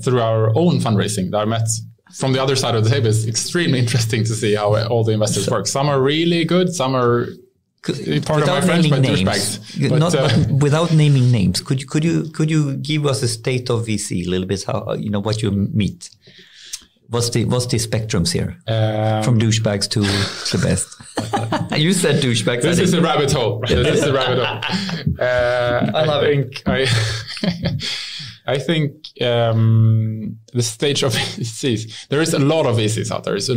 through our own fundraising that I met from the other side of the table, it's extremely interesting to see how all the investors work. Some are really good, some are part of my French, but douchebags. But without naming names, could you give us a state of VC a little bit? How what you meet? What's the spectrums here from douchebags to the best? You said douchebags. This is a rabbit hole. This is a rabbit hole. I love it. I think the stage of VCs. There is a lot of VCs out there. It's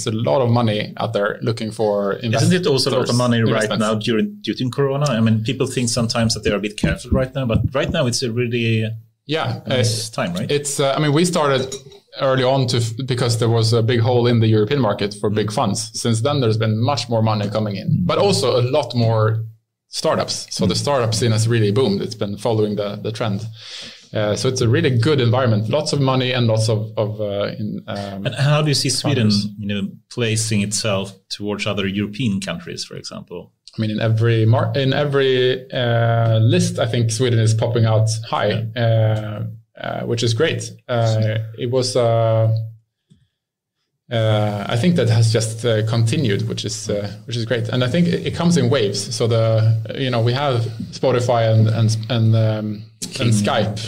a lot of money out there looking for investors. Isn't it also a lot of money right now due to Corona? I mean, people think sometimes that they're a bit careful right now, but right now it's a really nice time, right? It's. We started early on because there was a big hole in the European market for big funds. Since then, there's been much more money coming in, but also a lot more startups. So the startup scene has really boomed. It's been following the trend. So it's a really good environment. Lots of money and lots of and how do you see Sweden, placing itself towards other European countries, for example? I mean, in every list, I think Sweden is popping out high. Which is great. It was, I think that has just continued, which is great. And I think it comes in waves. So we have Spotify and Skype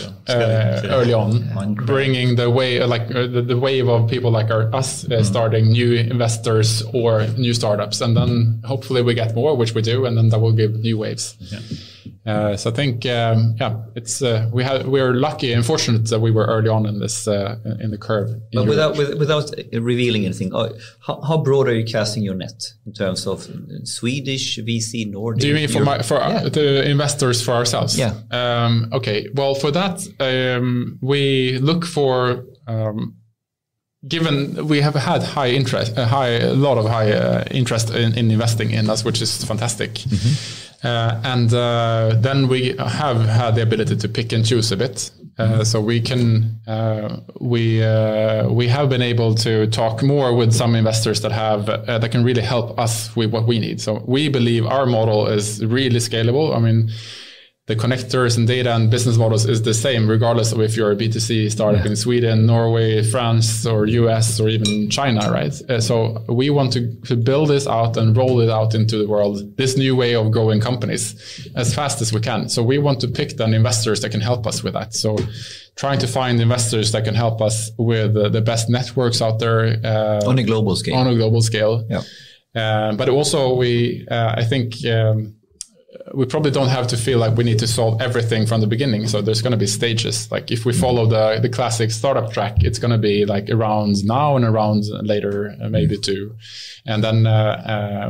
early on, bringing the way the wave of people like us starting new investors or new startups, and then hopefully we get more, which we do, and then that will give new waves. Yeah. So I think, it's we're lucky and fortunate that we were early on in this in the curve. But without revealing anything, how broad are you casting your net in terms of Swedish, VC, Nordic? Do you mean for the investors for ourselves? Yeah. Okay. Well, for that, we look for. Given we have had high interest in investing in us, which is fantastic. Mm-hmm. And then we have had the ability to pick and choose a bit. So we can we have been able to talk more with some investors that have that can really help us with what we need. So we believe our model is really scalable. I mean, the connectors and data and business models is the same, regardless of if you're a B2C startup in Sweden, Norway, France, or US, or even China, right? So we want to build this out and roll it out into the world, this new way of growing companies as fast as we can. So we want to pick then investors that can help us with that. So trying to find investors that can help us with the best networks out there. On a global scale. Yeah. But also I think, we probably don't have to feel like we need to solve everything from the beginning. So there's going to be stages. Like if we follow the classic startup track, it's going to be like a round now and a round later, maybe two. And then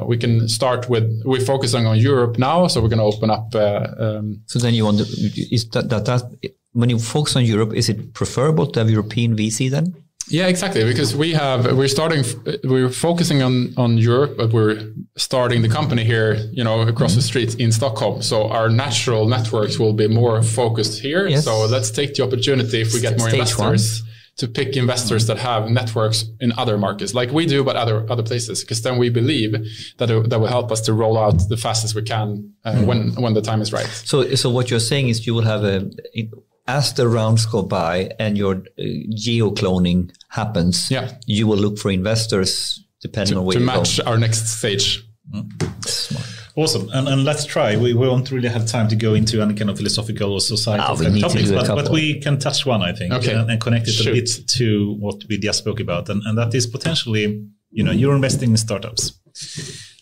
we can start we're focusing on Europe now. So we're going to open up. So then is that when you focus on Europe, is it preferable to have European VC then? Yeah, exactly. Because we're focusing on Europe, but we're starting the company here, across the street in Stockholm. So our natural networks will be more focused here. Yes. So let's take the opportunity if we get more investors to pick investors that have networks in other markets like we do, but other places. Because then we believe that will help us to roll out the fastest we can when the time is right. So what you're saying is you will have as the rounds go by and your geo-cloning happens, you will look for investors depending on where you go. To match our next stage. Smart. Awesome. And let's try. We won't really have time to go into any kind of philosophical or societal topics, but we can touch one, I think, and connect it a bit to what we just spoke about. And that is potentially, you're investing in startups.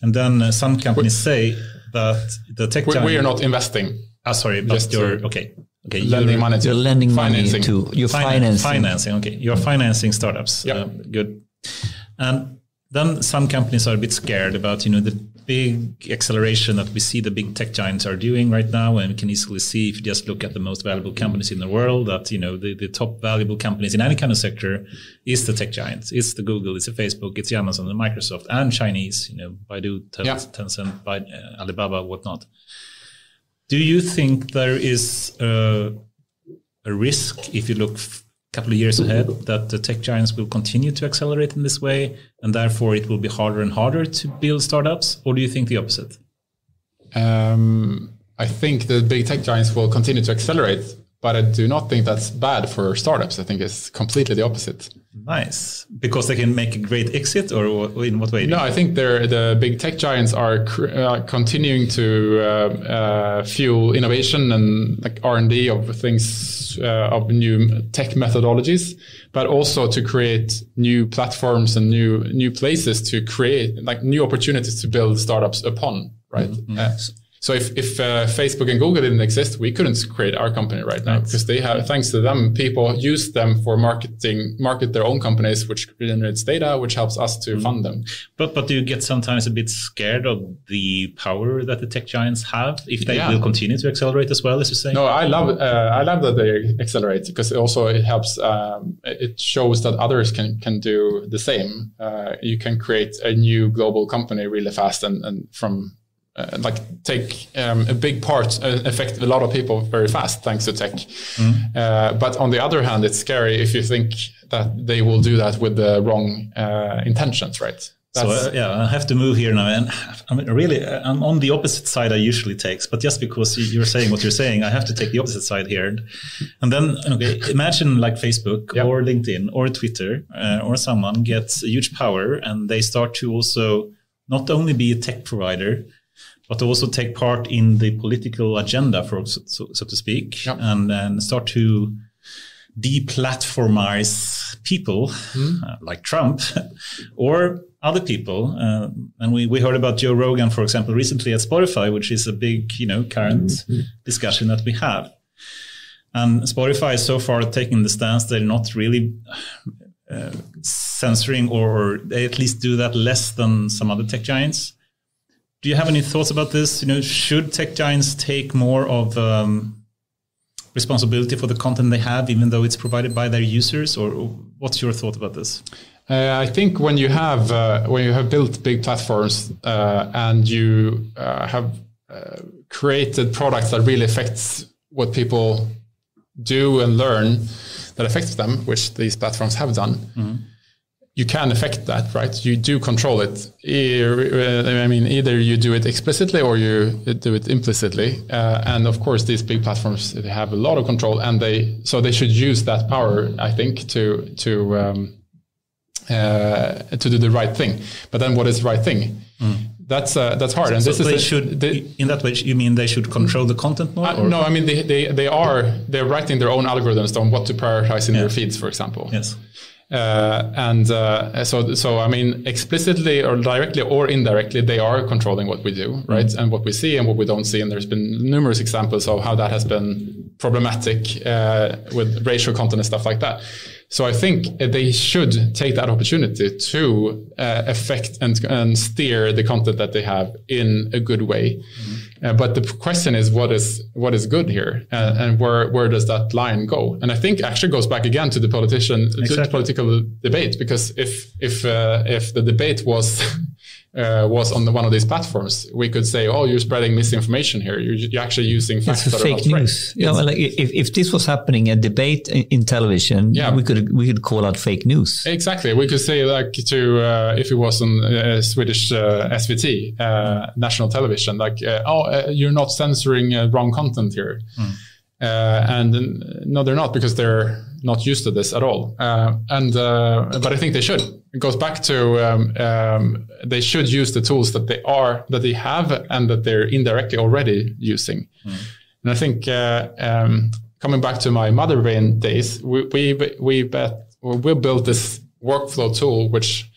And then some companies say that the tech we are not investing. Sorry, but okay. Okay, lending money to financing. You're financing. Okay, you're financing startups. Yep. Good. And then some companies are a bit scared about the big acceleration that we see the big tech giants are doing right now, and we can easily see if you just look at the most valuable companies in the world that the top valuable companies in any kind of sector is the tech giants. It's the Google, it's the Facebook, it's the Amazon, the Microsoft, and Chinese, Baidu, Tencent, Alibaba, whatnot. Do you think there is a risk if you look couple of years ahead that the tech giants will continue to accelerate in this way, and therefore it will be harder and harder to build startups? Or do you think the opposite? I think the big tech giants will continue to accelerate, but I do not think that's bad for startups. I think it's completely the opposite. Nice. Because they can make a great exit, or in what way? No, I think the big tech giants are continuing to fuel innovation and like R&D of things, of new tech methodologies, but also to create new platforms and new places to create like new opportunities to build startups upon, right? Mm-hmm. So if Facebook and Google didn't exist, we couldn't create our company right now, because they have, thanks to them, people use them for market their own companies, which generates data, which helps us to fund them. But do you get sometimes a bit scared of the power that the tech giants have if they will continue to accelerate as well, as you say? No, I love that they accelerate, because it helps. It shows that others can do the same. You can create a new global company really fast and from. Take a big part, affect a lot of people very fast thanks to tech. But on the other hand, it's scary if you think that they will do that with the wrong intentions, right? I have to move here now, and I'm on the opposite side I usually take, but just because you're saying what you're saying, I have to take the opposite side here. And then, imagine like Facebook or LinkedIn or Twitter or someone gets a huge power, and they start to also not only be a tech provider, but also take part in the political agenda, so to speak, and start to deplatformize people like Trump or other people. And we heard about Joe Rogan, for example, recently at Spotify, which is a big, current discussion that we have. And Spotify is so far taking the stance they're not really censoring, or they at least do that less than some other tech giants. Do you have any thoughts about this? Should tech giants take more of responsibility for the content they have, even though it's provided by their users? Or what's your thought about this? I think when you have built big platforms and you have created products that really affects what people do and learn, that affects them, which these platforms have done. You can affect that, right? You do control it. Either you do it explicitly or you do it implicitly. And of course, these big platforms, they have a lot of control, and they should use that power, I think, to do the right thing. But then, what is the right thing? That's hard. And in that way, you mean they should control the content more? No, I mean they're writing their own algorithms on what to prioritize in their feeds, for example. Yes. So I mean, explicitly or directly or indirectly, they are controlling what we do, right? And what we see and what we don't see. And there's been numerous examples of how that has been problematic with racial content and stuff like that. So I think they should take that opportunity to affect and steer the content that they have in a good way. But the question is, what is good here, and where does that line go? And I think actually goes back again to the political debate, because if the debate was on one of these platforms, we could say, "Oh, you're spreading misinformation here. You're actually using facts that are not news." If this was happening, a debate in television, we could call out fake news. Exactly, we could say if it was on Swedish SVT, national television, you're not censoring wrong content here. And no, they're not, because they're not used to this at all. But I think they should. It goes back to they should use the tools that they have and that they're indirectly already using. And I think coming back to my Motherbrain days, we built this workflow tool which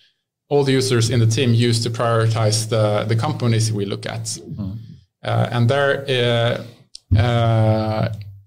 all the users in the team use to prioritize the companies we look at. And there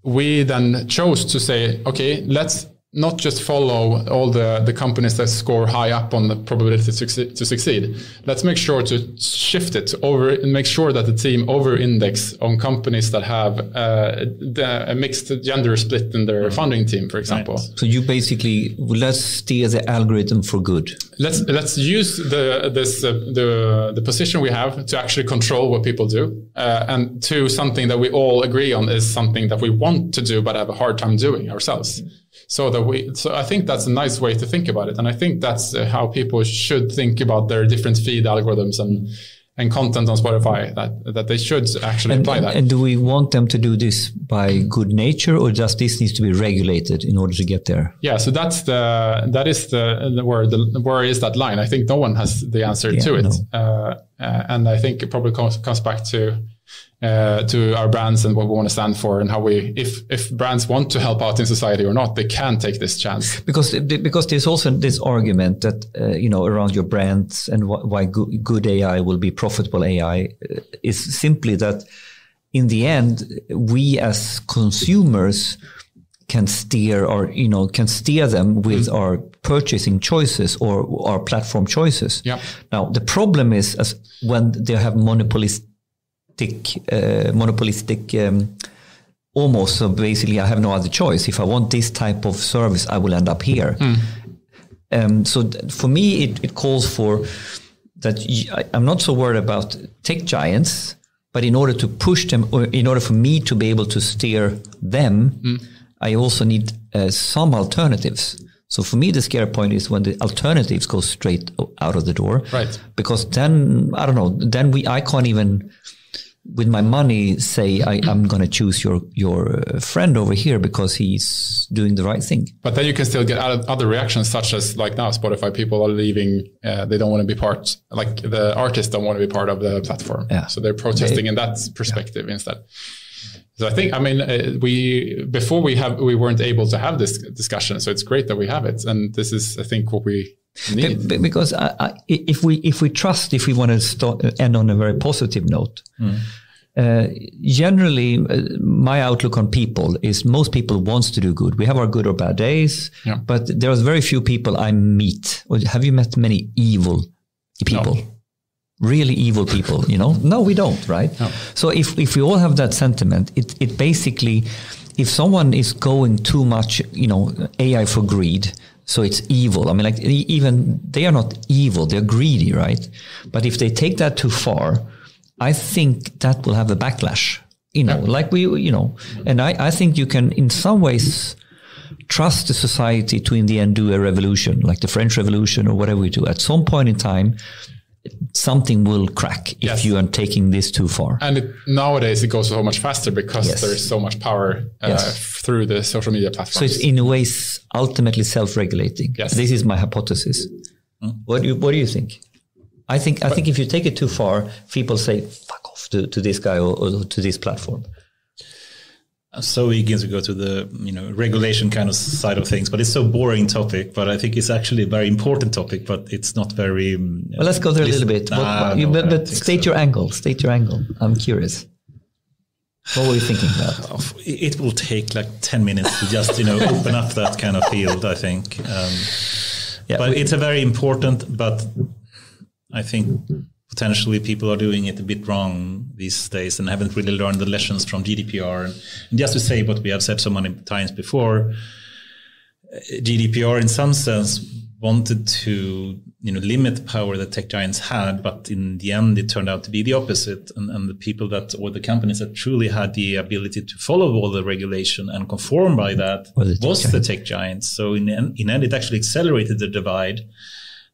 we then chose to say, okay, let's not just follow all the companies that score high up on the probability to succeed. Let's make sure to shift it over and make sure that the team over-index on companies that have a mixed gender split in their founding team, for example. Right. So you basically, let's steer the algorithm for good. Let's use the position we have to actually control what people do, and to something that we all agree on is something that we want to do but have a hard time doing ourselves. So I think that's a nice way to think about it. And I think that's how people should think about their different feed algorithms and content on Spotify, that they should actually apply that. And do we want them to do this by good nature, or does this need to be regulated in order to get there? Yeah, so where is that line? I think no one has the answer to it. No. And I think it probably comes back to our brands and what we want to stand for, and how if brands want to help out in society or not, they can take this chance. Because there's also this argument that around your brands and why good AI will be profitable AI is simply that in the end we as consumers can steer them with our purchasing choices or our platform choices. Yeah. Now the problem is when they have monopolistic almost. So basically I have no other choice. If I want this type of service, I will end up here. So for me, it calls for that. I'm not so worried about tech giants, but in order to push them, or in order for me to be able to steer them, I also need some alternatives. So for me, the scare point is when the alternatives go straight out of the door. Right. Because then, I don't know, I can't even, with my money, say I'm going to choose your friend over here because he's doing the right thing. But then you can still get other reactions, such as like now Spotify, people are leaving. They don't want to be part, like the artists don't want to be part of the platform. Yeah. So they're protesting in that perspective instead. So I think, before we weren't able to have this discussion. So it's great that we have it. And this is, I think, what we need. Because if we want to end on a very positive note, generally my outlook on people is most people wants to do good. We have our good or bad days, but there's very few people I meet. Have you met many evil people? No. Really evil people, No, we don't, right? No. So if we all have that sentiment, it basically, if someone is going too much, AI for greed, so it's evil. Even they are not evil, they're greedy, right? But if they take that too far, I think that will have a backlash, and I think you can in some ways trust the society to in the end do a revolution, like the French Revolution or whatever we do. At some point in time, something will crack if you are taking this too far. And nowadays it goes so much faster because there is so much power through the social media platforms. So it's in a way ultimately self-regulating. Yes. This is my hypothesis. What do you think? I think if you take it too far, people say fuck off to this guy or to this platform. So eager to go to the regulation kind of side of things, but it's so boring topic. But I think it's actually a very important topic. But it's not very. Well, let's go there a little bit. But state your angle. State your angle. I'm curious. What were you thinking about? It will take like 10 minutes to just open up that kind of field. I think. But it's a very important. But I think potentially people are doing it a bit wrong these days and haven't really learned the lessons from GDPR. And just to say what we have said so many times before, GDPR in some sense wanted to limit the power that tech giants had, but in the end it turned out to be the opposite. And the people or the companies that truly had the ability to follow all the regulation and conform by that was the tech giants. So in the end it actually accelerated the divide.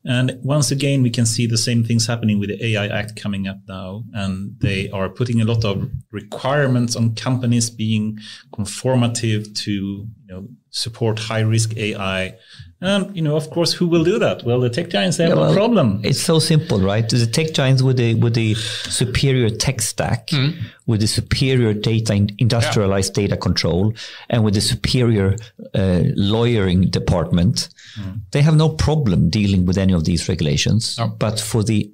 And once again, we can see the same things happening with the AI Act coming up now. And they are putting a lot of requirements on companies being conformative to, support high risk AI. And, of course, who will do that? Well, the tech giants, they have no problem. It's so simple, right? The tech giants with the superior tech stack, with the superior industrialized data control, and with the superior lawyering department, they have no problem dealing with any of these regulations. No. But for the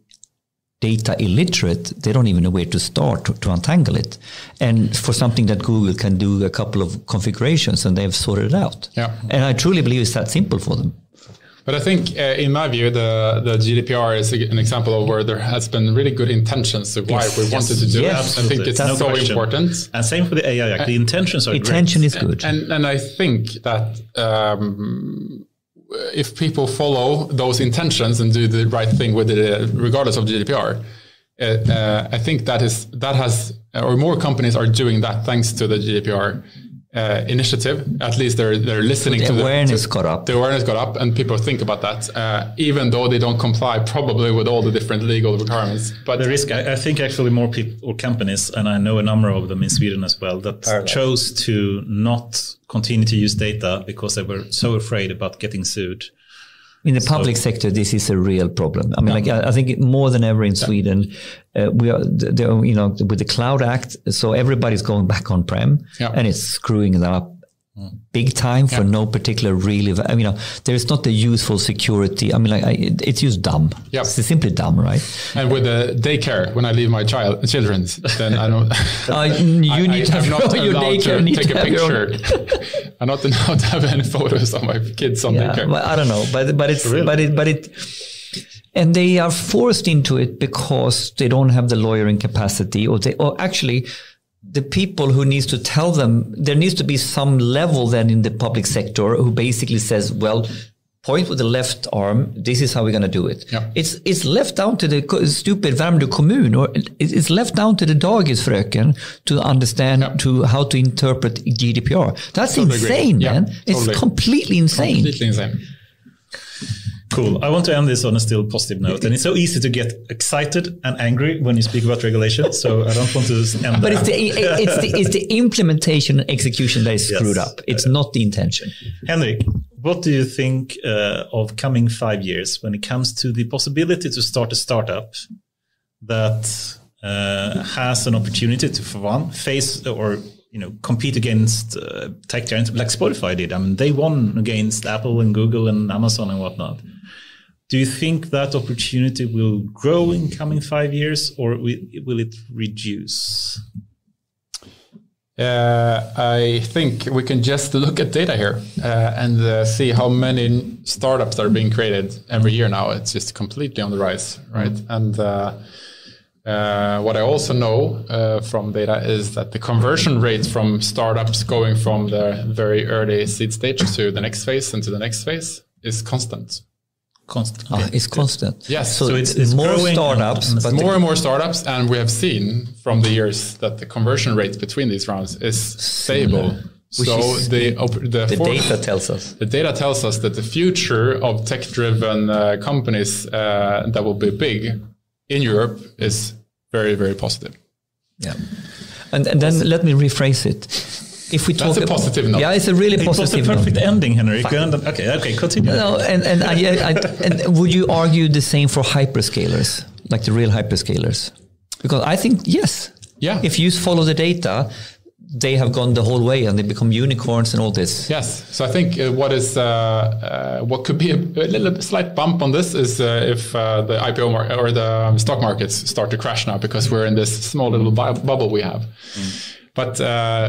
data illiterate, they don't even know where to start to untangle it. And for something that Google can do a couple of configurations and they've sorted it out. Yeah. And I truly believe it's that simple for them. But I think, in my view, the GDPR is an example of where there has been really good intentions of why we wanted to do it. I think it's so important. And same for the AI Act. The intentions are intention great. is good. And I think that if people follow those intentions and do the right thing with it, regardless of GDPR, I think that has more companies are doing that thanks to the GDPR initiative. At least they're listening to the awareness got up. The awareness got up, and people think about that, even though they don't comply probably with all the different legal requirements. But the risk, I think, actually more people or companies, and I know a number of them in Sweden as well, that chose to not continue to use data because they were so afraid about getting sued. In the public sector, this is a real problem. I mean, I think more than ever in Sweden, we are, with the Cloud Act, so everybody's going back on-prem, and it's screwing them up big time for no particular there is not the useful security. I mean, it's just dumb. Yep. It's simply dumb, right? And with the daycare, when I leave my children's, then I don't. you need to have your daycare. To take a picture. I'm not allowed to have any photos of my kids on daycare. But I don't know, and they are forced into it because they don't have the lawyering capacity, or actually. The people who needs to tell them, there needs to be some level then in the public sector who basically says, well, point with the left arm, this is how we're going to do it. Yeah. It's left down to the stupid Värmdö kommun, or it's left down to the dagisfröken to understand to how to interpret GDPR. That's totally insane, man. Totally. It's completely insane. Completely insane. Cool. I want to end this on a still positive note. And it's so easy to get excited and angry when you speak about regulation. So I don't want to end But it's the implementation and execution that is screwed up. It's not the intention. Henrik, what do you think of coming 5 years when it comes to the possibility to start a startup that has an opportunity to, for one, face or compete against tech giants like Spotify did? I mean, they won against Apple and Google and Amazon and whatnot. Do you think that opportunity will grow in coming 5 years, or will it reduce? I think we can just look at data here and see how many startups are being created every year now. It's just completely on the rise, right? And what I also know from data is that the conversion rate from startups going from the very early seed stage to the next phase and to the next phase is constant. It's constant. Yes. So it's more startups. But more and more startups. And we have seen from the years that the conversion rate between these rounds is stable. So the data tells us. The data tells us that the future of tech-driven companies that will be big in Europe is very, very positive. Yeah. And then let me rephrase it. If we talk That's a positive note. Yeah, it's a really positive note. It was the perfect ending, Henrik. Fine. Okay, continue. No, and would you argue the same for hyperscalers, like the real hyperscalers? Because I think, yes. Yeah. If you follow the data, they have gone the whole way and they become unicorns and all this. Yes. So I think what could be a little slight bump on this is if the IPO market or the stock markets start to crash now, because we're in this small little bubble we have. But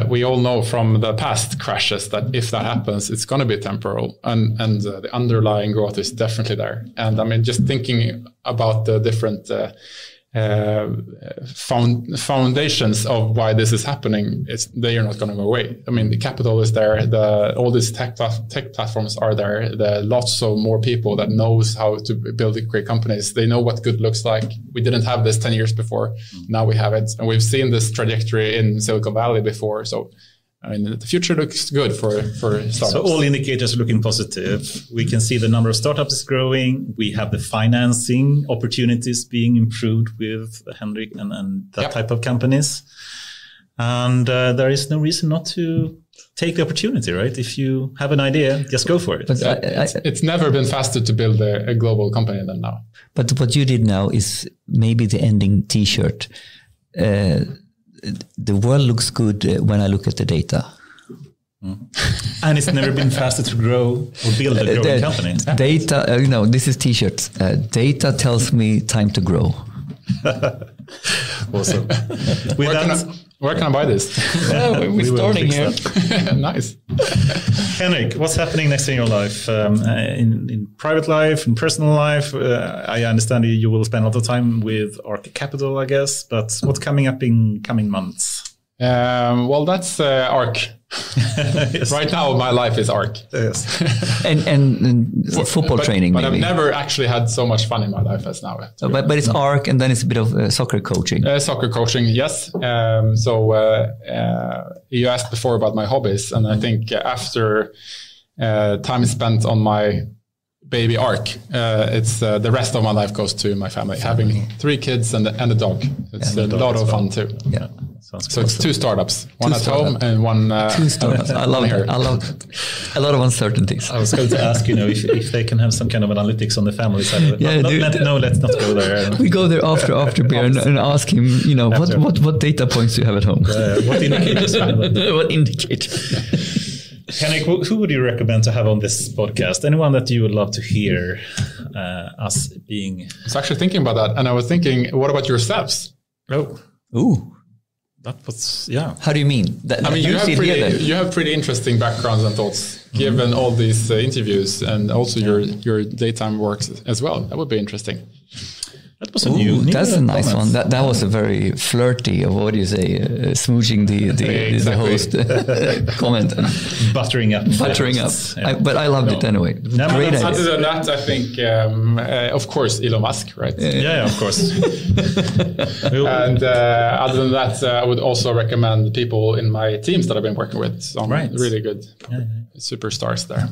we all know from the past crashes that if that happens, it's going to be temporal, and the underlying growth is definitely there. And I mean, just thinking about the different foundations of why this is happening, they are not going to go away. I mean, the capital is there. All these tech platforms are there. There are lots of more people that knows how to build great companies. They know what good looks like. We didn't have this 10 years before. Now we have it. And we've seen this trajectory in Silicon Valley before. So I mean, the future looks good for startups. So all indicators are looking positive. We can see the number of startups is growing. We have the financing opportunities being improved with Henrik and that type of companies. And there is no reason not to take the opportunity, right? If you have an idea, just go for it. But it's never been faster to build a global company than now. But what you did now is maybe the ending T-shirt. The world looks good when I look at the data. And it's never been faster to grow or build a growing company. Data, this is T-shirts. Data tells me time to grow. Awesome. Where can I buy this? We're starting here. Nice. Henrik, what's happening next in your life? In private life, in personal life? I understand you will spend a lot of time with ArK Capital, I guess, but what's coming up in coming months? Well, that's ArK. Yes. Right now, my life is ArK. Yes. and football training. But maybe. I've never actually had so much fun in my life as now. But it's ArK, and then it's a bit of soccer coaching. Soccer coaching, yes. You asked before about my hobbies, and I think after time spent on my baby ArK, it's the rest of my life goes to my family. Having 3 kids and a dog. It's a lot of fun too. Yeah. So it's 2 startups, one at home and one. 2 startups. I love it. I love a lot of uncertainties. I was going to ask, if they can have some kind of analytics on the family side of it. Yeah, let's not go there. We go there after beer and ask him, what data points do you have at home? What indicators? What indicators? Henrik, who would you recommend to have on this podcast? Anyone that you would love to hear us being? I was actually thinking about that, and I was thinking, what about yourselves? Oh, ooh. That was, yeah. How do you mean? You have pretty interesting backgrounds and thoughts, given all these interviews and also your daytime works as well. That would be interesting. That was a new that's a nice one. That was a very flirty, or what do you say, smooching the host comment. Buttering up. Yeah. But I loved it anyway. Great idea. Other than that, I think, of course, Elon Musk, right? Yeah, of course. And other than that, I would also recommend people in my teams that I've been working with. Some really good superstars there.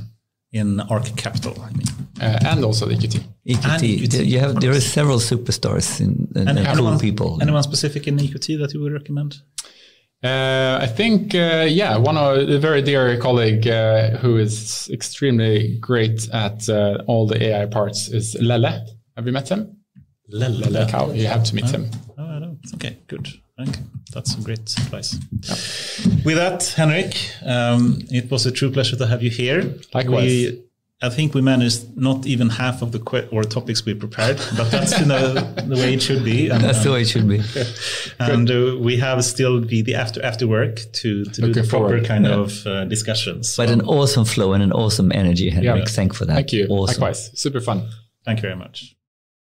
In ArK Capital, I mean. And also the EQT. EQT. There are several superstars and cool people. Anyone specific in EQT that you would recommend? I think, a very dear colleague who is extremely great at all the AI parts is Lelle. Have you met him? Lelle Cow. You have to meet him. Oh, I don't. Okay, good. Okay. That's a great advice. Yeah. With that, Henrik, it was a true pleasure to have you here. Likewise. I think we managed not even half of the topics we prepared, but that's the way it should be. And, that's the way it should be. And we have still the after work to do the proper kind of discussions. But an awesome flow and an awesome energy, Henrik. Yeah. Thank you for that. Thank you. Awesome. Likewise. Super fun. Thank you very much.